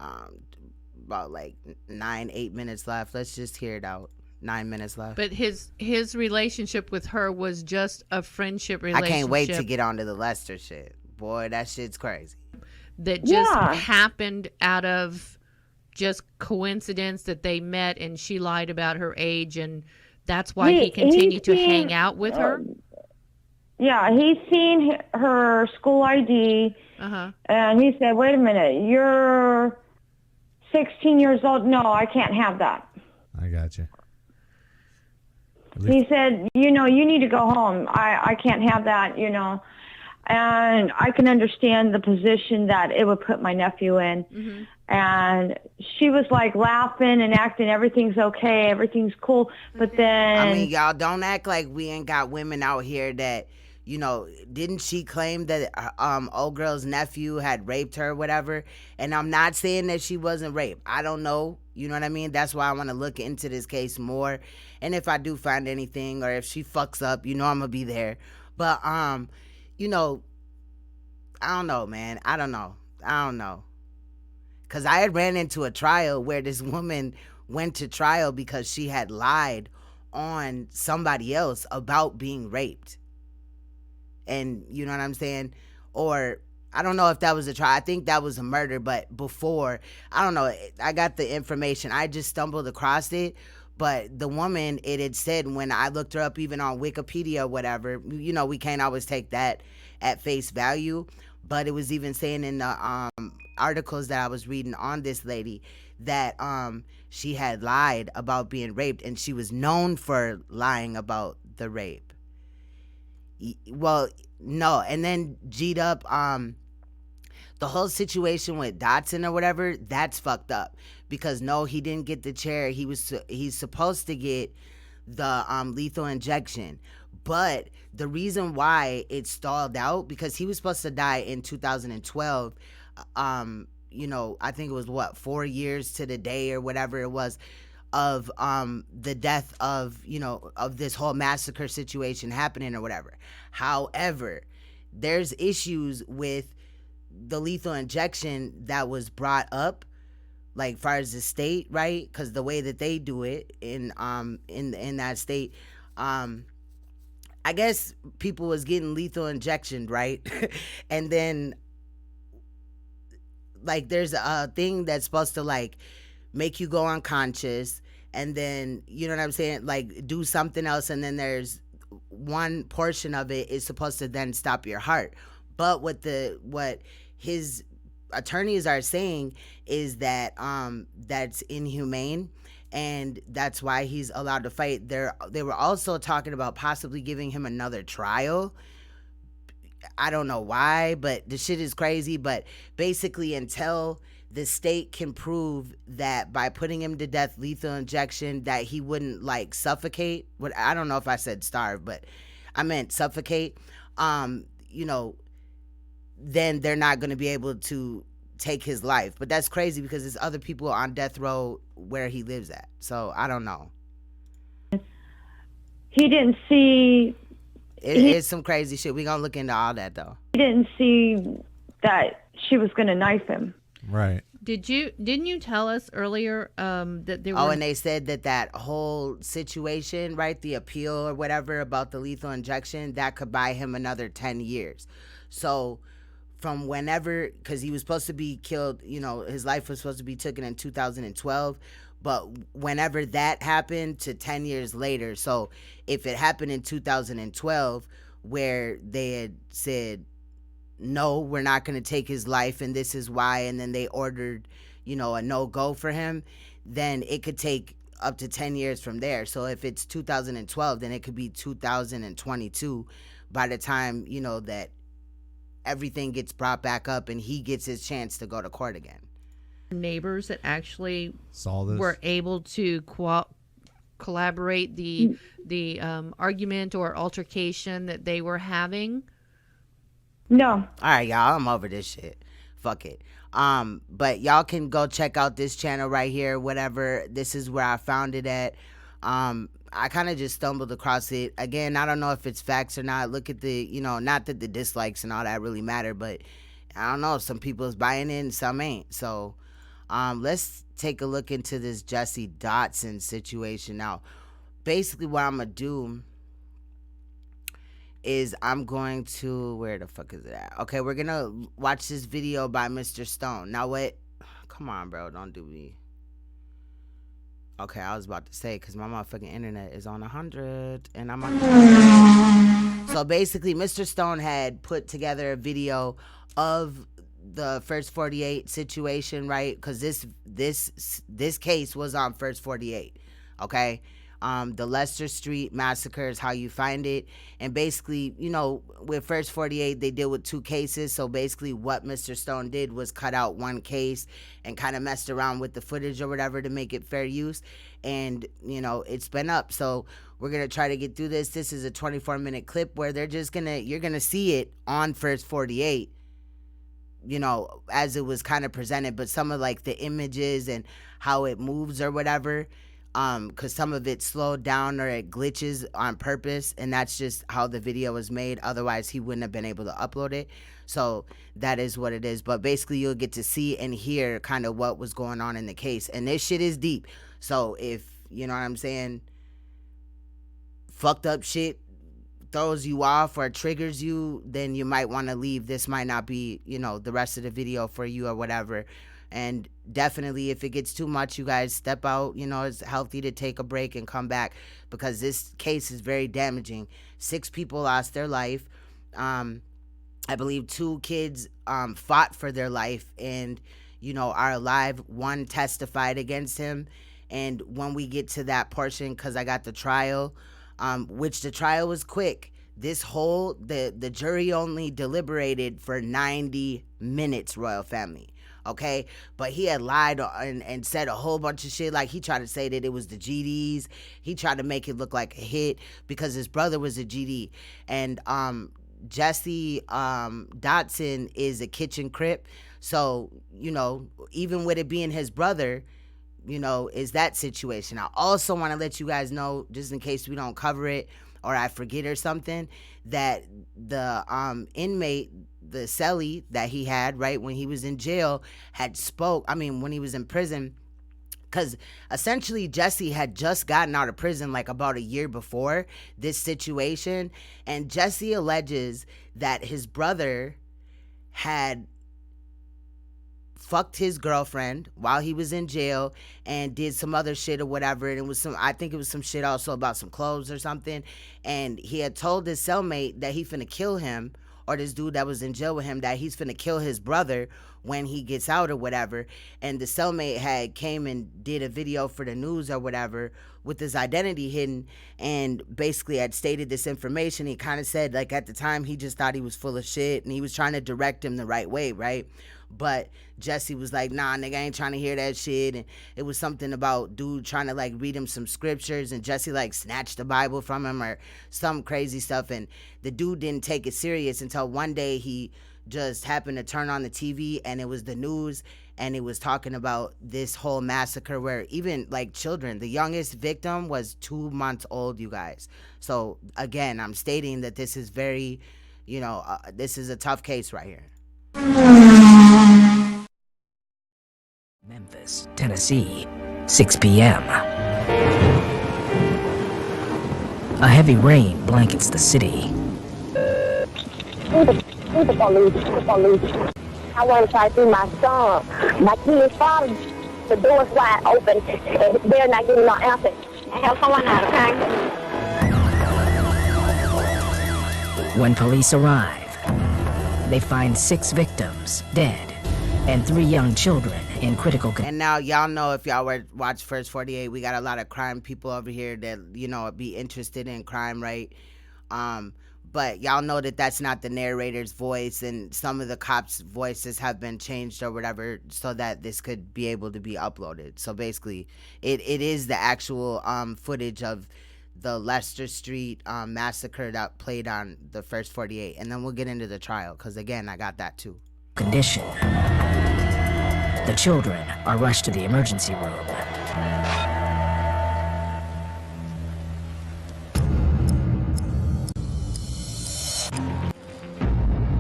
about like 8 minutes left. Let's just hear it out. 9 minutes left. But his relationship with her was just a friendship relationship. I can't wait to get onto the Lester shit. Boy, that shit's crazy. That just happened out of just coincidence that they met and she lied about her age, and that's why he continued to hang out with her? Yeah, he's seen her school ID, and he said, wait a minute, you're 16 years old? No, I can't have that. I got you. He said, you need to go home. I can't have that, And I can understand the position that it would put my nephew in. Mm-hmm. And she was like laughing and acting, everyth's okay, everything's cool. But then... I mean, y'all don't act like we ain't got women out here that, didn't she claim that old girl's nephew had raped her or whatever? And I'm not saying that she wasn't raped. I don't know. You know what I mean? That's why I want to look into this case more. And if I do find anything, or if she fucks up, I'm going to be there. But, I don't know, man. I don't know. Because I had ran into a trial where this woman went to trial because she had lied on somebody else about being raped. And you know what I'm saying? Or I don't know if that was a trial. I think that was a murder, but before, I don't know. I got the information. I just stumbled across it. But the woman, it had said when I looked her up, even on Wikipedia or whatever, you know, we can't always take that at face value. But it was even saying in the articles that I was reading on this lady that she had lied about being raped, and she was known for lying about the rape. Well, no, and then G'd up, the whole situation with Dotson or whatever, that's fucked up. Because no, he didn't get the chair. He's supposed to get the lethal injection. But the reason why it stalled out, because he was supposed to die in 2012, you know, I think it was 4 years to the day or whatever it was of the death of, you know, of this whole massacre situation happening or whatever. However, there's issues with the lethal injection that was brought up, like far as the state, right? Because the way that they do it in that state, I guess people was getting lethal injectioned, right? And then like there's a thing that's supposed to like make you go unconscious, and then, you know what I'm saying, like do something else, and then there's one portion of it is supposed to then stop your heart. But what his attorneys are saying is that that's inhumane, and that's why he's allowed to fight. They were also talking about possibly giving him another trial. I don't know why, but the shit is crazy. But basically, until the state can prove that by putting him to death, lethal injection, that he wouldn't like suffocate. I don't know if I said starve, but I meant suffocate. You know, then they're not going to be able to take his life. But that's crazy because there's other people on death row where he lives at. So I don't know. He didn't see. It's some crazy shit. We're going to look into all that though. He didn't see that she was going to knife him. Right. Didn't you tell us earlier that there were... Oh, and they said that whole situation, right, the appeal or whatever about the lethal injection, that could buy him another 10 years. So from whenever, because he was supposed to be killed, you know, his life was supposed to be taken in 2012, but whenever that happened to 10 years later. So if it happened in 2012 where they had said, no, we're not going to take his life and this is why, and then they ordered, you know, a no-go for him, then it could take up to 10 years from there. So if it's 2012, then it could be 2022 by the time, you know, that everything gets brought back up and he gets his chance to go to court again. Neighbors that actually saw this, were able to collaborate the argument or altercation that they were having. No. All right, y'all, I'm over this shit. Fuck it. But y'all can go check out this channel right here, whatever. This is where I found it at. I kind of just stumbled across it. Again, I don't know if it's facts or not. Look at the, you know, not that the dislikes and all that really matter, but I don't know. Some people is buying it and some ain't. So let's take a look into this JESSIE DOTSON situation. Now, basically what I'm going to do is I'm going to, where the fuck is it at? Okay, we're going to watch this video by Mr. Stone. Now what? Come on, bro. Don't do me. Okay, I was about to say, because my motherfucking internet is on 100, and I'm on. So basically, Mr. Stone had put together a video of the First 48 situation, right? Because this case was on First 48, okay? The Leicester Street Massacre is how you find it. And basically, you know, with First 48, they deal with 2 cases. So basically what Mr. Stone did was cut out one case and kind of messed around with the footage or whatever to make it fair use. And, you know, it's been up. So we're going to try to get through this. This is a 24-minute clip where they're just you're going to see it on First 48, you know, as it was kind of presented. But some of like the images and how it moves or whatever, because some of it slowed down or it glitches on purpose, and that's just how the video was made. Otherwise he wouldn't have been able to upload it. So that is what it is. But basically you'll get to see and hear kind of what was going on in the case, and this shit is deep. So if, you know what I'm saying, fucked up shit throws you off or triggers you, then you might want to leave. This might not be, you know, the rest of the video for you or whatever. And definitely, if it gets too much, you guys step out. You know, it's healthy to take a break and come back, because this case is very damaging. 6 people lost their life. I believe 2 kids fought for their life and, you know, are alive. 1 testified against him. And when we get to that portion, because I got the trial, which the trial was quick. This whole, the jury only deliberated for 90 minutes, royal family. Okay, but he had lied and said a whole bunch of shit. Like, he tried to say that it was the GDs. He tried to make it look like a hit because his brother was a GD. And JESSIE Dotson is a kitchen crip. So, you know, even with it being his brother, you know, is that situation. I also want to let you guys know, just in case we don't cover it or I forget or something, that the inmate, the cellie that he had, right, when he was in jail, when he was in prison, because essentially JESSIE had just gotten out of prison like about a year before this situation, and JESSIE alleges that his brother had fucked his girlfriend while he was in jail and did some other shit or whatever. And it was I think it was some shit also about some clothes or something. And he had told his cellmate that he finna kill him, or this dude that was in jail with him, that he's finna kill his brother when he gets out or whatever. And the cellmate had came and did a video for the news or whatever with his identity hidden, and basically had stated this information. He kind of said, like, at the time he just thought he was full of shit and he was trying to direct him the right way, right? But JESSIE was like, nah, nigga, I ain't trying to hear that shit. And it was something about dude trying to like read him some scriptures, and JESSIE like snatched the Bible from him or some crazy stuff. And the dude didn't take it serious until one day he just happened to turn on the TV and it was the news, and it was talking about this whole massacre where even like children, the youngest victim was 2 months old, you guys. So again, I'm stating that this is very, you know, this is a tough case right here. Memphis, Tennessee, 6 p.m. A heavy rain blankets the city. The police. I want to try to see my son. My kid's father, the door's wide open, and they're not getting no answer. Help someone out, okay? When police arrive, they find 6 victims dead and 3 young children in critical condition. And now y'all know, if y'all watch First 48, we got a lot of crime people over here that, you know, be interested in crime, right? But y'all know that that's not the narrator's voice, and some of the cops' voices have been changed or whatever so that this could be able to be uploaded. So basically, it is the actual footage of the Leicester Street massacre that played on the First 48. And then we'll get into the trial, because again, I got that too. Condition. The children are rushed to the emergency room.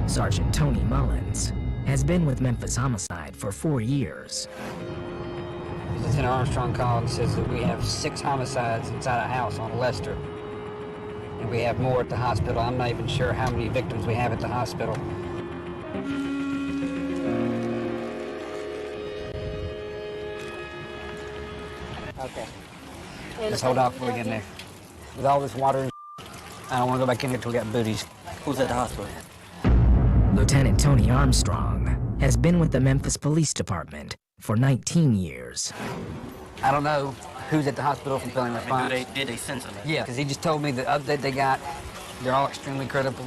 Sergeant Tony Mullins has been with Memphis Homicide for 4 years. Lieutenant Armstrong called and says that we have 6 homicides inside a house on Leicester. And we have more at the hospital. I'm not even sure how many victims we have at the hospital. Okay. Just hold off before we get in there. With all this water and I don't want to go back in there until we got booties. Who's at the hospital? Lieutenant Tony Armstrong has been with the Memphis Police Department for 19 years. I don't know who's at the hospital from filling response. Did they send them? Yeah, because he just told me the update they got, they're all extremely critical.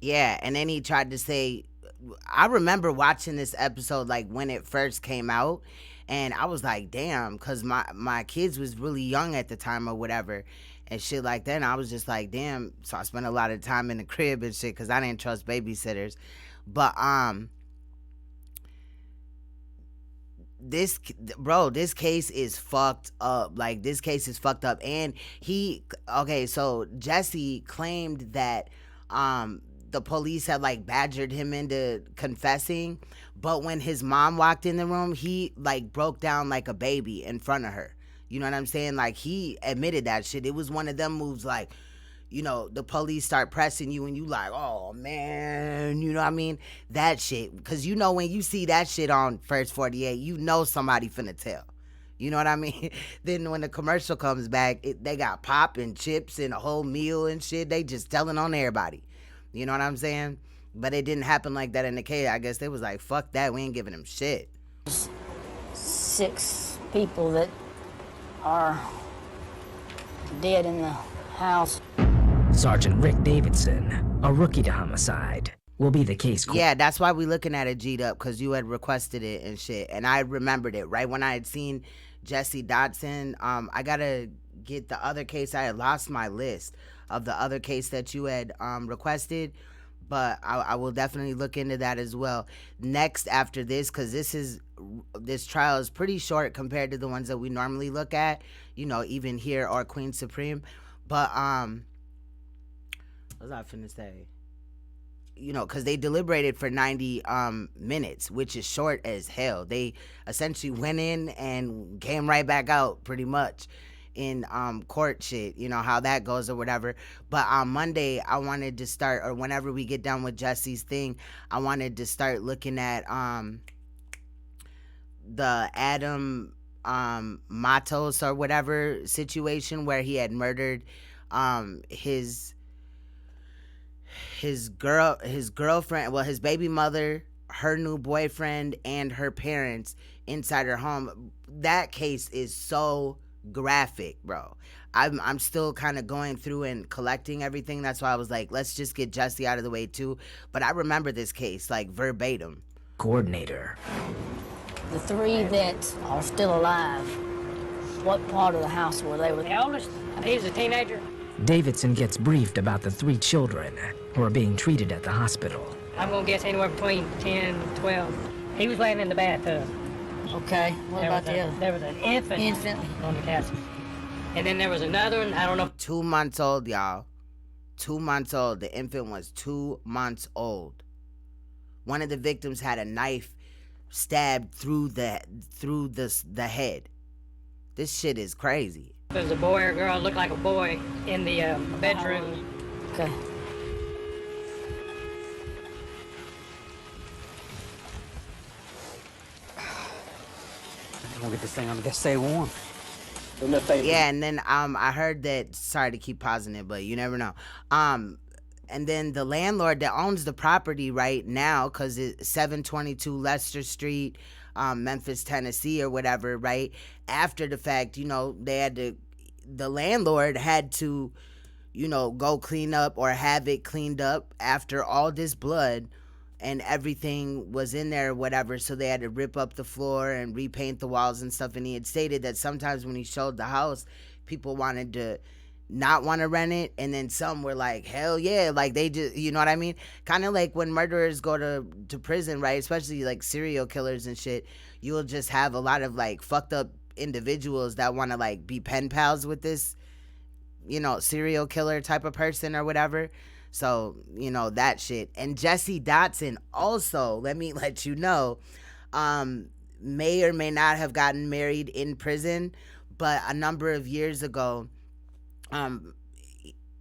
Yeah, and then he tried to say, I remember watching this episode like when it first came out, and I was like, damn, because my kids was really young at the time or whatever, and shit like that. And I was just like, damn. So I spent a lot of time in the crib and shit because I didn't trust babysitters. But this case is fucked up. Like, this case is fucked up. And so JESSIE claimed that the police had like badgered him into confessing, but when his mom walked in the room, he like broke down like a baby in front of her. You know what I'm saying? Like, he admitted that shit. It was one of them moves like, you know, the police start pressing you and you like, oh man, you know what I mean? That shit. Because you know when you see that shit on First 48, you know somebody finna tell. You know what I mean? Then when the commercial comes back, they got pop and chips and a whole meal and shit. They just telling on everybody. You know what I'm saying? But it didn't happen like that in the case. I guess they was like, fuck that. We ain't giving them shit. 6 people that are dead in the house. Sergeant Rick Davidson, a rookie to homicide, will be the case. Yeah, that's why we looking at it G'd up, because you had requested it and shit. And I remembered it right when I had seen Jessie Dotson. I gotta get the other case. I had lost my list of the other case that you had requested, but I will definitely look into that as well. Next after this, because this trial is pretty short compared to the ones that we normally look at, you know, even here or Queen Supreme. But what was I finna say? You know, because they deliberated for 90 minutes, which is short as hell. They essentially went in and came right back out pretty much in court shit, you know, how that goes or whatever. But on Monday, I wanted to start, or whenever we get done with Jessie's thing, I wanted to start looking at the Adam Matos or whatever situation where he had murdered his girlfriend, well, his baby mother, her new boyfriend, and her parents inside her home. That case is so graphic, bro. I'm still kind of going through and collecting everything. That's why I was like, let's just get Jessie out of the way too. But I remember this case like verbatim. Coordinator. The 3 that are still alive, what part of the house were they? The oldest, he was a teenager. Davidson gets briefed about the 3 children who are being treated at the hospital. I'm gonna guess anywhere between 10 and 12. He was laying in the bathtub. Okay, what about the other? There was an infant on the couch. And then there was another one, I don't know. 2 months old, y'all. 2 months old. The infant was 2 months old. One of the victims had a knife stabbed through the head. This shit is crazy. There was a boy or a girl, looked like a boy, in the bedroom. Okay. I'm gonna get this thing on to stay warm. Yeah, and then I heard that, sorry to keep pausing it, but you never know. And then the landlord that owns the property right now, because it's 722 Leicester Street, Memphis, Tennessee or whatever, right? After the fact, you know, the landlord had to, you know, go clean up or have it cleaned up after all this blood and everything was in there or whatever. So they had to rip up the floor and repaint the walls and stuff. And he had stated that sometimes when he showed the house, people wanted to not want to rent it, and then some were like, hell yeah, like they just, you know what I mean? Kind of like when murderers go to prison, right? Especially like serial killers and shit, you'll just have a lot of like fucked up individuals that want to like be pen pals with this, you know, serial killer type of person or whatever. So, you know, that shit. And Jessie Dotson also, let me let you know, may or may not have gotten married in prison, but a number of years ago,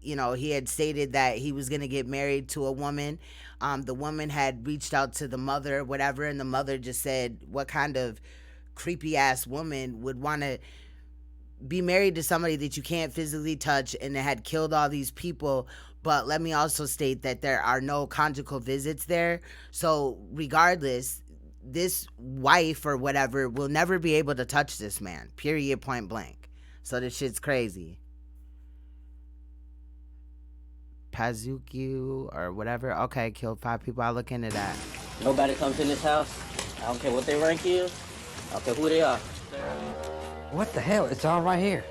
you know, he had stated that he was going to get married to a woman. The woman had reached out to the mother, whatever, and the mother just said, what kind of creepy ass woman would want to be married to somebody that you can't physically touch and that had killed all these people? But let me also state that there are no conjugal visits there. So regardless, this wife or whatever will never be able to touch this man, period, point blank. So this shit's crazy. Pazuki or whatever. Okay, killed 5 people. I'll look into that. Nobody comes in this house. I don't care what their rank is. I don't care who they are. What the hell? It's all right here.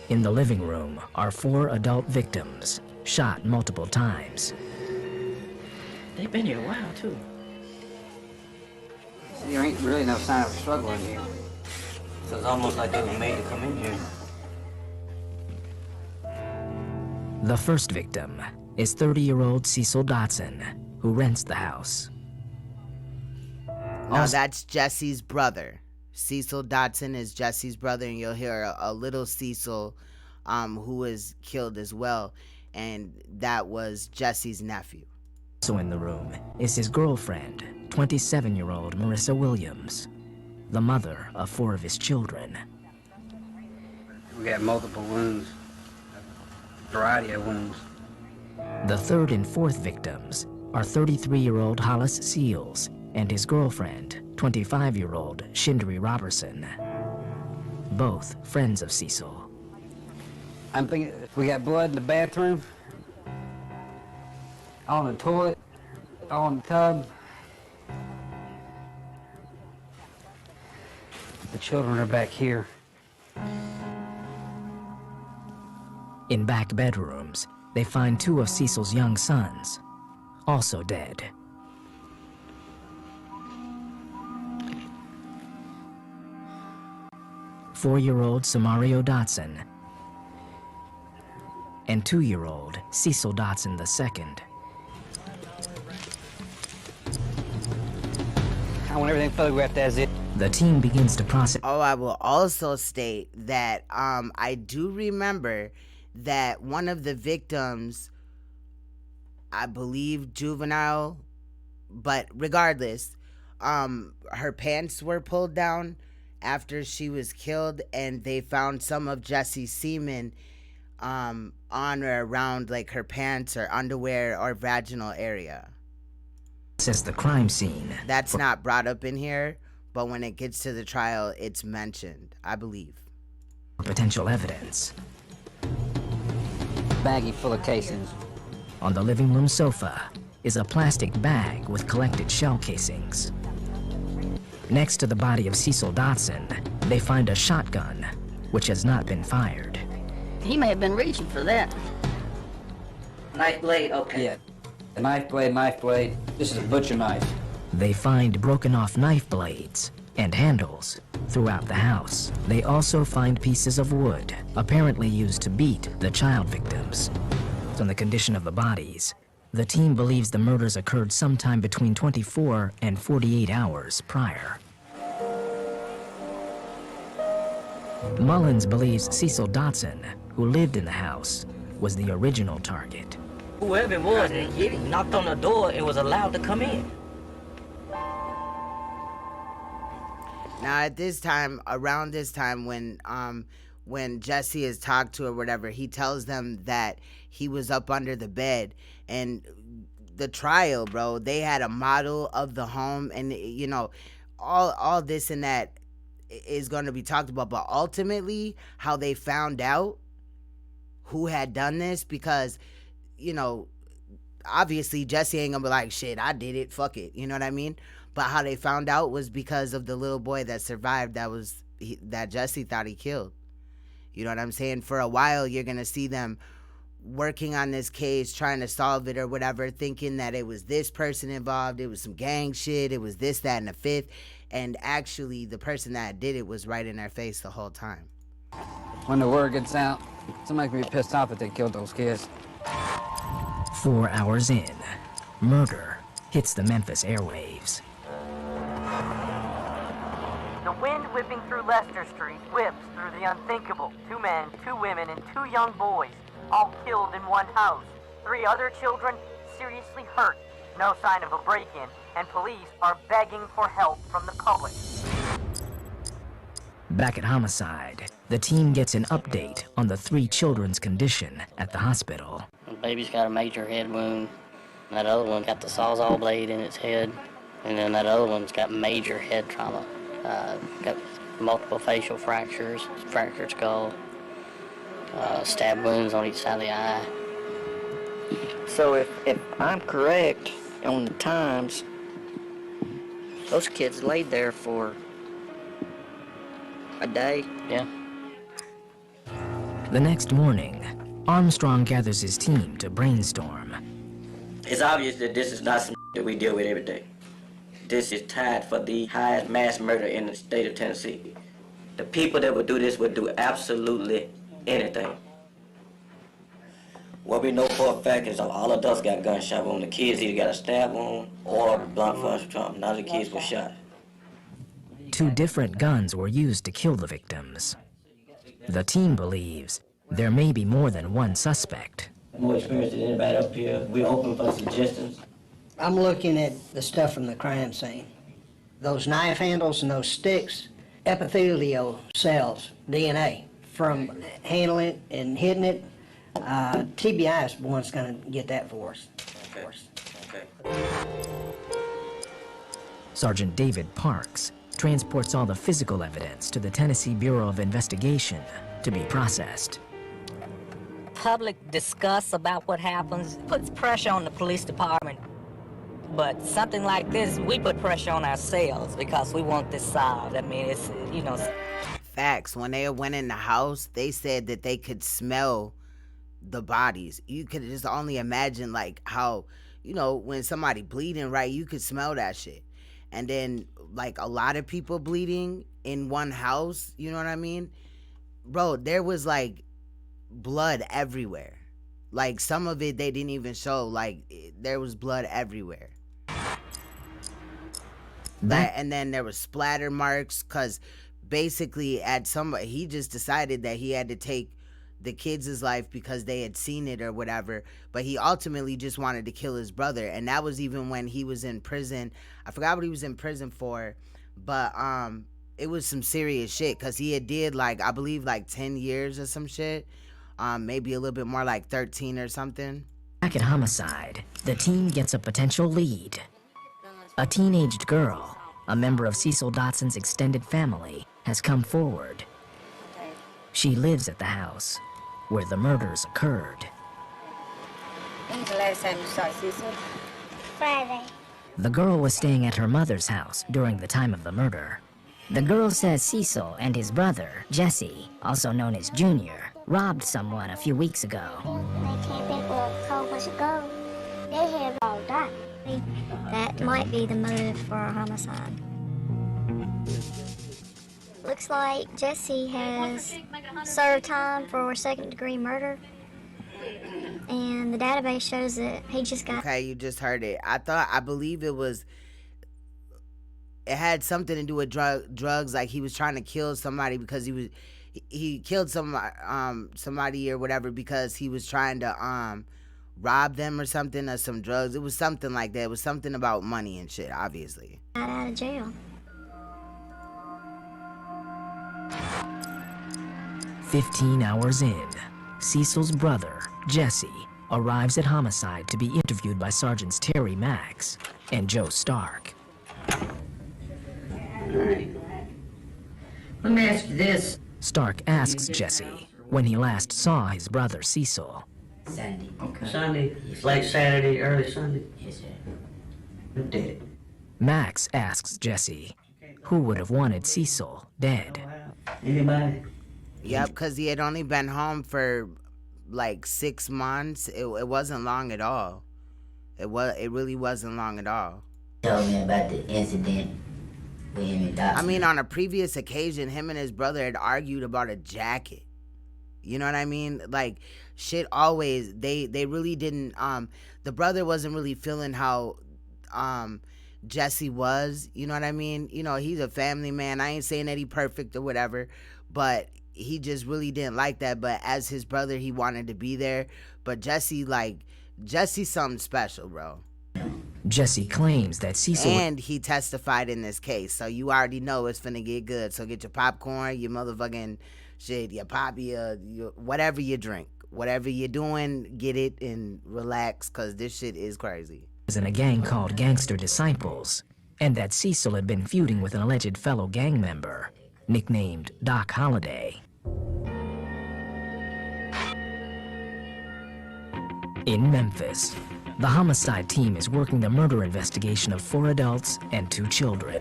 In the living room are 4 adult victims, shot multiple times. They've been here a while, too. There ain't really no sign of struggle in here. So it's almost like they were made to come in here. The first victim is 30-year-old Cecil Dotson, who rents the house. No, that's Jessie's brother. Cecil Dotson is Jessie's brother, and you'll hear a little Cecil who was killed as well, and that was Jessie's nephew. Also in the room is his girlfriend, 27-year-old Marissa Williams, the mother of 4 of his children. We got multiple wounds, variety of wounds. The 3rd and 4th victims are 33-year-old Hollis Seals and his girlfriend, 25-year-old Shindri Robertson, both friends of Cecil. I'm thinking we got blood in the bathroom, on the toilet, on the tub. The children are back here. In back bedrooms, they find 2 of Cecil's young sons, also dead. Four-year-old Samario Dotson and 2-year-old Cecil Dotson II. I want everything photographed as it. The team begins to process. Oh, I will also state that I do remember that one of the victims, I believe juvenile, but regardless, her pants were pulled down after she was killed, and they found some of Jessie's semen on or around like her pants or underwear or vaginal area. Says the crime scene. That's not brought up in here, but when it gets to the trial, it's mentioned, I believe. Potential evidence. Baggie full of casings. On the living room sofa is a plastic bag with collected shell casings. Next to the body of Cecil Dotson, they find a shotgun, which has not been fired. He may have been reaching for that. Knife blade, okay. Yeah. The knife blade. This is a butcher knife. They find broken off knife blades and handles throughout the house. They also find pieces of wood, apparently used to beat the child victims. On the condition of the bodies, the team believes the murders occurred sometime between 24 and 48 hours prior. Mullins believes Cecil Dotson, who lived in the house, was the original target. Whoever it was, he knocked on the door and was allowed to come in. Now at this time, around this time when Jessie is talked to or whatever, he tells them that he was up under the bed. And the trial, bro, they had a model of the home, and you know, all this and that is going to be talked about, but ultimately how they found out who had done this, because you know, obviously Jessie ain't gonna be like, shit, I did it, fuck it, you know what I mean? But how they found out was because of the little boy that survived, that Jessie thought he killed. You know what I'm saying? For a while, you're gonna see them working on this case, trying to solve it or whatever, thinking that it was this person involved, it was some gang shit, it was this, that, and the fifth, and actually the person that did it was right in their face the whole time. When the word gets out, somebody can be pissed off that they killed those kids. 4 hours in, murder hits the Memphis airwaves. The wind whipping through Leicester Street whips through the unthinkable. 2 men, 2 women, and 2 young boys, all killed in one house. 3 other children seriously hurt. No sign of a break-in, and police are begging for help from the public. Back at Homicide, the team gets an update on the 3 children's condition at the hospital. The baby's got a major head wound. That other one got the sawzall blade in its head. And then that other one's got major head trauma. Got multiple facial fractures, fractured skull, stab wounds on each side of the eye. So if I'm correct on the times, those kids laid there for a day. Yeah. The next morning, Armstrong gathers his team to brainstorm. It's obvious that this is not some that we deal with every day. This is tied for the highest mass murder in the state of Tennessee. The people that would do this would do absolutely anything. What we know for a fact is all adults got gunshot wounds. The kids either got a stab wound or blunt force trauma. None of the kids were shot. 2 different guns were used to kill the victims. The team believes there may be more than one suspect. More experienced than anybody up here. We're open for suggestions. I'm looking at the stuff from the crime scene. Those knife handles and those sticks, epithelial cells, DNA, from handling it and hitting it. TBI is the one's going to get that for us. Sergeant David Parks transports all the physical evidence to the Tennessee Bureau of Investigation to be processed. Public discuss about what happens puts pressure on the police department. But something like this, we put pressure on ourselves because we want this solved. I mean, it's, you know. Facts. When they went in the house, they said that they could smell the bodies. You could just only imagine, like, how, you know, when somebody bleeding, right, you could smell that shit. And then, like, a lot of people bleeding in one house, you know what I mean? Bro, there was, like, blood everywhere. Like, some of it they didn't even show. Like, there was blood everywhere. And then there was splatter marks, because basically he just decided that he had to take the kids' life because they had seen it or whatever, but he ultimately just wanted to kill his brother. And that was even when he was in prison. I forgot what he was in prison for, but it was some serious shit, because he had did, like, I believe, like 10 years or some shit, maybe a little bit more, like 13 or something. Back at homicide, the team gets a potential lead. A teenaged girl, a member of Cecil Dotson's extended family, has come forward. She lives at the house where the murders occurred. When was the last time you saw Cecil? Friday. The girl was staying at her mother's house during the time of the murder. The girl says Cecil and his brother, Jesse, also known as Junior, robbed someone a few weeks ago. They came in with a whole bunch of gold. They have all died. That might be the motive for a homicide. Looks like Jesse has served time for second-degree murder. And the database shows that he just got... Okay, you just heard it. I believe it had something to do with drugs, like he was trying to kill somebody because he killed somebody or whatever because he was trying to rob them or something, or some drugs. It was something like that. It was something about money and shit, obviously. Got out of jail. 15 hours in, Cecil's brother, Jesse, arrives at homicide to be interviewed by Sergeants Terry Max and Joe Stark. Let me ask you this. Stark asks Jesse when he last saw his brother Cecil. Sunday. Okay. Sunday, late Saturday, early Sunday? Yes, sir. Who did it? Max asks Jesse who would have wanted Cecil dead. Anybody? Yep, because he had only been home for like 6 months. It wasn't long at all. It really wasn't long at all. Tell me about the incident with him and Dotson. I mean, on a previous occasion, him and his brother had argued about a jacket. You know what I mean? Like, shit always, they really didn't, the brother wasn't really feeling how Jesse was, you know what I mean? You know, he's a family man. I ain't saying that he perfect or whatever, but he just really didn't like that. But as his brother, he wanted to be there. But Jesse's something special, bro. Jesse claims that Cecil... And he testified in this case, so you already know it's finna get good. So get your popcorn, your motherfucking shit, your pop, your whatever you drink. Whatever you're doing, get it and relax, because this shit is crazy. ...in a gang called Gangster Disciples, and that Cecil had been feuding with an alleged fellow gang member, nicknamed Doc Holliday. In Memphis, the homicide team is working the murder investigation of 4 adults and 2 children.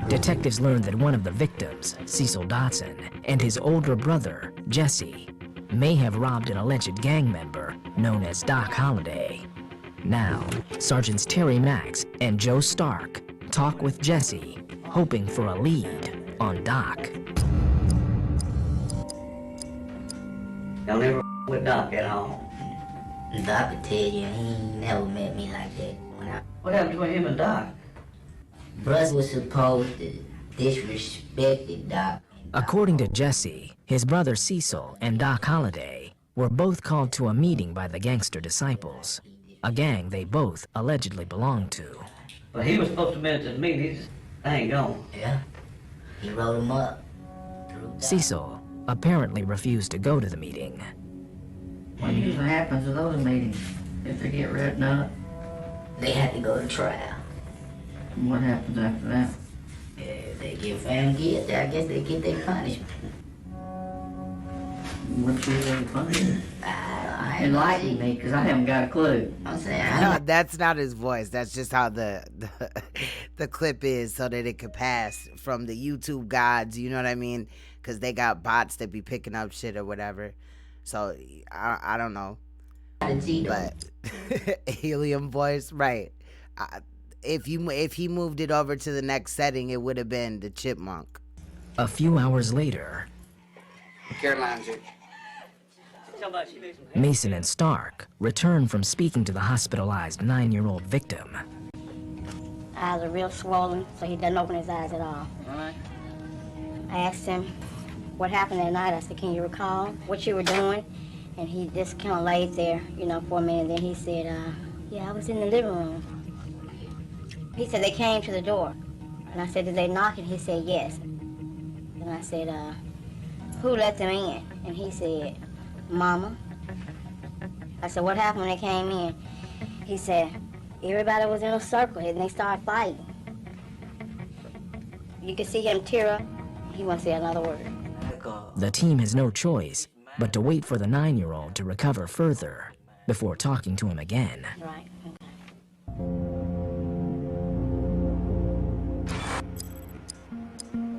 Detectives learned that one of the victims, Cecil Dotson, and his older brother, Jesse, may have robbed an alleged gang member known as Doc Holliday. Now, Sergeants Terry Max and Joe Stark talk with Jesse, hoping for a lead on Doc. Y'all never with Doc at all? Doc could tell you he never met me like that. What happened between him and Doc? Bruce was supposed to Disrespected, Doc. According to Jesse, his brother Cecil and Doc Holliday were both called to a meeting by the gangster disciples, a gang they both allegedly belonged to. But he was supposed to be at this meeting. He just ain't gone. Yeah. He wrote him up. Cecil apparently refused to go to the meeting. What usually happens at those meetings, if they get written up? They had to go to trial. And what happens after that? If they get found guilty, I guess they get their punishment. What's usually punishment? Enlighten me, because I haven't got a clue. I'm saying, No, that's not his voice. That's just how the clip is, so that it could pass from the YouTube gods. You know what I mean? Because they got bots that be picking up shit or whatever. So I don't know. But helium voice, right? If he moved it over to the next setting, it would have been the chipmunk. A few hours later, Caroline's here. Mason and Stark returned from speaking to the hospitalized 9-year-old victim. Eyes are real swollen, so he doesn't open his eyes at all. I asked him what happened that night. I said, can you recall what you were doing? And he just kind of laid there, you know, for a minute. Then he said, yeah, I was in the living room. He said they came to the door. And I said, did they knock? And he said, yes. And I said, who let them in? And he said, Mama. I said, what happened when they came in? He said, everybody was in a circle and they started fighting. You could see him tear up. He won't say another word. The team has no choice but to wait for the 9-year-old to recover further before talking to him again. Right.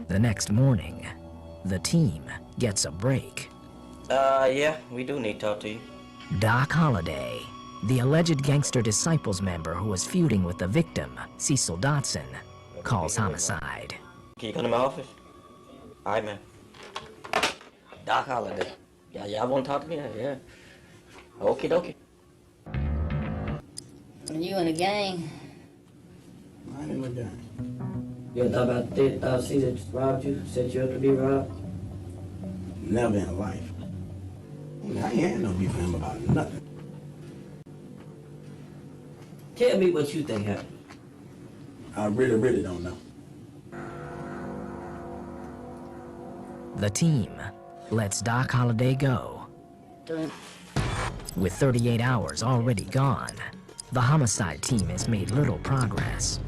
The next morning, the team gets a break. Yeah, we do need to talk to you. Doc Holliday, the alleged gangster disciples member who was feuding with the victim, Cecil Dotson, calls homicide. Can you come to my office? All right, man. Doc Holliday. Yeah, y'all want to talk to me? Yeah. Okie dokie. When you in a gang? I ain't in a gang. You ever thought about the Caesar robbed you, set you up to be robbed? Never in life. I ain't had no beef with him about nothing. Tell me what you think happened. I really don't know. The team lets Doc Holliday go. With 38 hours already gone, the homicide team has made little progress.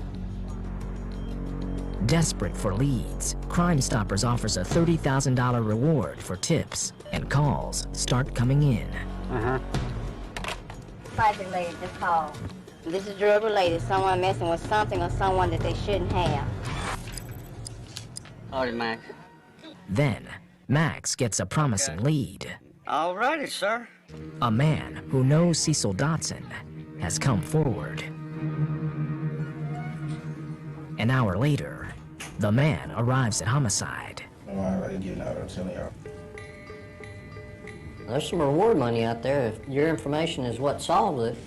Desperate for leads, Crime Stoppers offers a $30,000 reward for tips, and calls start coming in. Private lady just called. This is drug related. Someone messing with something or someone that they shouldn't have. All right, Mac. Then, Max gets a promising lead. All righty, sir. A man who knows Cecil Dotson has come forward. An hour later, the man arrives at homicide. There's some reward money out there if your information is what solves it.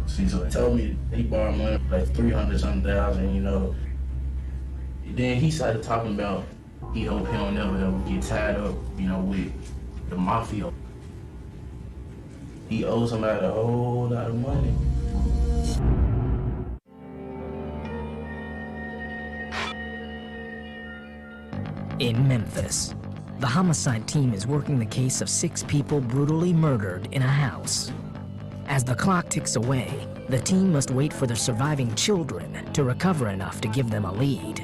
Cecil told me he borrowed money, like 300-something, you know. Then he started talking about he hope he don't ever get tied up, you know, with the mafia. He owes somebody a whole lot of money. In Memphis, the homicide team is working the case of 6 people brutally murdered in a house. As the clock ticks away, the team must wait for the surviving children to recover enough to give them a lead.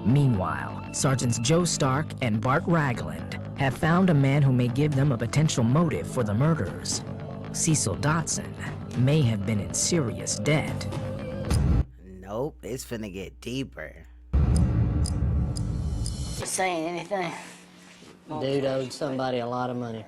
Meanwhile, Sergeants Joe Stark and Bart Ragland have found a man who may give them a potential motive for the murders. Cecil Dotson may have been in serious debt. Nope, it's finna get deeper. Saying anything? Dude owed somebody a lot of money.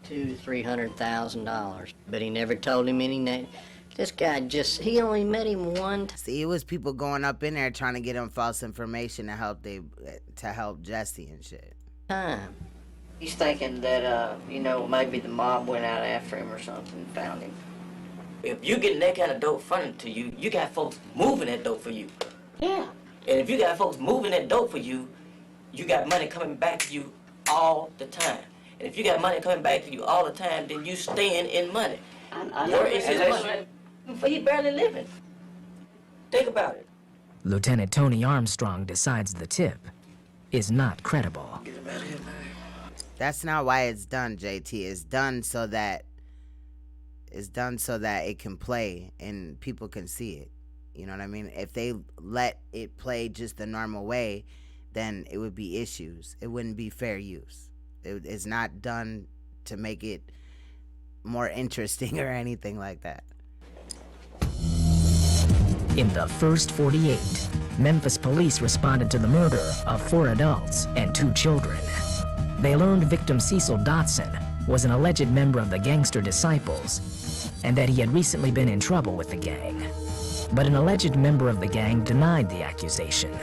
$200,000-$300,000. But he never told him any name. This guy he only met him one time. See, it was people going up in there trying to get him false information to help Jesse and shit. He's thinking that, you know, maybe the mob went out after him or something and found him. If you getting that kind of dope funded to you, you got folks moving that dope for you. Yeah. And if you got folks moving that dope for you, you got money coming back to you all the time. And if you got money coming back to you all the time, then you staying in money. Where is his money? He barely living. Think about it. Lieutenant Tony Armstrong decides the tip is not credible. That's not why it's done, JT. It's done so that it can play and people can see it. You know what I mean? If they let it play just the normal way, then it would be issues. It wouldn't be fair use. It's not done to make it more interesting or anything like that. In the first 48, Memphis police responded to the murder of 4 adults and 2 children. They learned victim Cecil Dotson was an alleged member of the gangster Disciples and that he had recently been in trouble with the gang. But an alleged member of the gang denied the accusation.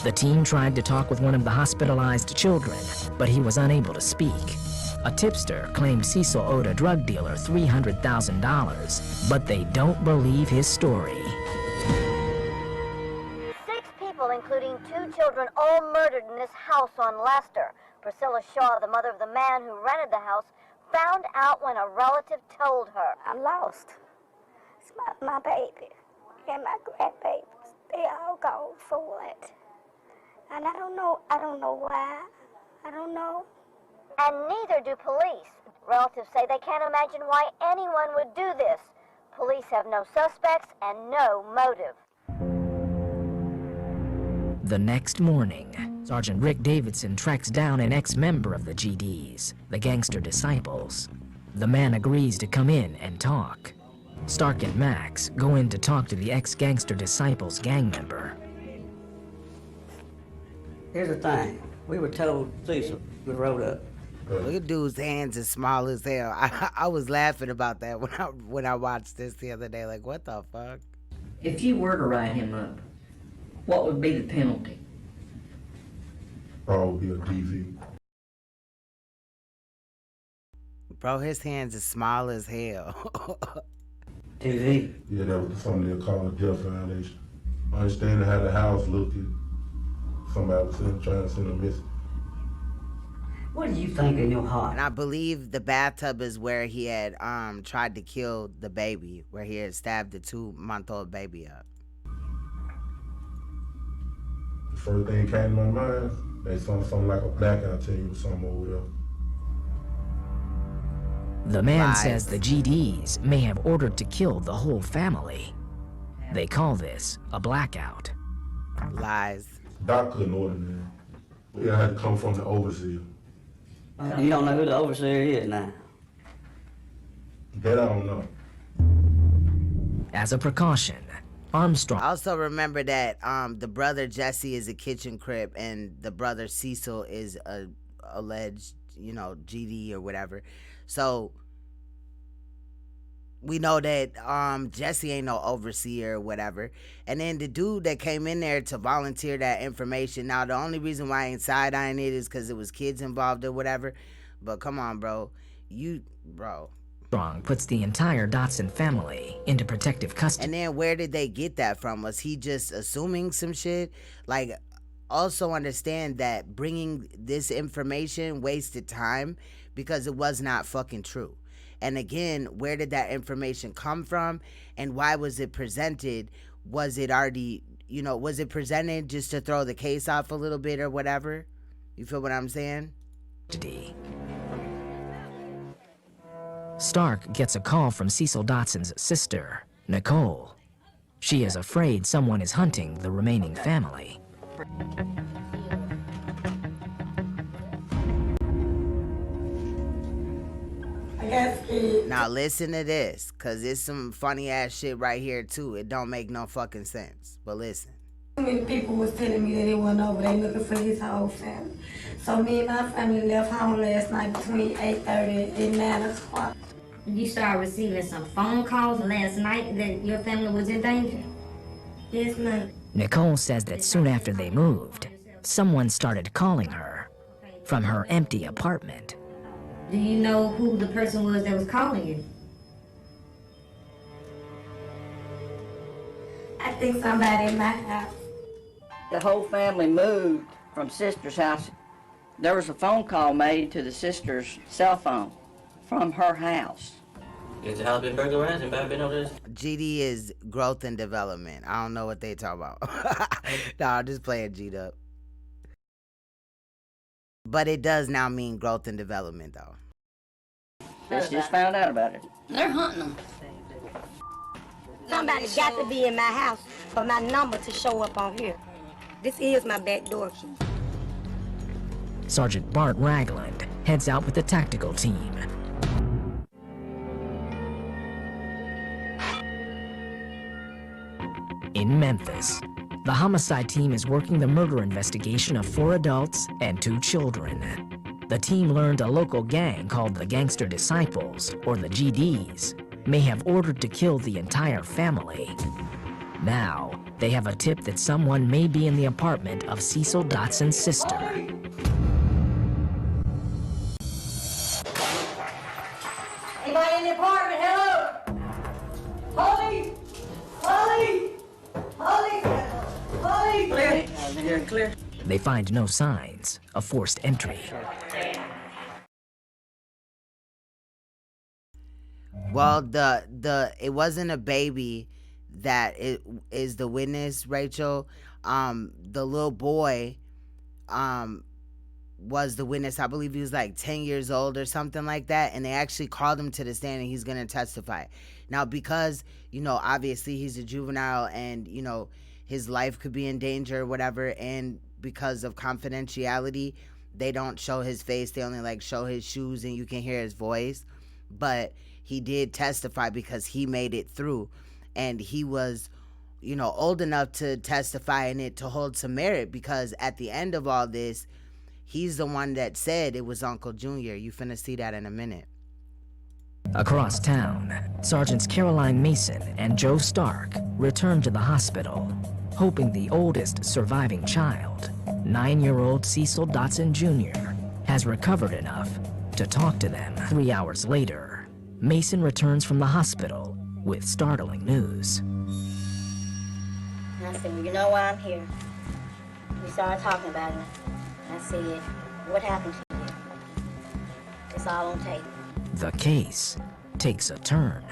The team tried to talk with one of the hospitalized children, but he was unable to speak. A tipster claimed Cecil owed a drug dealer $300,000, but they don't believe his story. 6 people, including 2 children, all murdered in this house on Lester. Priscilla Shaw, the mother of the man who rented the house, found out when a relative told her. I'm lost. It's my baby and my grandbabies. They all gone for what? And I don't know why. I don't know. And neither do police. Relatives say they can't imagine why anyone would do this. Police have no suspects and no motive. The next morning, Sergeant Rick Davidson tracks down an ex-member of the GDs, the gangster Disciples. The man agrees to come in and talk. Stark and Max go in to talk to the ex-gangster Disciples gang member. Here's the thing. We were told Cecil was rolled up. Look at dude's hands as small as hell. I was laughing about that when I watched this the other day. Like, what the fuck? If you were to write him up, what would be the penalty? Probably a DV. Bro, his hands as small as hell. DV? Yeah, that was something they're calling a death violation. I understand how the house looked. Somebody was trying to send a message. What do you think in your heart? And I believe the bathtub is where he had tried to kill the baby, where he had stabbed the 2-month-old baby up. The first thing came to my mind, they saw something like a blackout team or something over there. The man Lies. says the GDs may have ordered to kill the whole family. They call this a blackout. Lies. Doc couldn't order that. It had to come from the overseer. You don't know who the overseer is now? That I don't know. As a precaution, Armstrong... Also remember that the brother Jesse is a kitchen crip and the brother Cecil is a alleged, GD or whatever. So we know that Jesse ain't no overseer or whatever. And then the dude that came in there to volunteer that information. Now, the only reason why I ain't side-eyeing it is because it was kids involved or whatever. But come on, bro. Armstrong puts the entire Dotson family into protective custody. And then where did they get that from? Was he just assuming some shit? Like, also understand that bringing this information wasted time because it was not fucking true. And again, where did that information come from and why was it presented? Was it already, was it presented just to throw the case off a little bit or whatever? You feel what I'm saying? Stark gets a call from Cecil Dotson's sister, Nicole. She is afraid someone is hunting the remaining family. Now listen to this, cause it's some funny ass shit right here too. It don't make no fucking sense, but listen. Too many people was telling me that they went over there looking for his whole family. So me and my family left home last night between 8:30 and 9 o'clock. You started receiving some phone calls last night that your family was in danger? Yes, ma'am. Nicole says that soon after they moved, someone started calling her from her empty apartment. Do you know who the person was that was calling you? I think somebody in my house. The whole family moved from sister's house. There was a phone call made to the sister's cell phone from her house. Is the house been burglarized? Anybody been over this? GD is growth and development. I don't know what they talk about. Nah, I'm just playing G'd up. But it does now mean growth and development, though. They just found out about it. They're hunting them. Somebody's got to be in my house for my number to show up on here. This is my back door key. Sergeant Bart Ragland heads out with the tactical team. In Memphis, the homicide team is working the murder investigation of 4 adults and 2 children. The team learned a local gang called the Gangster Disciples, or the GDs, may have ordered to kill the entire family. Now, they have a tip that someone may be in the apartment of Cecil Dotson's sister. Anybody in the apartment? Hello? Holly? Holly? Holly? Holly? Clear. They're clear. They find no signs of forced entry. Well, it wasn't a baby that it is the witness, Rachel. The little boy was the witness. I believe he was like 10 years old or something like that, and they actually called him to the stand and he's gonna testify. Now, because, obviously he's a juvenile and, his life could be in danger or whatever, and because of confidentiality, they don't show his face. They only show his shoes and you can hear his voice. But he did testify because he made it through, and he was, old enough to testify in it to hold some merit, because at the end of all this, he's the one that said it was Uncle Junior. You finna see that in a minute. Across town, Sergeants Caroline Mason and Joe Stark return to the hospital, hoping the oldest surviving child, 9-year-old Cecil Dotson Jr., has recovered enough to talk to them. 3 hours later, Mason returns from the hospital with startling news. I said, well, you know why I'm here. We started talking about it. I said, what happened to you? It's all on tape. The case takes a turn.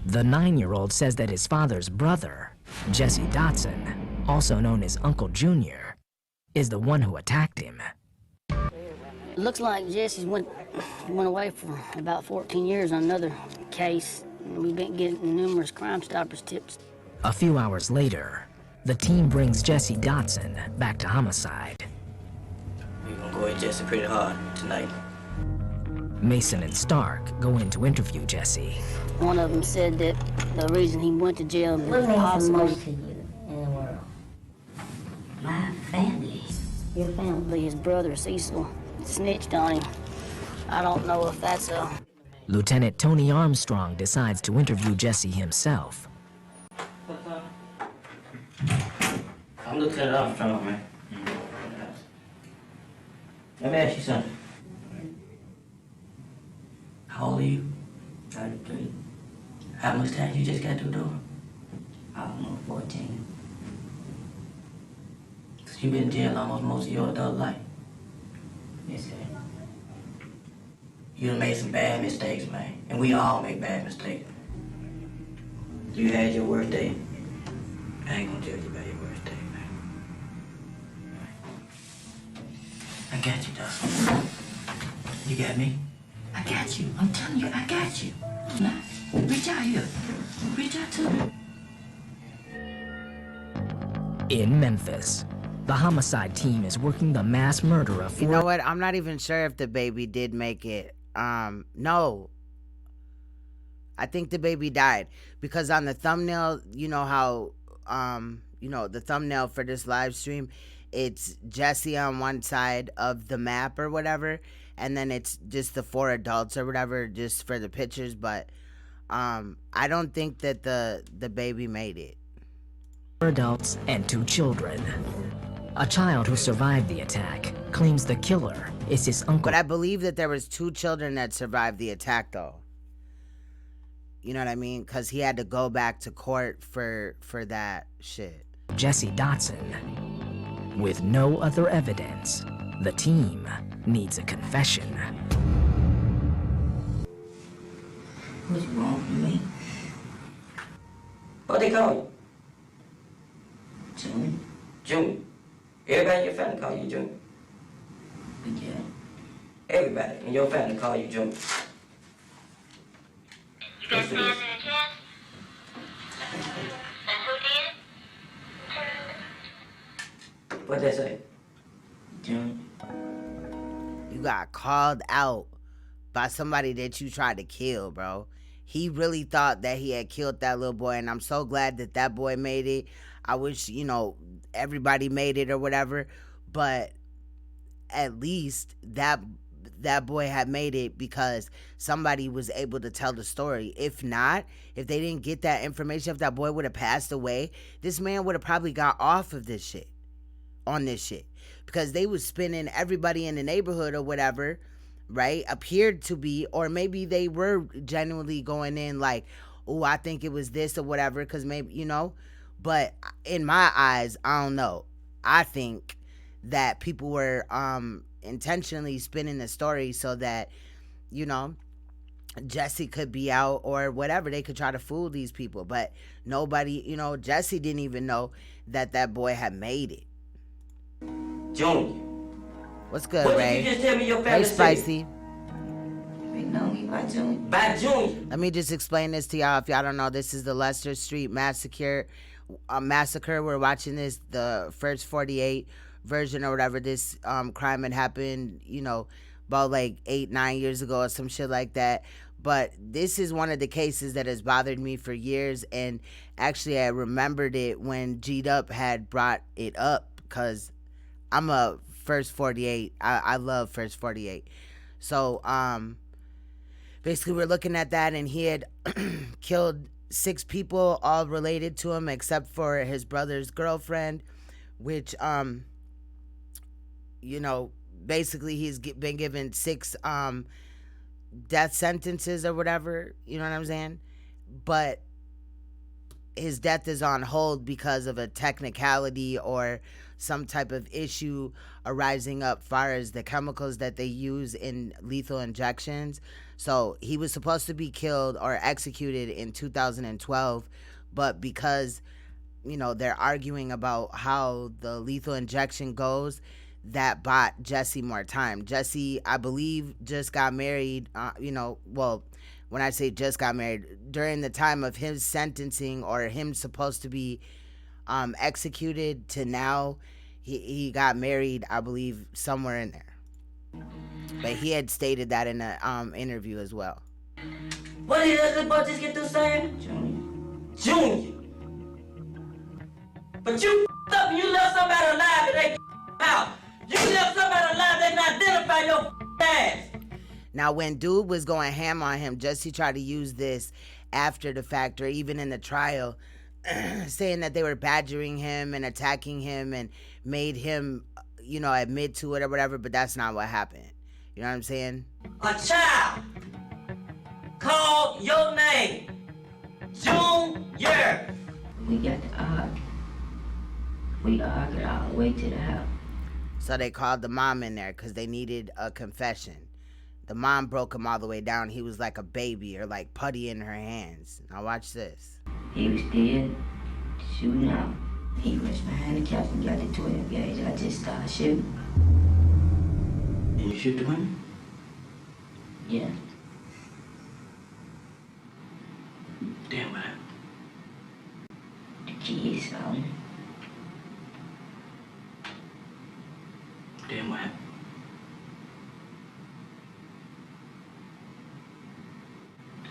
The 9-year-old says that his father's brother, Jessie Dotson, also known as Uncle Junior, is the one who attacked him. Looks like Jesse's went away for about 14 years on another case. We've been getting numerous Crime Stoppers tips. A few hours later, the team brings Jessie Dotson back to homicide. We're gonna go at Jessie pretty hard tonight. Mason and Stark go in to interview Jessie. One of them said that the reason he went to jail was possible. Most to you in the world? My family. Your family, his brother Cecil, snitched on him. I don't know if that's a... Lieutenant Tony Armstrong decides to interview Jessie himself. I'm Lieutenant Armstrong, man. Let me ask you something. How old are you? 33. How much time you just got to the door? I don't know, 14. Cause you've been in jail almost most of your adult life. Yes, sir. You done made some bad mistakes, man. And we all make bad mistakes. You had your worst day. I ain't gonna judge you about your worst day, man. I got you, dog. You got me? I got you. I'm telling you, I got you. Now, reach out here. Reach out to me. In Memphis, the homicide team is working the mass murder of 4... You know what? I'm not even sure if the baby did make it. No. I think the baby died. Because on the thumbnail, you know how, the thumbnail for this live stream, it's Jessie on one side of the map or whatever. And then it's just the 4 adults or whatever, just for the pictures. But I don't think that the baby made it. Adults and 2 children. A child who survived the attack claims the killer is his uncle. But I believe that there was 2 children that survived the attack, though. You know what I mean? Because he had to go back to court for that shit. Jessie Dotson. With no other evidence, the team needs a confession. What's wrong with me? What they call you? Junior. Junior. Everybody in your family call you Junior. Yeah. Everybody in your family call you Junior. You got time on test? And who did? What they say? Junior. You got called out by somebody that you tried to kill, bro. He really thought that he had killed that little boy, and I'm so glad that that boy made it. I wish, you know, everybody made it or whatever, but at least that boy had made it because somebody was able to tell the story. If not, if they didn't get that information, if that boy would have passed away, this man would have probably got off of this shit, on this shit, because they was spinning everybody in the neighborhood or whatever, right? Appeared to be, or maybe they were genuinely going in like, oh, I think it was this or whatever, because maybe, you know, but in my eyes, I don't know. I think that people were intentionally spinning the story so that, you know, Jessie could be out or whatever. They could try to fool these people, but nobody, you know, Jessie didn't even know that that boy had made it. Junior. What's good, What Ray? did you just tell me your family Hey, Spicy. They know me by Junior. By Junior. Let me just explain this to y'all. If y'all don't know, this is the Leicester Street Massacre. We're watching this, the first 48 version or whatever. This crime had happened, you know, about like 8-9 years ago or some shit like that. But this is one of the cases that has bothered me for years, and actually I remembered it when G-Dup had brought it up because I'm a first 48. I love first 48. So basically we're looking at that, and he had killed 6 people, all related to him except for his brother's girlfriend, which you know, basically he's been given 6 death sentences or whatever, you know what I'm saying? But his death is on hold because of a technicality or some type of issue arising up far as the chemicals that they use in lethal injections. So he was supposed to be killed or executed in 2012, but because, you know, they're arguing about how the lethal injection goes, that bought Jessie more time. Jessie, I believe, just got married, you know, well, when I say just got married, during the time of his sentencing or him supposed to be executed to now, he got married, I believe, somewhere in there. But he had stated that in an interview as well. What did the boy just get through saying? Junior. But you up and you left somebody alive and they out. You left somebody alive, they not identify your ass. Now, when dude was going ham on him, Jessie tried to use this after the fact or even in the trial, saying that they were badgering him and attacking him and made him, you know, admit to it or whatever, but that's not what happened. You know what I'm saying? A child called your name, Junior. We got to argue. We argued all the way to the house. So they called the mom in there because they needed a confession. The mom broke him all the way down. He was like a baby or like putty in her hands. Now watch this. He was dead, shooting out. He was behind the couch and got the 12 gauge. I just started shooting. And you shoot the women? Yeah. Damn what happened? The kids saw me. Damn what happened?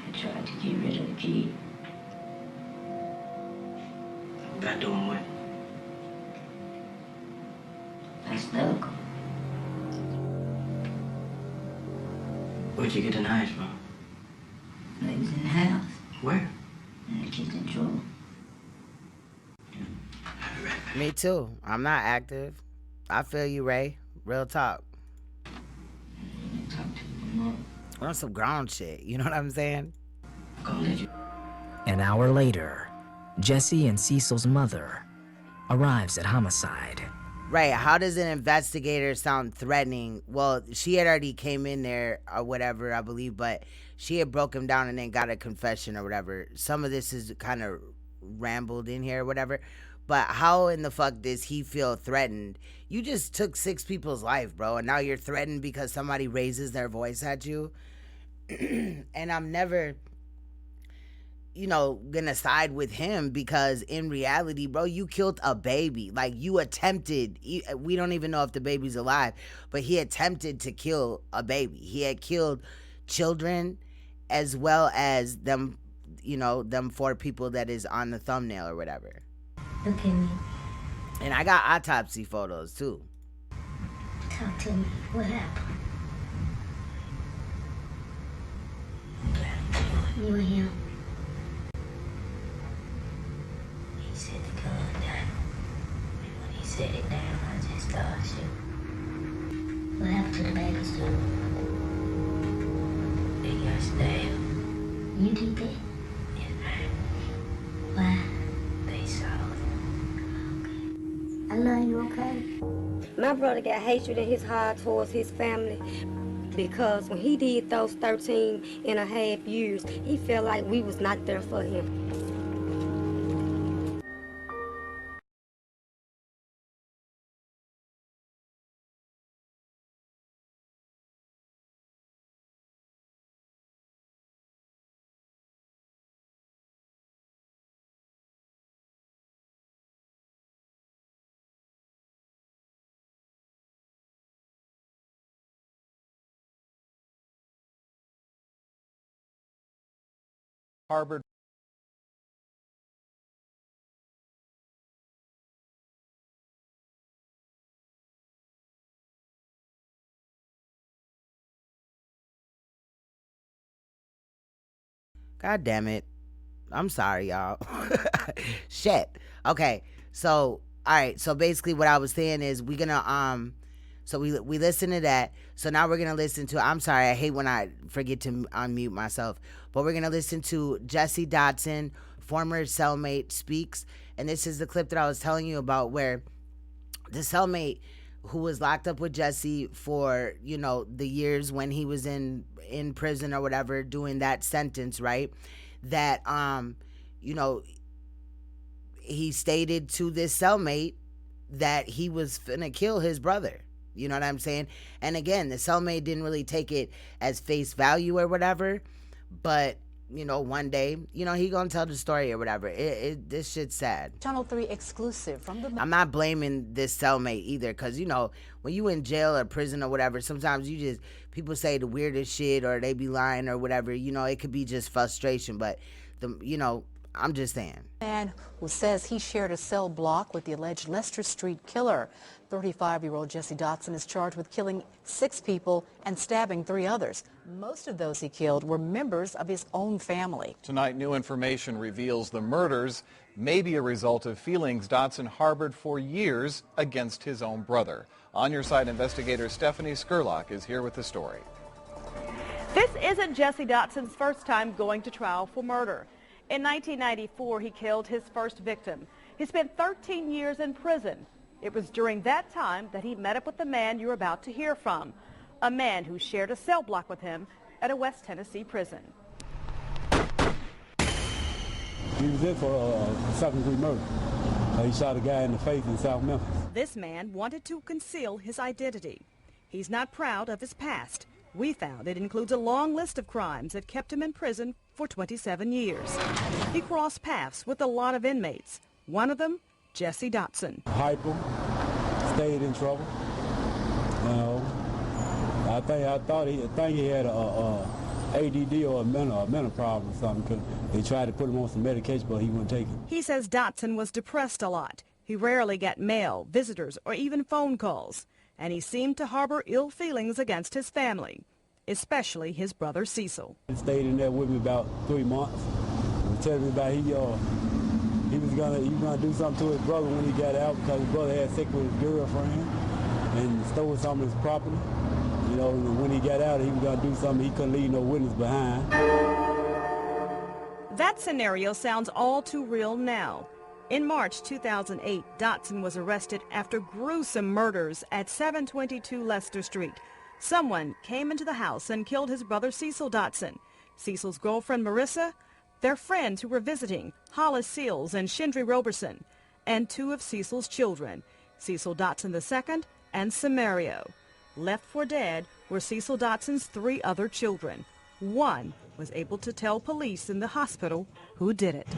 I tried to get rid of the kid. By doing what? I snuck him. Where'd you get the knives from? They was in the house. Me too. I'm not active. I feel you, Ray. Real talk. On some ground shit. You know what I'm saying? An hour later, Jessie and Cecil's mother arrives at homicide. Right, how does an investigator sound threatening? Well, she had already came in there or whatever, I believe, but she had broke him down and then got a confession or whatever. Some of this is kind of rambled in here or whatever, but how in the fuck does he feel threatened? You just took 6 people's life, bro, and now you're threatened because somebody raises their voice at you. And I'm never, you know, gonna side with him because in reality, bro, you killed a baby. Like, you attempted, we don't even know if the baby's alive, but he attempted to kill a baby. He had killed children as well as them, you know, them 4 people that is on the thumbnail or whatever. Look at me. And I got autopsy photos too. Talk to me. What happened? You and him. He set the gun down. When he set it down, I just started shooting. What happened to the babies too? They got stabbed. You did that? Yes, ma'am. Why? They saw it. I know you okay. My brother got hatred in his heart towards his family because when he did those 13 and a half years, he felt like we was not there for him. Harbored. God damn it. I'm sorry, y'all. Shit. Okay. So, all right. So basically what I was saying is we're gonna, so we listen to that. So now we're gonna listen to, I'm sorry, I hate when I forget to unmute myself, but we're gonna listen to Jessie Dotson, former cellmate, speaks. And this is the clip that I was telling you about where the cellmate who was locked up with Jessie for, you know, the years when he was in prison or whatever, doing that sentence, right? That, you know, he stated to this cellmate that he was finna kill his brother. You know what I'm saying? And again, the cellmate didn't really take it as face value or whatever, but, you know, one day, you know, he gonna tell the story or whatever. This shit's sad. Channel 3 exclusive from the... I'm not blaming this cellmate either, because, you know, when you in jail or prison or whatever, sometimes people say the weirdest shit or they be lying or whatever. You know, it could be just frustration, but, you know, I'm just saying. Man who says he shared a cell block with the alleged Leicester Street killer. 35-year-old Jessie Dotson is charged with killing 6 people and stabbing 3 others. Most of those he killed were members of his own family. Tonight, new information reveals the murders may be a result of feelings Dotson harbored for years against his own brother. On Your Side investigator Stephanie Skurlock is here with the story. This isn't Jessie Dotson's first time going to trial for murder. In 1994, he killed his first victim. He spent 13 years in prison. It was during that time that he met up with the man you're about to hear from, a man who shared a cell block with him at a West Tennessee prison. He was in for a second-degree murder. He shot a guy in the face in South Memphis. This man wanted to conceal his identity. He's not proud of his past. We found it includes a long list of crimes that kept him in prison for 27 years. He crossed paths with a lot of inmates. One of them, Jessie Dotson. Hyper, stayed in trouble. You know, I think he had a ADD or a mental problem or something, because they tried to put him on some medication, but he wouldn't take it. He says Dotson was depressed a lot. He rarely got mail, visitors, or even phone calls. And he seemed to harbor ill feelings against his family, especially his brother Cecil. He stayed in there with me about 3 months. He was telling me about He was gonna do something to his brother when he got out because his brother had sex with his girlfriend and stole some of his property. You know, when he got out, he was gonna do something. He couldn't leave no witness behind. That scenario sounds all too real now. In March 2008, Dotson was arrested after gruesome murders at 722 Lester Street. Someone came into the house and killed his brother Cecil Dotson, Cecil's girlfriend Marissa, their friends who were visiting, Hollis Seals and Shindry Roberson, and two of Cecil's children, Cecil Dotson II and Samario. Left for dead were Cecil Dotson's three other children. One was able to tell police in the hospital who did it.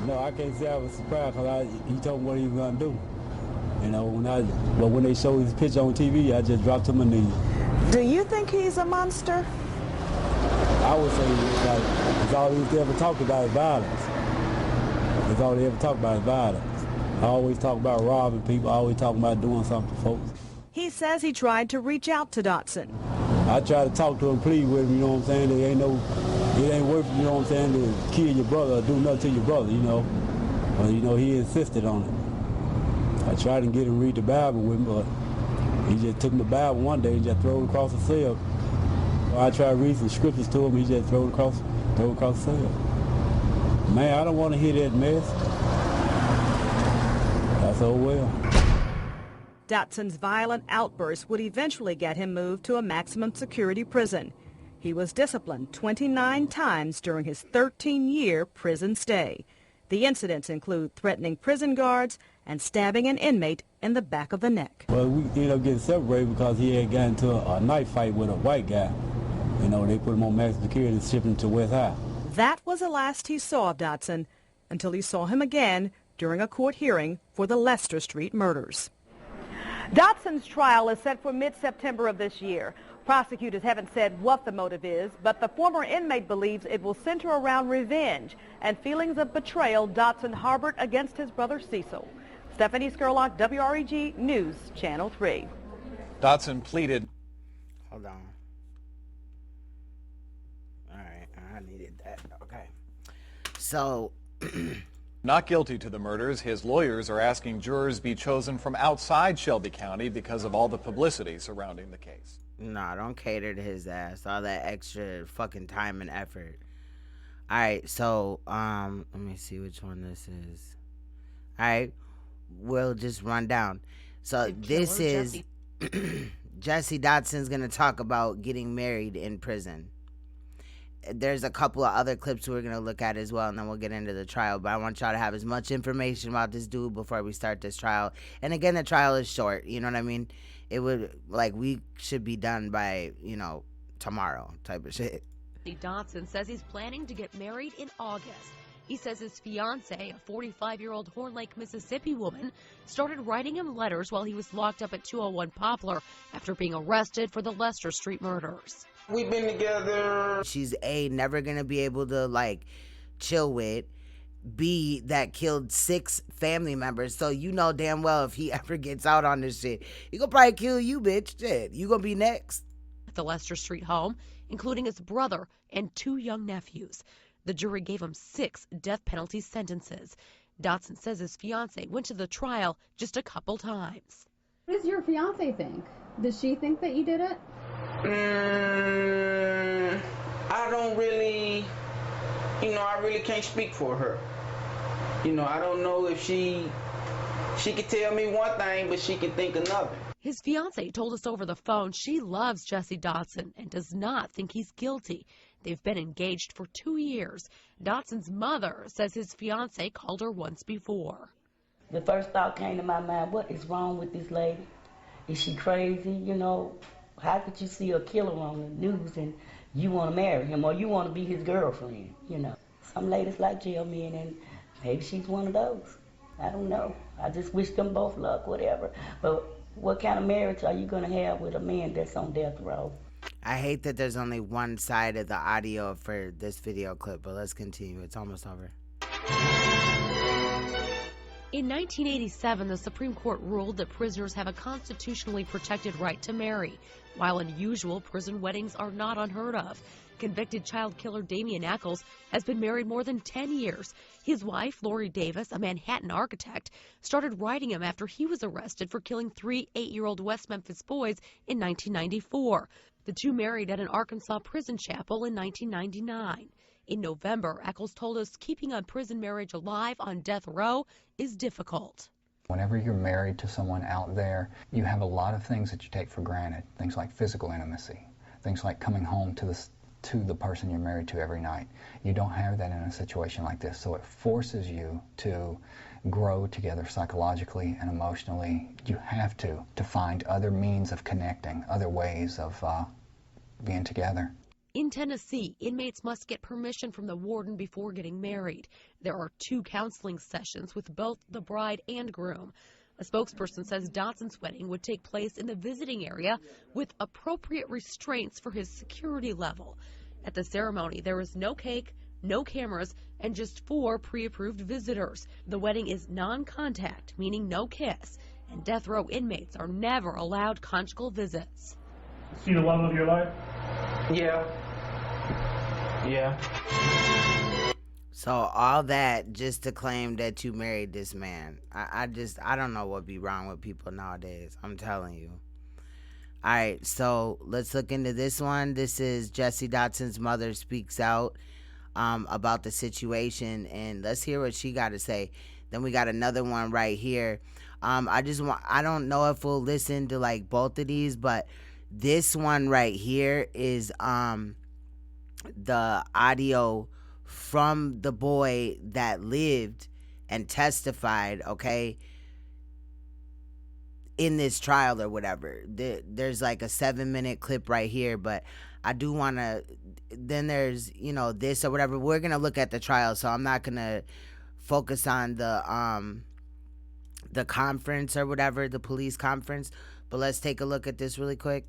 No, I can't say I was surprised because he told me what he was going to do. You know, when they showed his picture on TV, I just dropped to my knees. Do you think he's a monster? I would say that's all he ever talked about is violence. That's all he ever talked about is violence. I always talk about robbing people. I always talk about doing something to folks. He says he tried to reach out to Dotson. I tried to talk to him, plead with him, you know what I'm saying? It ain't worth, you know what I'm saying, to kill your brother or do nothing to your brother, you know. But, you know, he insisted on it. I tried to get him to read the Bible with him, but he just took the Bible one day and just threw it across the cell. I tried to read some scriptures to him, he just threw it across the cell. Man, I don't want to hear that mess. That's oh well. Dotson's violent outbursts would eventually get him moved to a maximum security prison. He was disciplined 29 times during his 13-year prison stay. The incidents include threatening prison guards and stabbing an inmate in the back of the neck. Well, we ended up getting separated because he had gotten into a knife fight with a white guy. You know, they put him on maximum security and shipped him to West High. That was the last he saw of Dotson until he saw him again during a court hearing for the Lester Street murders. Dotson's trial is set for mid-September of this year. Prosecutors haven't said what the motive is, but the former inmate believes it will center around revenge and feelings of betrayal Dotson harbored against his brother Cecil. Stephanie Skurlock, WREG News, Channel 3. Dotson pleaded. Hold on. All right, I needed that. Okay. So... Not guilty to the murders, his lawyers are asking jurors be chosen from outside Shelby County because of all the publicity surrounding the case. Nah, don't cater to his ass. All that extra fucking time and effort. All right, so let me see which one this is. All right, we'll just run down. So this is Jessie Dotson's gonna talk about getting married in prison. There's a couple of other clips we're going to look at as well, and then we'll get into the trial. But I want y'all to have as much information about this dude before we start this trial. And again, the trial is short. You know what I mean? It would, like, we should be done by, you know, tomorrow type of shit. Dotson says he's planning to get married in August. He says his fiancée, a 45-year-old Horn Lake, Mississippi woman, started writing him letters while he was locked up at 201 Poplar after being arrested for the Lester Street murders. We've been together. She's A, never gonna be able to like chill with. B, that killed 6 family members. So you know damn well if he ever gets out on this shit, he gonna probably kill you, bitch. Shit, you gonna be next. At the Lester Street home, including his brother and 2 young nephews. The jury gave him 6 death penalty sentences. Dotson says his fiancée went to the trial just a couple times. What does your fiancée think? Does she think that you did it? I don't really, I really can't speak for her. I don't know if she could tell me one thing, but she could think another. His fiancée told us over the phone she loves Jessie Dotson and does not think he's guilty. They've been engaged for 2 years. Dotson's mother says his fiancé called her once before. The first thought came to my mind, what is wrong with this lady? Is she crazy? How could you see a killer on the news and you want to marry him or you want to be his girlfriend? Some ladies like jail men and maybe she's one of those. I don't know. I just wish them both luck, whatever. But what kind of marriage are you going to have with a man that's on death row? I hate that there's only one side of the audio for this video clip, but let's continue. It's almost over. In 1987, the Supreme Court ruled that prisoners have a constitutionally protected right to marry, while unusual prison weddings are not unheard of. Convicted child killer Damian Eccles has been married more than 10 years. His wife, Lori Davis, a Manhattan architect, started writing him after he was arrested for killing 3 8-year-old West Memphis boys in 1994. The two married at an Arkansas prison chapel in 1999. In November, Eccles told us keeping a prison marriage alive on death row is difficult. Whenever you're married to someone out there, you have a lot of things that you take for granted, things like physical intimacy, things like coming home to the person you're married to every night. You don't have that in a situation like this, so it forces you to grow together psychologically and emotionally. You have to find other means of connecting, other ways of being together. In Tennessee, inmates must get permission from the warden before getting married. There are 2 counseling sessions with both the bride and groom. A spokesperson says Dotson's wedding would take place in the visiting area with appropriate restraints for his security level. At the ceremony, there is no cake, no cameras, and just 4 pre-approved visitors. The wedding is non-contact, meaning no kiss, and death row inmates are never allowed conjugal visits. See the love of your life? Yeah. So all that just to claim that you married this man. I don't know what be wrong with people nowadays. I'm telling you. All right, so let's look into this one. This is Jessie Dotson's mother speaks out about the situation, and let's hear what she got to say. Then we got another one right here. I don't know if we'll listen to like both of these, but this one right here is the audio from the boy that lived and testified, okay, in this trial or whatever. There's like a 7-minute clip right here, but I do want to, then there's, you know, this or whatever. We're going to look at the trial, so I'm not going to focus on the conference or whatever, the police conference, but let's take a look at this really quick.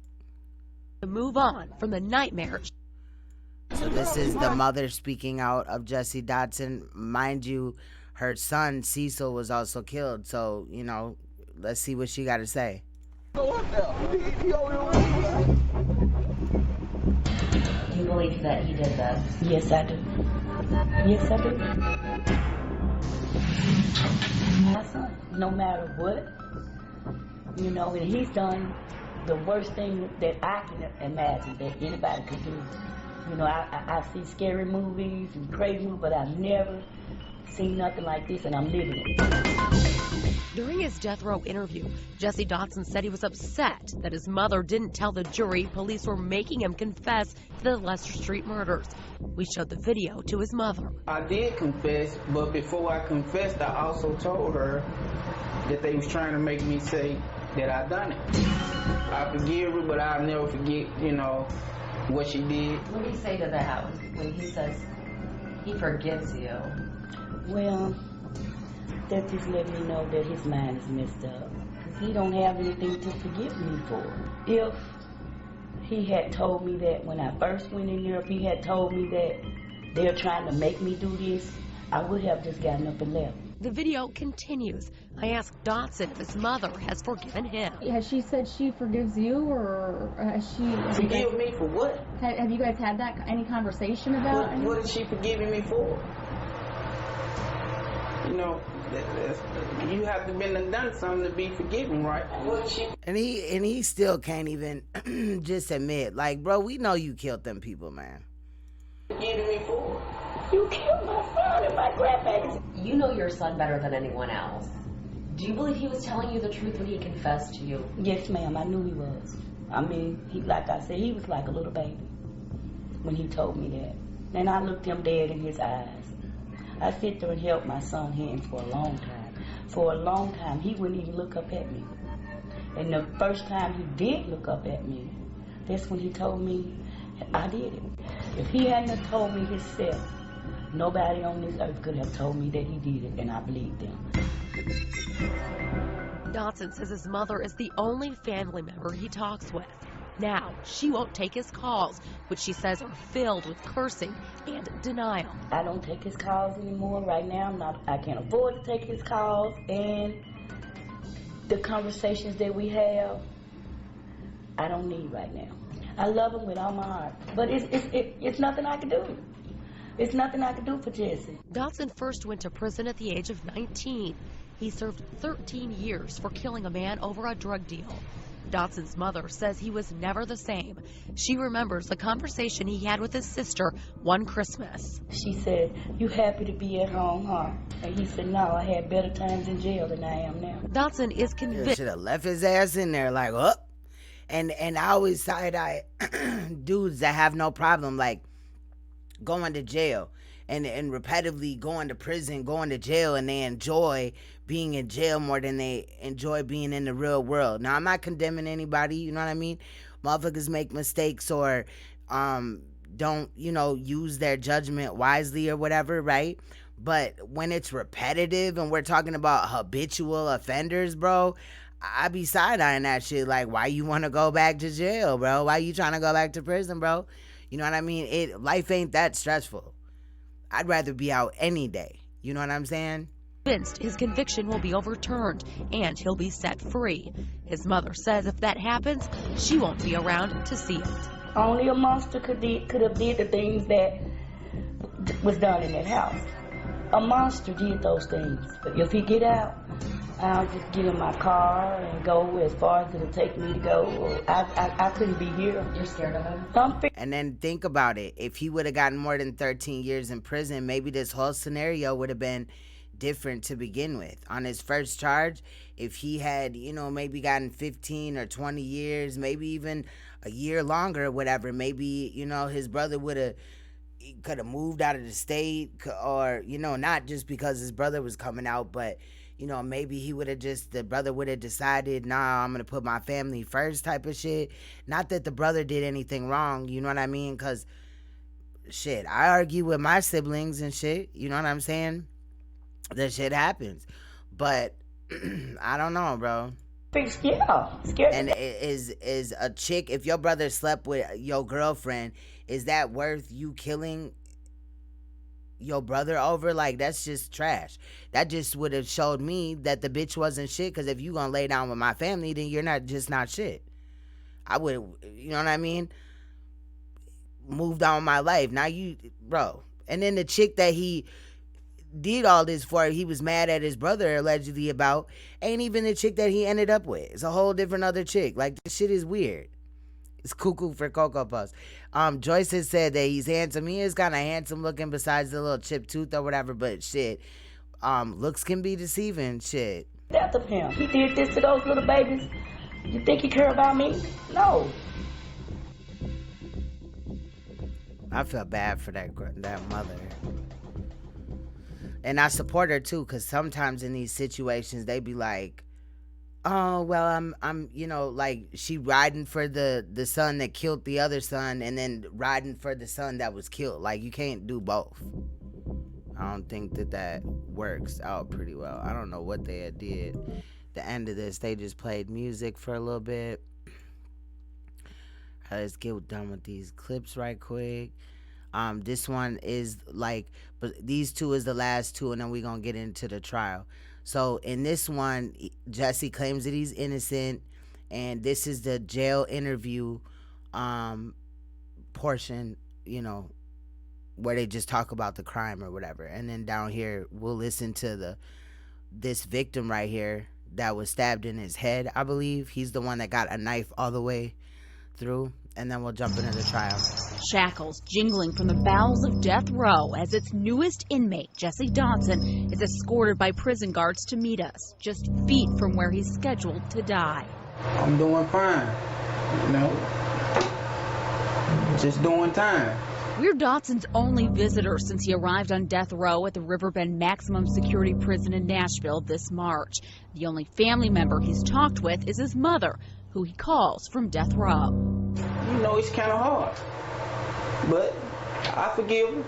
To move on from the nightmares. So this is the mother speaking out of Jessie Dotson. Mind you, her son Cecil was also killed, so, you know, let's see what she got to say. You believe that he did that? Yes, I do. Yes, I do. My son, no matter what, you know, and he's done the worst thing that I can imagine that anybody could do. You know, I see scary movies and crazy movies, but I've never seen nothing like this, and I'm living it. During his death row interview, Jessie Dotson said he was upset that his mother didn't tell the jury police were making him confess to the Lester Street murders. We showed the video to his mother. I did confess, but before I confessed, I also told her that they was trying to make me say that I done it. I forgive her, but I'll never forget, you know, what she did. What do you say to that when he says he forgives you? Well, that just let me know that his mind is messed up. Because he don't have anything to forgive me for. If he had told me that when I first went in there, if he had told me that they're trying to make me do this, I would have just gotten up and left. The video continues. I asked Dotson if his mother has forgiven him. Has she said she forgives you, or has she... Forgive me for what? Have you guys had any conversation about What is she forgiving me for? You know, you have to been done something to be forgiven, right? What is she... And he still can't even just admit, like, bro, we know you killed them people, man. Forgiving me for? You killed my son and my grandbabies. You know your son better than anyone else. Do you believe he was telling you the truth when he confessed to you? Yes, ma'am, I knew he was. I mean, like I said, he was like a little baby when he told me that. And I looked him dead in his eyes. I sit there and held my son's hands for a long time. For a long time, he wouldn't even look up at me. And the first time he did look up at me, that's when he told me I did it. If he hadn't have told me himself, nobody on this earth could have told me that he did it, and I believed him. Dotson says his mother is the only family member he talks with. Now, she won't take his calls, which she says are filled with cursing and denial. I don't take his calls anymore. Right now, I can't afford to take his calls, and the conversations that we have, I don't need right now. I love him with all my heart. But it's nothing I can do. It's nothing I can do for Jessie. Dotson first went to prison at the age of 19. He served 13 years for killing a man over a drug deal. Dotson's mother says he was never the same. She remembers the conversation he had with his sister one Christmas. She said, "You happy to be at home, huh?" And he said, "No, I had better times in jail than I am now." Dotson is convinced. Should have left his ass in there like, oh. And I always side-eye dudes that have no problem, like, going to jail and repetitively going to prison, going to jail, and they enjoy being in jail more than they enjoy being in the real world. Now, I'm not condemning anybody, you know what I mean? Motherfuckers make mistakes or don't, use their judgment wisely or whatever, right? But when it's repetitive and we're talking about habitual offenders, bro, I be side-eyeing that shit. Like, why you want to go back to jail, bro? Why you trying to go back to prison, bro? You know what I mean? Life ain't that stressful. I'd rather be out any day. You know what I'm saying? Convinced his conviction will be overturned and he'll be set free. His mother says if that happens, she won't be around to see it. Only a monster could have did the things that was done in that house. A monster did those things. But if he get out, I'll just get in my car and go as far as it'll take me to go. I couldn't be here. You're scared of him? And then think about it. If he would have gotten more than 13 years in prison, maybe this whole scenario would have been different to begin with. On his first charge, if he had, maybe gotten 15 or 20 years, maybe even a year longer or whatever, maybe, his brother could have moved out of the state or, not just because his brother was coming out, but maybe the brother would have decided, nah, I'm going to put my family first type of shit. Not that the brother did anything wrong, you know what I mean? Because, shit, I argue with my siblings and shit, you know what I'm saying? That shit happens. But, I don't know, bro. Scared. And is a chick, if your brother slept with your girlfriend, is that worth you killing your brother over? Like, that's just trash. That just would have showed me that the bitch wasn't shit, because if you gonna lay down with my family, then you're not shit. I would, you know what I mean, moved on with my life. Now you, bro. And then the chick that he did all this for, he was mad at his brother allegedly about, ain't even the chick that he ended up with. It's a whole different other chick. Like, this shit is weird. It's cuckoo for Cocoa Puffs. Joyce has said that he's handsome. He is kind of handsome looking besides the little chipped tooth or whatever, but shit, looks can be deceiving, shit. Death of him. He did this to those little babies. You think he care about me? No. I feel bad for that mother. And I support her too, because sometimes in these situations they be like, oh, well, I'm like, she riding for the son that killed the other son and then riding for the son that was killed. Like, you can't do both. I don't think that works out pretty well. I don't know what they had did. The end of this, they just played music for a little bit. Let's get done with these clips right quick. This one is like, but these two is the last two, and then we're gonna get into the trial. So in this one, Jesse claims that he's innocent, and this is the jail interview portion, where they just talk about the crime or whatever. And then down here, we'll listen to this victim right here that was stabbed in his head, I believe. He's the one that got a knife all the way through. And then we'll jump into the trial. Shackles jingling from the bowels of death row as its newest inmate, Jessie Dotson, is escorted by prison guards to meet us, just feet from where he's scheduled to die. I'm doing fine, just doing time. We're Dotson's only visitor since he arrived on death row at the Riverbend Maximum Security Prison in Nashville this March. The only family member he's talked with is his mother, who he calls from death row. It's kind of hard, but I forgive him.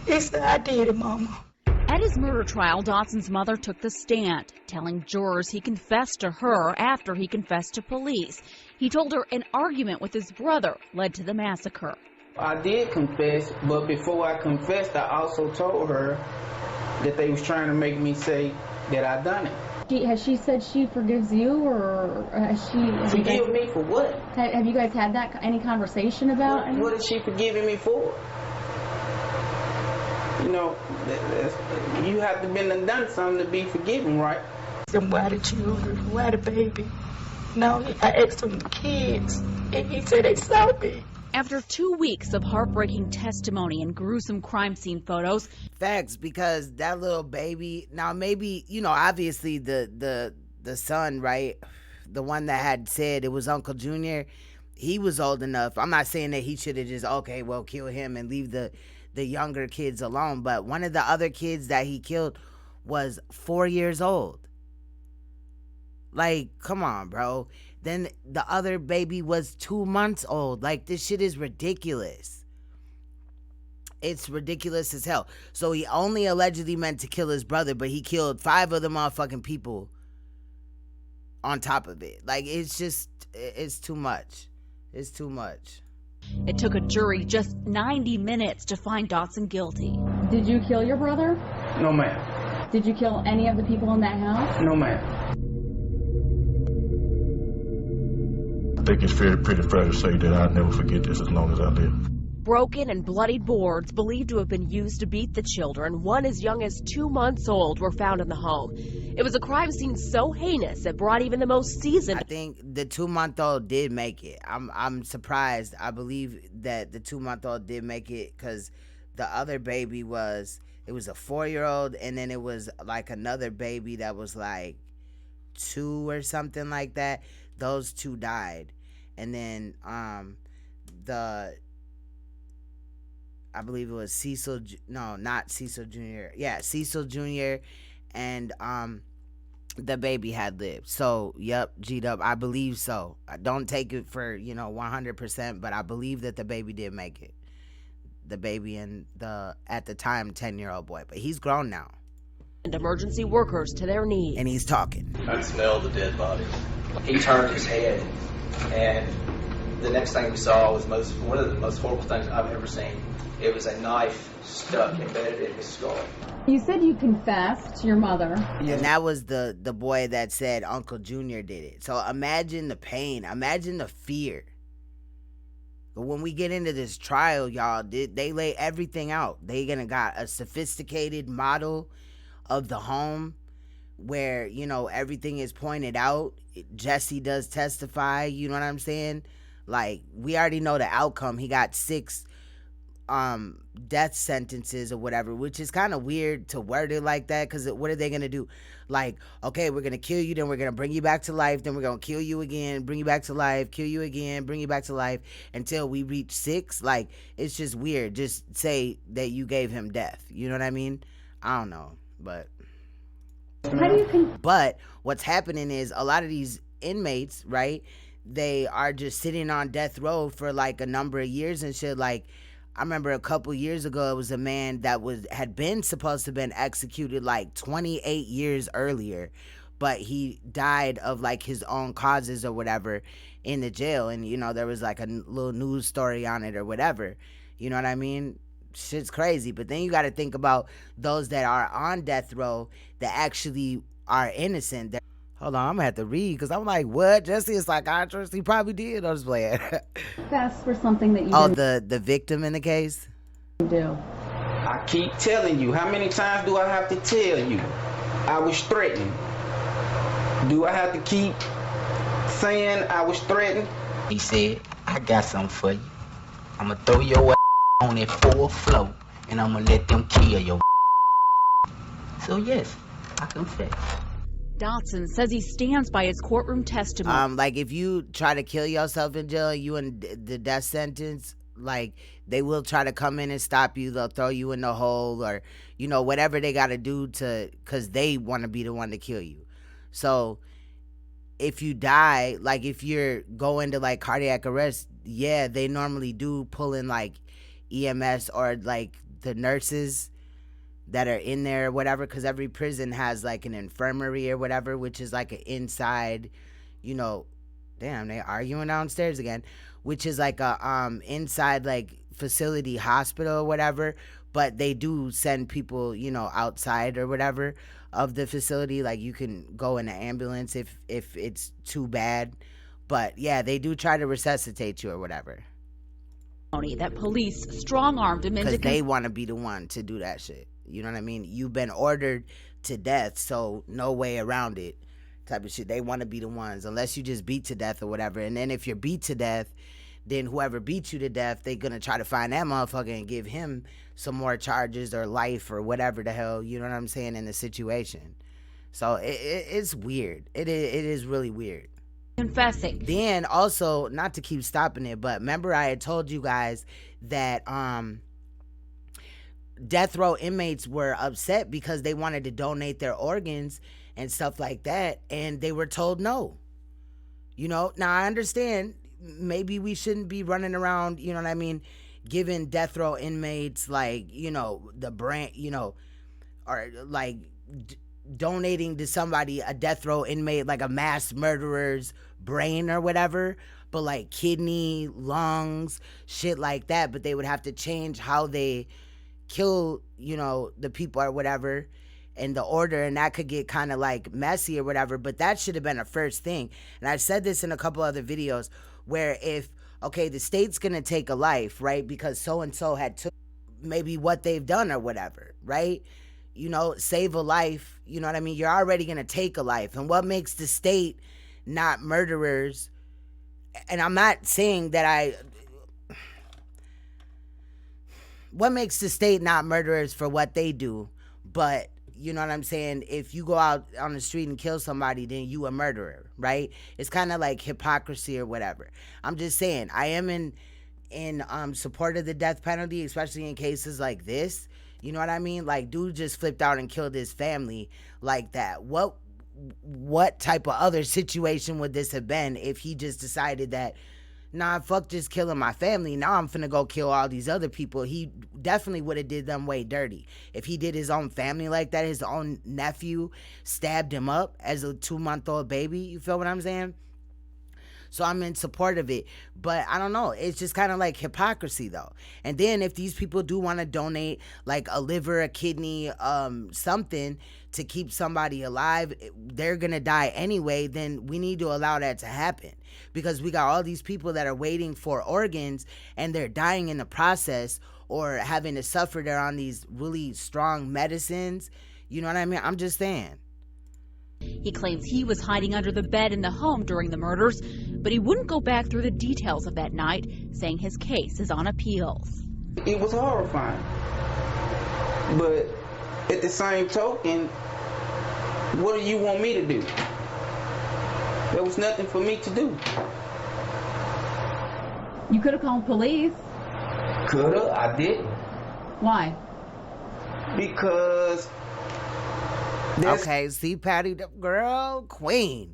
Yes, I did, Mama. At his murder trial, Dotson's mother took the stand, telling jurors he confessed to her after he confessed to police. He told her an argument with his brother led to the massacre. I did confess, but before I confessed, I also told her that they was trying to make me say that I done it. Has she said she forgives you, or has she... Forgive me for what? Have you guys had any conversation about it? What is she forgiving me for? You know, you have to been and done something to be forgiven, right? Why the children? Why the baby? No, I asked him the kids, and he said they saw me. After 2 weeks of heartbreaking testimony and gruesome crime scene photos. Facts, because that little baby, now maybe, you know, obviously the son, right? The one that had said it was Uncle Junior, he was old enough. I'm not saying that he should have just, okay, well, kill him and leave the younger kids alone. But one of the other kids that he killed was 4 years old. Like, come on, bro. Then the other baby was 2 months old. Like, this shit is ridiculous. It's ridiculous as hell. So he only allegedly meant to kill his brother, but he killed 5 other motherfucking people on top of it. Like, it's just, it's too much. It's too much. It took a jury just 90 minutes to find Dotson guilty. Did you kill your brother? No, ma'am. Did you kill any of the people in that house? No, ma'am. I think it's pretty fair to say that I'll never forget this as long as I live. Broken and bloodied boards believed to have been used to beat the children, one as young as 2 months old, were found in the home. It was a crime scene so heinous it brought even the most seasoned. I think the 2-month-old did make it. I'm surprised. I believe that the 2-month-old did make it, because the other baby it was a 4-year-old, and then it was like another baby that was like 2 or something like that. Those 2 died. And then I believe it was Cecil, no, not Cecil Jr. Yeah, Cecil Jr. and the baby had lived. So, yep, G-Dub, I believe so. I don't take it for, 100%, but I believe that the baby did make it. The baby and the, at the time, 10-year-old boy. But he's grown now. And emergency workers to their knees. And he's talking. I smell the dead body. He turned his head, and the next thing we saw was one of the most horrible things I've ever seen. It was a knife stuck embedded in his skull. You said you confessed to your mother. And that was the boy that said Uncle Junior did it. So imagine the pain. Imagine the fear. But when we get into this trial, y'all, they lay everything out. They gonna got a sophisticated model of the home where, everything is pointed out. Jessie does testify, you know what I'm saying? Like, we already know the outcome. He got 6 death sentences or whatever, which is kind of weird to word it like that, because what are they gonna do? Like, okay, we're gonna kill you, then we're gonna bring you back to life, then we're gonna kill you again, bring you back to life, kill you again, bring you back to life until we reach 6. Like, it's just weird. Just say that you gave him death, you know what I mean? I don't know, but but what's happening is a lot of these inmates, right, they are just sitting on death row for like a number of years and shit. Like, I remember a couple years ago, it was a man that had been supposed to have been executed like 28 years earlier, but he died of like his own causes or whatever in the jail. And, there was like a little news story on it or whatever. You know what I mean? Shit's crazy. But then you got to think about those that are on death row that actually are innocent. Hold on, I'm gonna have to read, because I'm like, what? Jessie is a psychiatrist? He probably did. I was playing. Fast for something that you the victim in the case? Do. I keep telling you. How many times do I have to tell you? I was threatened. Do I have to keep saying I was threatened? He said, I got something for you. I'm gonna throw your ass on that 4th floor, and I'm gonna let them kill your. So yes, I confess. Dotson says he stands by his courtroom testimony. Like, if you try to kill yourself in jail, you in the death sentence, like, they will try to come in and stop you. They'll throw you in the hole, or, whatever they got to do because they want to be the one to kill you. So if you die, like, if you're going to like cardiac arrest, yeah, they normally do pull in like EMS or like the nurses that are in there or whatever, because every prison has like an infirmary or whatever, which is like an inside, damn, they arguing downstairs again, which is like a inside like facility hospital or whatever, but they do send people, outside or whatever, of the facility. Like, you can go in an ambulance if it's too bad. But yeah, they do try to resuscitate you or whatever. That police strong-armed him into because they want to be the one to do that shit. You know what I mean? You've been ordered to death, so no way around it type of shit. They want to be the ones, unless you just beat to death or whatever. And then if you're beat to death, then whoever beat you to death, they're going to try to find that motherfucker and give him some more charges or life or whatever the hell, you know what I'm saying, in the situation. So it's weird. It is really weird. Confessing. Then also, not to keep stopping it, but remember I had told you guys that death row inmates were upset because they wanted to donate their organs and stuff like that, and they were told no. You know, now I understand maybe we shouldn't be running around, you know what I mean, giving death row inmates, like, you know, the brand, you know, or like donating to somebody, a death row inmate, like a mass murderer's brain or whatever, but like kidney, lungs, shit like that. But they would have to change how they kill, you know, the people or whatever, and the order, and that could get kind of like messy or whatever. But that should have been a first thing. And I've said this in a couple other videos, where if, okay, the state's gonna take a life, right, because so-and-so had took maybe what they've done or whatever, right? You know, save a life, you know what I mean? You're already going to take a life. And what makes the state not murderers? And I'm not saying that what makes the state not murderers for what they do? But, you know what I'm saying? If you go out on the street and kill somebody, then you a murderer, right? It's kind of like hypocrisy or whatever. I'm just saying, I am in support of the death penalty, especially in cases like this. You know what I mean? Like, dude just flipped out and killed his family like that. What type of other situation would this have been if he just decided that, nah, fuck just killing my family, now I'm finna go kill all these other people? He definitely would have did them way dirty. If he did his own family like that, his own nephew stabbed him up as a 2-month-old baby, you feel what I'm saying? So I'm in support of it. But I don't know. It's just kind of like hypocrisy, though. And then if these people do want to donate like a liver, a kidney, something to keep somebody alive, they're going to die anyway, then we need to allow that to happen. Because we got all these people that are waiting for organs and they're dying in the process, or having to suffer. They're on these really strong medicines. You know what I mean? I'm just saying. He claims he was hiding under the bed in the home during the murders, but he wouldn't go back through the details of that night, saying his case is on appeals. It was horrifying. But at the same token, what do you want me to do? There was nothing for me to do. You could have called police. Coulda, I didn't. Why? Because... Okay, see, Patty, the girl, queen.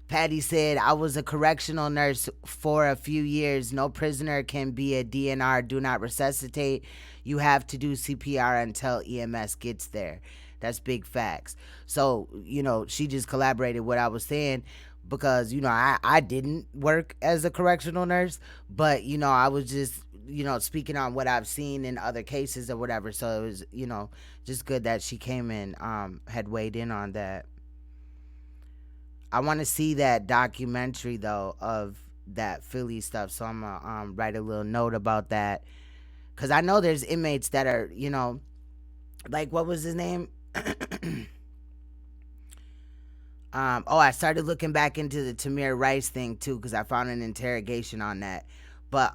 Patty said, I was a correctional nurse for a few years. No prisoner can be a DNR. Do not resuscitate. You have to do CPR until EMS gets there. That's big facts. So, you know, she just collaborated what I was saying, because, you know, I didn't work as a correctional nurse, but, you know, I was just, you know, speaking on what I've seen in other cases or whatever. So it was, you know, just good that she came and had weighed in on that. I want to see that documentary, though, of that Philly stuff. So I'm going to write a little note about that. Because I know there's inmates that are, you know, like, what was his name? I started looking back into the Tamir Rice thing, too, because I found an interrogation on that. But,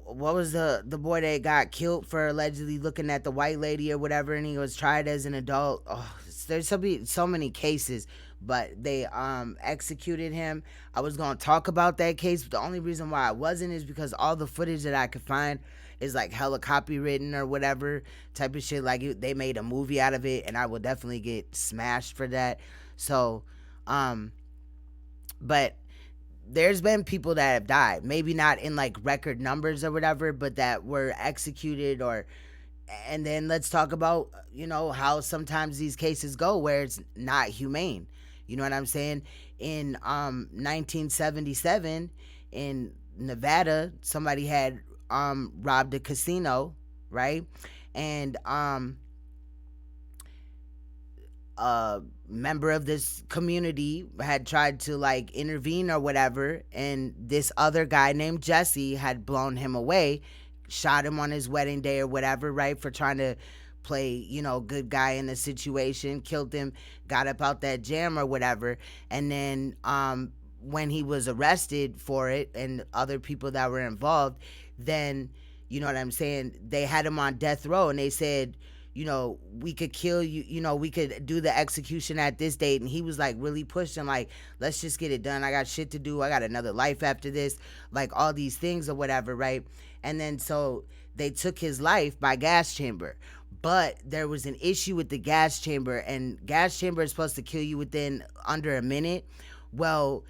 what was the boy that got killed for allegedly looking at the white lady or whatever, and he was tried as an adult? Oh, there's so many cases, but they executed him. I was going to talk about that case, but the only reason why I wasn't is because all the footage that I could find is like hella copywritten or whatever type of shit. Like, they made a movie out of it, and I would definitely get smashed for that. So, but there's been people that have died, maybe not in like record numbers or whatever, but that were executed. And then let's talk about, you know, how sometimes these cases go where it's not humane. You know what I'm saying? In 1977 in Nevada, somebody had robbed a casino, right? And a member of this community had tried to like intervene or whatever, and this other guy named Jesse had blown him away, shot him on his wedding day or whatever, right, for trying to play, you know, good guy in the situation, killed him, got up out that jam or whatever. And then when he was arrested for it and other people that were involved, then, you know what I'm saying, they had him on death row, and they said, you know, we could kill you, you know, we could do the execution at this date. And he was like really pushing, like, let's just get it done. I got shit to do. I got another life after this, like all these things or whatever, right? And then so they took his life by gas chamber. But there was an issue with the gas chamber, and gas chamber is supposed to kill you within under a minute. Well,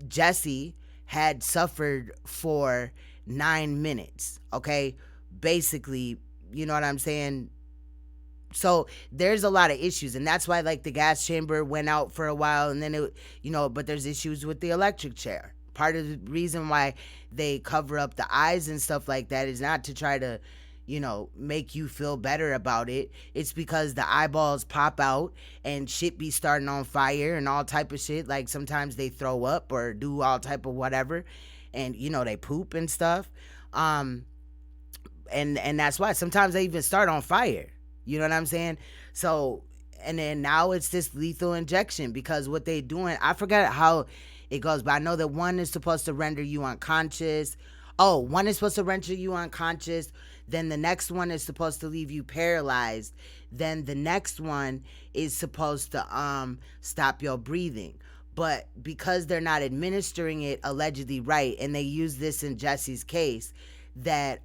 Jesse had suffered for 9 minutes, okay? Basically, you know what I'm saying? So there's a lot of issues, and that's why like the gas chamber went out for a while, and then it, you know, but there's issues with the electric chair. Part of the reason why they cover up the eyes and stuff like that is not to try to, you know, make you feel better about it. It's because the eyeballs pop out and shit be starting on fire and all type of shit. Like sometimes they throw up or do all type of whatever, and you know, they poop and stuff. And that's why sometimes they even start on fire. You know what I'm saying? So, and then now it's this lethal injection, because what they doing, I forgot how it goes, but I know that one is supposed to render you unconscious. Oh, one is supposed to render you unconscious. Then the next one is supposed to leave you paralyzed. Then the next one is supposed to stop your breathing. But because they're not administering it allegedly right, and they use this in Jesse's case, that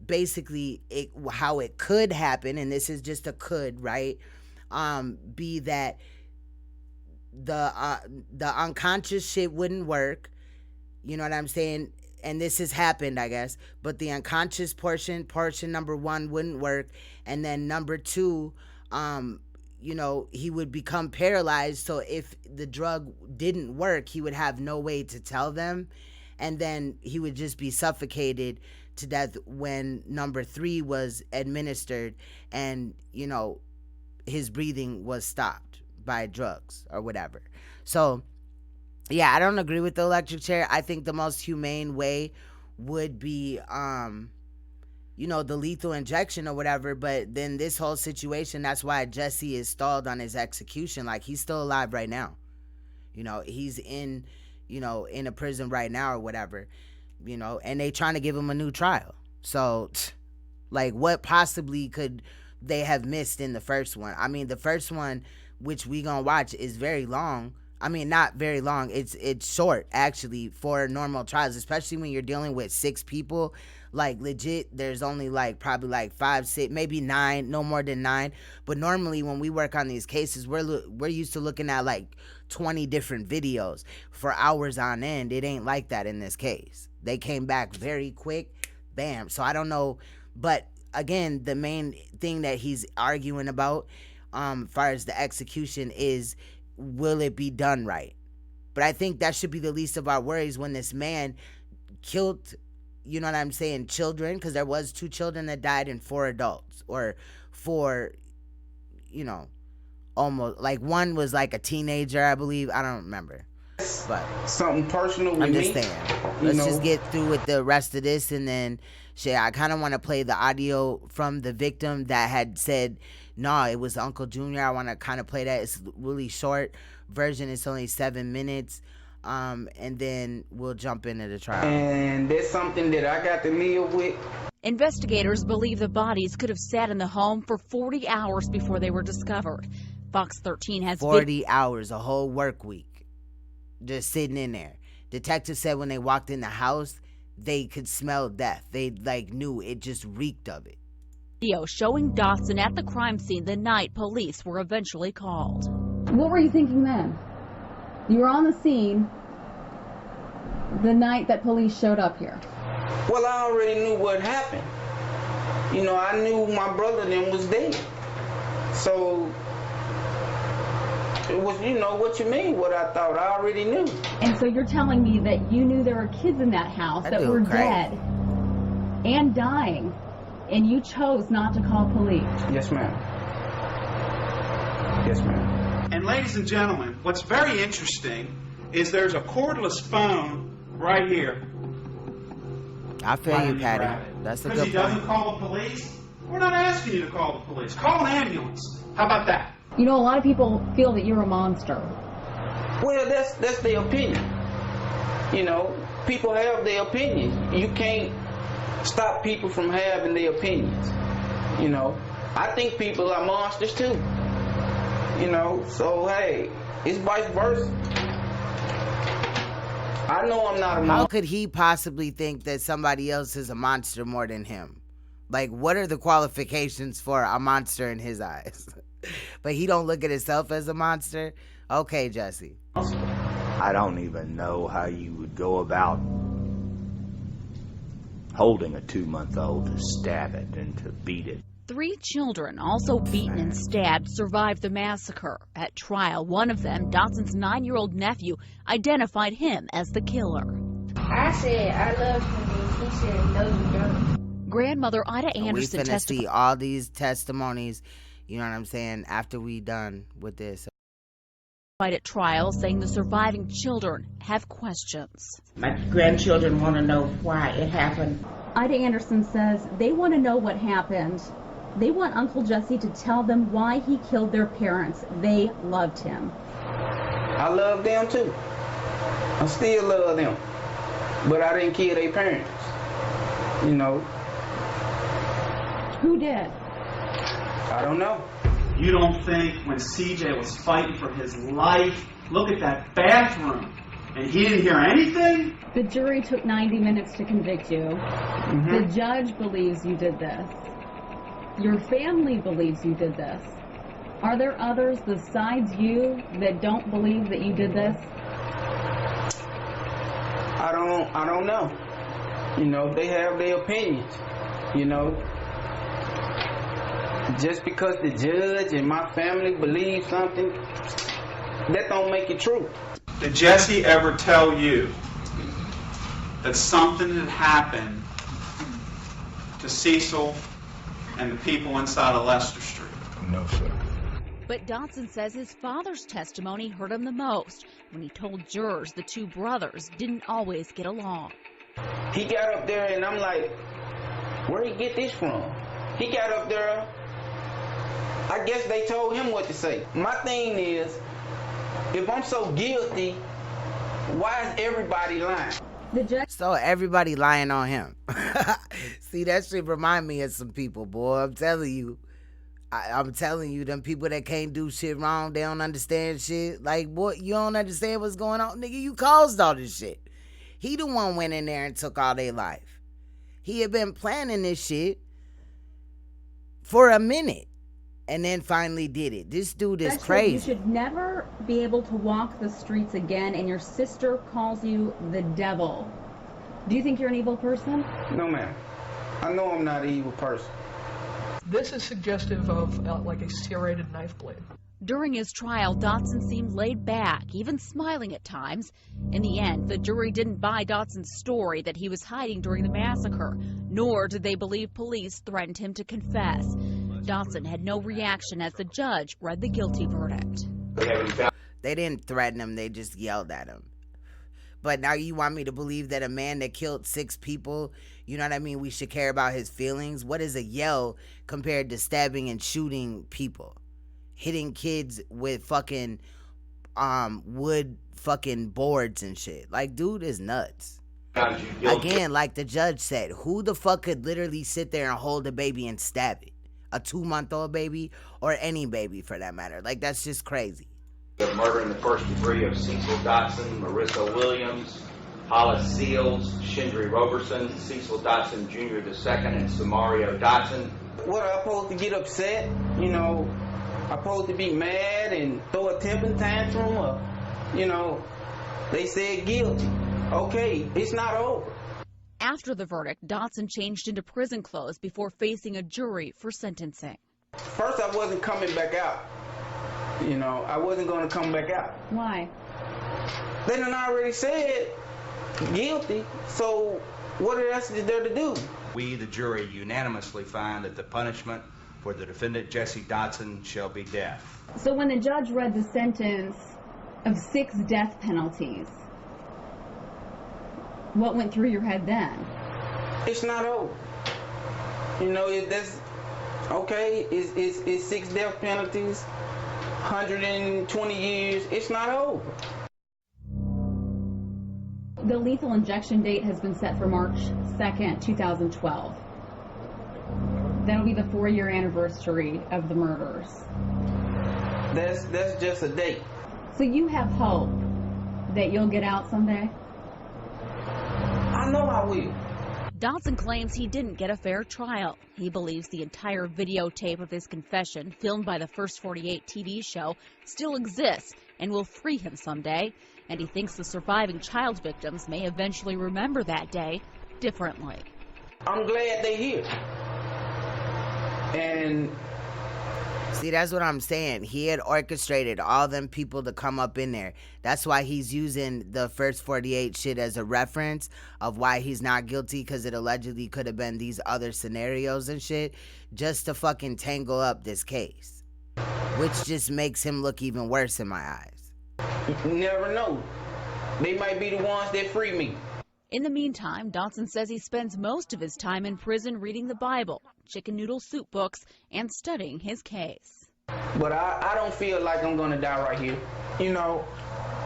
basically how it could happen, and this is just a could, right, be that the unconscious shit wouldn't work, you know what I'm saying, and this has happened, I guess, but the unconscious portion number one wouldn't work, and then number two, you know, he would become paralyzed, so if the drug didn't work, he would have no way to tell them, and then he would just be suffocated to death when number three was administered, and, you know, his breathing was stopped by drugs or whatever. So, yeah, I don't agree with the electric chair. I think the most humane way would be, you know, the lethal injection or whatever. But then this whole situation, that's why Jesse is stalled on his execution. Like, he's still alive right now. You know, he's in, you know, in a prison right now or whatever, you know, and they trying to give him a new trial. So, like, what possibly could they have missed in the first one? I mean, the first one, which we gonna watch, is very long. I mean, not very long. It's short, actually, for normal trials, especially when you're dealing with 6 people. Like, legit, there's only, like, probably, like, 5, 6, maybe 9, no more than 9. But normally, when we work on these cases, we're used to looking at, like, 20 different videos for hours on end. It ain't like that in this case. They came back very quick. Bam. So, I don't know. But, again, the main thing that he's arguing about, as far as the execution, is, will it be done right? But I think that should be the least of our worries when this man killed, you know what I'm saying, children, because there was 2 children that died and 4 adults, or 4, you know, almost, like, one was like a teenager, I believe. I don't remember. But something personal with I'm just me, saying, let's just get through with the rest of this, and then shit, I kind of want to play the audio from the victim that had said, no, it was Uncle Junior. I want to kind of play that. It's really short version. It's only 7 minutes. And then we'll jump into the trial. And that's something that I got to live with. Investigators believe the bodies could have sat in the home for 40 hours before they were discovered. Fox 13 has 40 hours, a whole work week, just sitting in there. Detectives said when they walked in the house, they could smell death. They, like, knew it, just reeked of it. Video showing Dotson at the crime scene the night police were eventually called. What were you thinking then? You were on the scene the night that police showed up here. Well, I already knew what happened. You know, I knew my brother then was dead. So, it was, you know, what you mean, what I thought, I already knew. And so you're telling me that you knew there were kids in that house that were dead and dying, and you chose not to call police? Yes, ma'am. Yes, ma'am. And ladies and gentlemen, what's very interesting is there's a cordless phone right here. I feel you, Patty. That's a good point. Because he doesn't call the police? We're not asking you to call the police. Call an ambulance. How about that? You know, a lot of people feel that you're a monster. Well, that's their opinion. You know, people have their opinions. You can't stop people from having their opinions. You know, I think people are monsters too. You know, so hey, it's vice versa. I know I'm not a monster. How could he possibly think that somebody else is a monster more than him? Like, what are the qualifications for a monster in his eyes? But he don't look at himself as a monster? Okay, Jesse. I don't even know how you would go about holding a 2-month-old to stab it and to beat it. 3 children, also beaten and stabbed, survived the massacre. At trial, one of them, Dotson's 9-year-old nephew, identified him as the killer. I said I love him, and he said no, you don't. Grandmother Ida Anderson We finna testified. see all these testimonies, you know what I'm saying, after we done with this. At trial, saying the surviving children have questions. My grandchildren want to know why it happened. Ida Anderson says they want to know what happened. They want Uncle Jesse to tell them why he killed their parents. They loved him. I love them too. I still love them. But I didn't kill their parents. You know. Who did? I don't know. You don't think when CJ was fighting for his life, look at that bathroom, and he didn't hear anything? The jury took 90 minutes to convict you. The judge believes you did this. Your family believes you did this. Are there others besides you that don't believe that you did this? I don't know. You know, they have their opinions. You know. Just because the judge and my family believe something, that don't make it true. Did Jesse ever tell you that something had happened to Cecil and the people inside of Leicester Street? No, sir. But Dotson says his father's testimony hurt him the most when he told jurors the 2 brothers didn't always get along. He got up there and I'm like, where'd he get this from? He got up there, I guess they told him what to say. My thing is, if I'm so guilty, why is everybody lying? So everybody lying on him. See, that shit remind me of some people, boy. I'm telling you. I'm telling you, them people that can't do shit wrong, they don't understand shit. Like, boy, you don't understand what's going on? Nigga, you caused all this shit. He the one went in there and took all their life. He had been planning this shit for a minute and then finally did it. This dude is crazy. You should never be able to walk the streets again, and your sister calls you the devil. Do you think you're an evil person? No, ma'am. I know I'm not an evil person. This is suggestive of like a serrated knife blade. During his trial, Dotson seemed laid back, even smiling at times. In the end, the jury didn't buy Dotson's story that he was hiding during the massacre, nor did they believe police threatened him to confess. Dotson had no reaction as the judge read the guilty verdict. They didn't threaten him, they just yelled at him. But now you want me to believe that a man that killed 6 people, you know what I mean, we should care about his feelings? What is a yell compared to stabbing and shooting people? Hitting kids with fucking wood fucking boards and shit. Like, dude is nuts. Again, like the judge said, who the fuck could literally sit there and hold a baby and stab it? A 2-month-old baby, or any baby for that matter. Like, that's just crazy. The murder in the first degree of Cecil Dotson, Marissa Williams, Hollis Seals, Shindry Roberson, Cecil Dotson Jr. II, and Samario Dotson. What, am I supposed to get upset? You know, I'm supposed to be mad and throw a temper tantrum? Or, you know, they said guilty. Okay, it's not over. After the verdict, Dotson changed into prison clothes before facing a jury for sentencing. First, I wasn't coming back out. You know, I wasn't going to come back out. Why? They done already said guilty, so what else is there to do? We, the jury, unanimously find that the punishment for the defendant, Jessie Dotson, shall be death. So when the judge read the sentence of 6 death penalties, what went through your head then? It's not over. You know, that's okay. It's 6 death penalties, 120 years. It's not over. The lethal injection date has been set for March 2nd, 2012. That'll be the 4-year anniversary of the murders. That's just a date. So you have hope that you'll get out someday? I know I will. Dotson claims he didn't get a fair trial. He believes the entire videotape of his confession, filmed by the First 48 TV show, still exists and will free him someday. And he thinks the surviving child victims may eventually remember that day differently. I'm glad they're here. And see, that's what I'm saying. He had orchestrated all them people to come up in there. That's why he's using the First 48 shit as a reference of why he's not guilty, because it allegedly could have been these other scenarios and shit, just to fucking tangle up this case, which just makes him look even worse in my eyes. You never know. They might be the ones that free me. In the meantime, Dotson says he spends most of his time in prison reading the Bible, chicken noodle soup books, and studying his case. But I don't feel like I'm going to die right here. You know,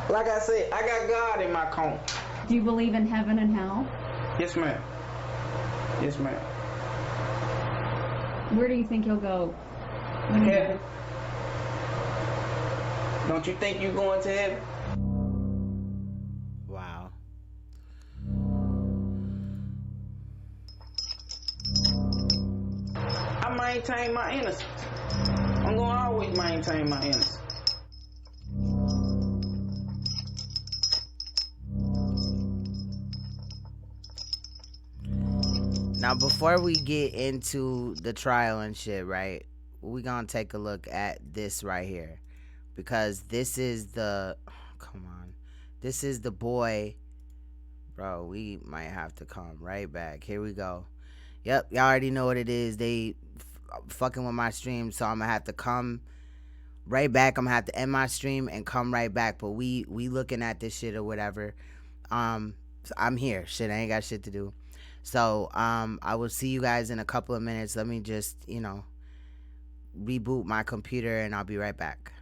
like I said, I got God in my corner. Do you believe in heaven and hell? Yes, ma'am. Yes, ma'am. Where do you think you'll go? Heaven. Don't you think you're going to heaven? Wow. I maintain my innocence. I'm going to always maintain my innocence. Now, before we get into the trial and shit, right, we're going to take a look at this right here. Because this is the, come on, this is the boy, bro, we might have to come right back. Here we go. Yep, y'all already know what it is. They fucking with my stream, so I'm gonna have to come right back. I'm gonna have to end my stream and come right back. But we looking at this shit or whatever. I'm here. Shit, I ain't got shit to do. So I will see you guys in a couple of minutes. Let me just, you know, reboot my computer and I'll be right back.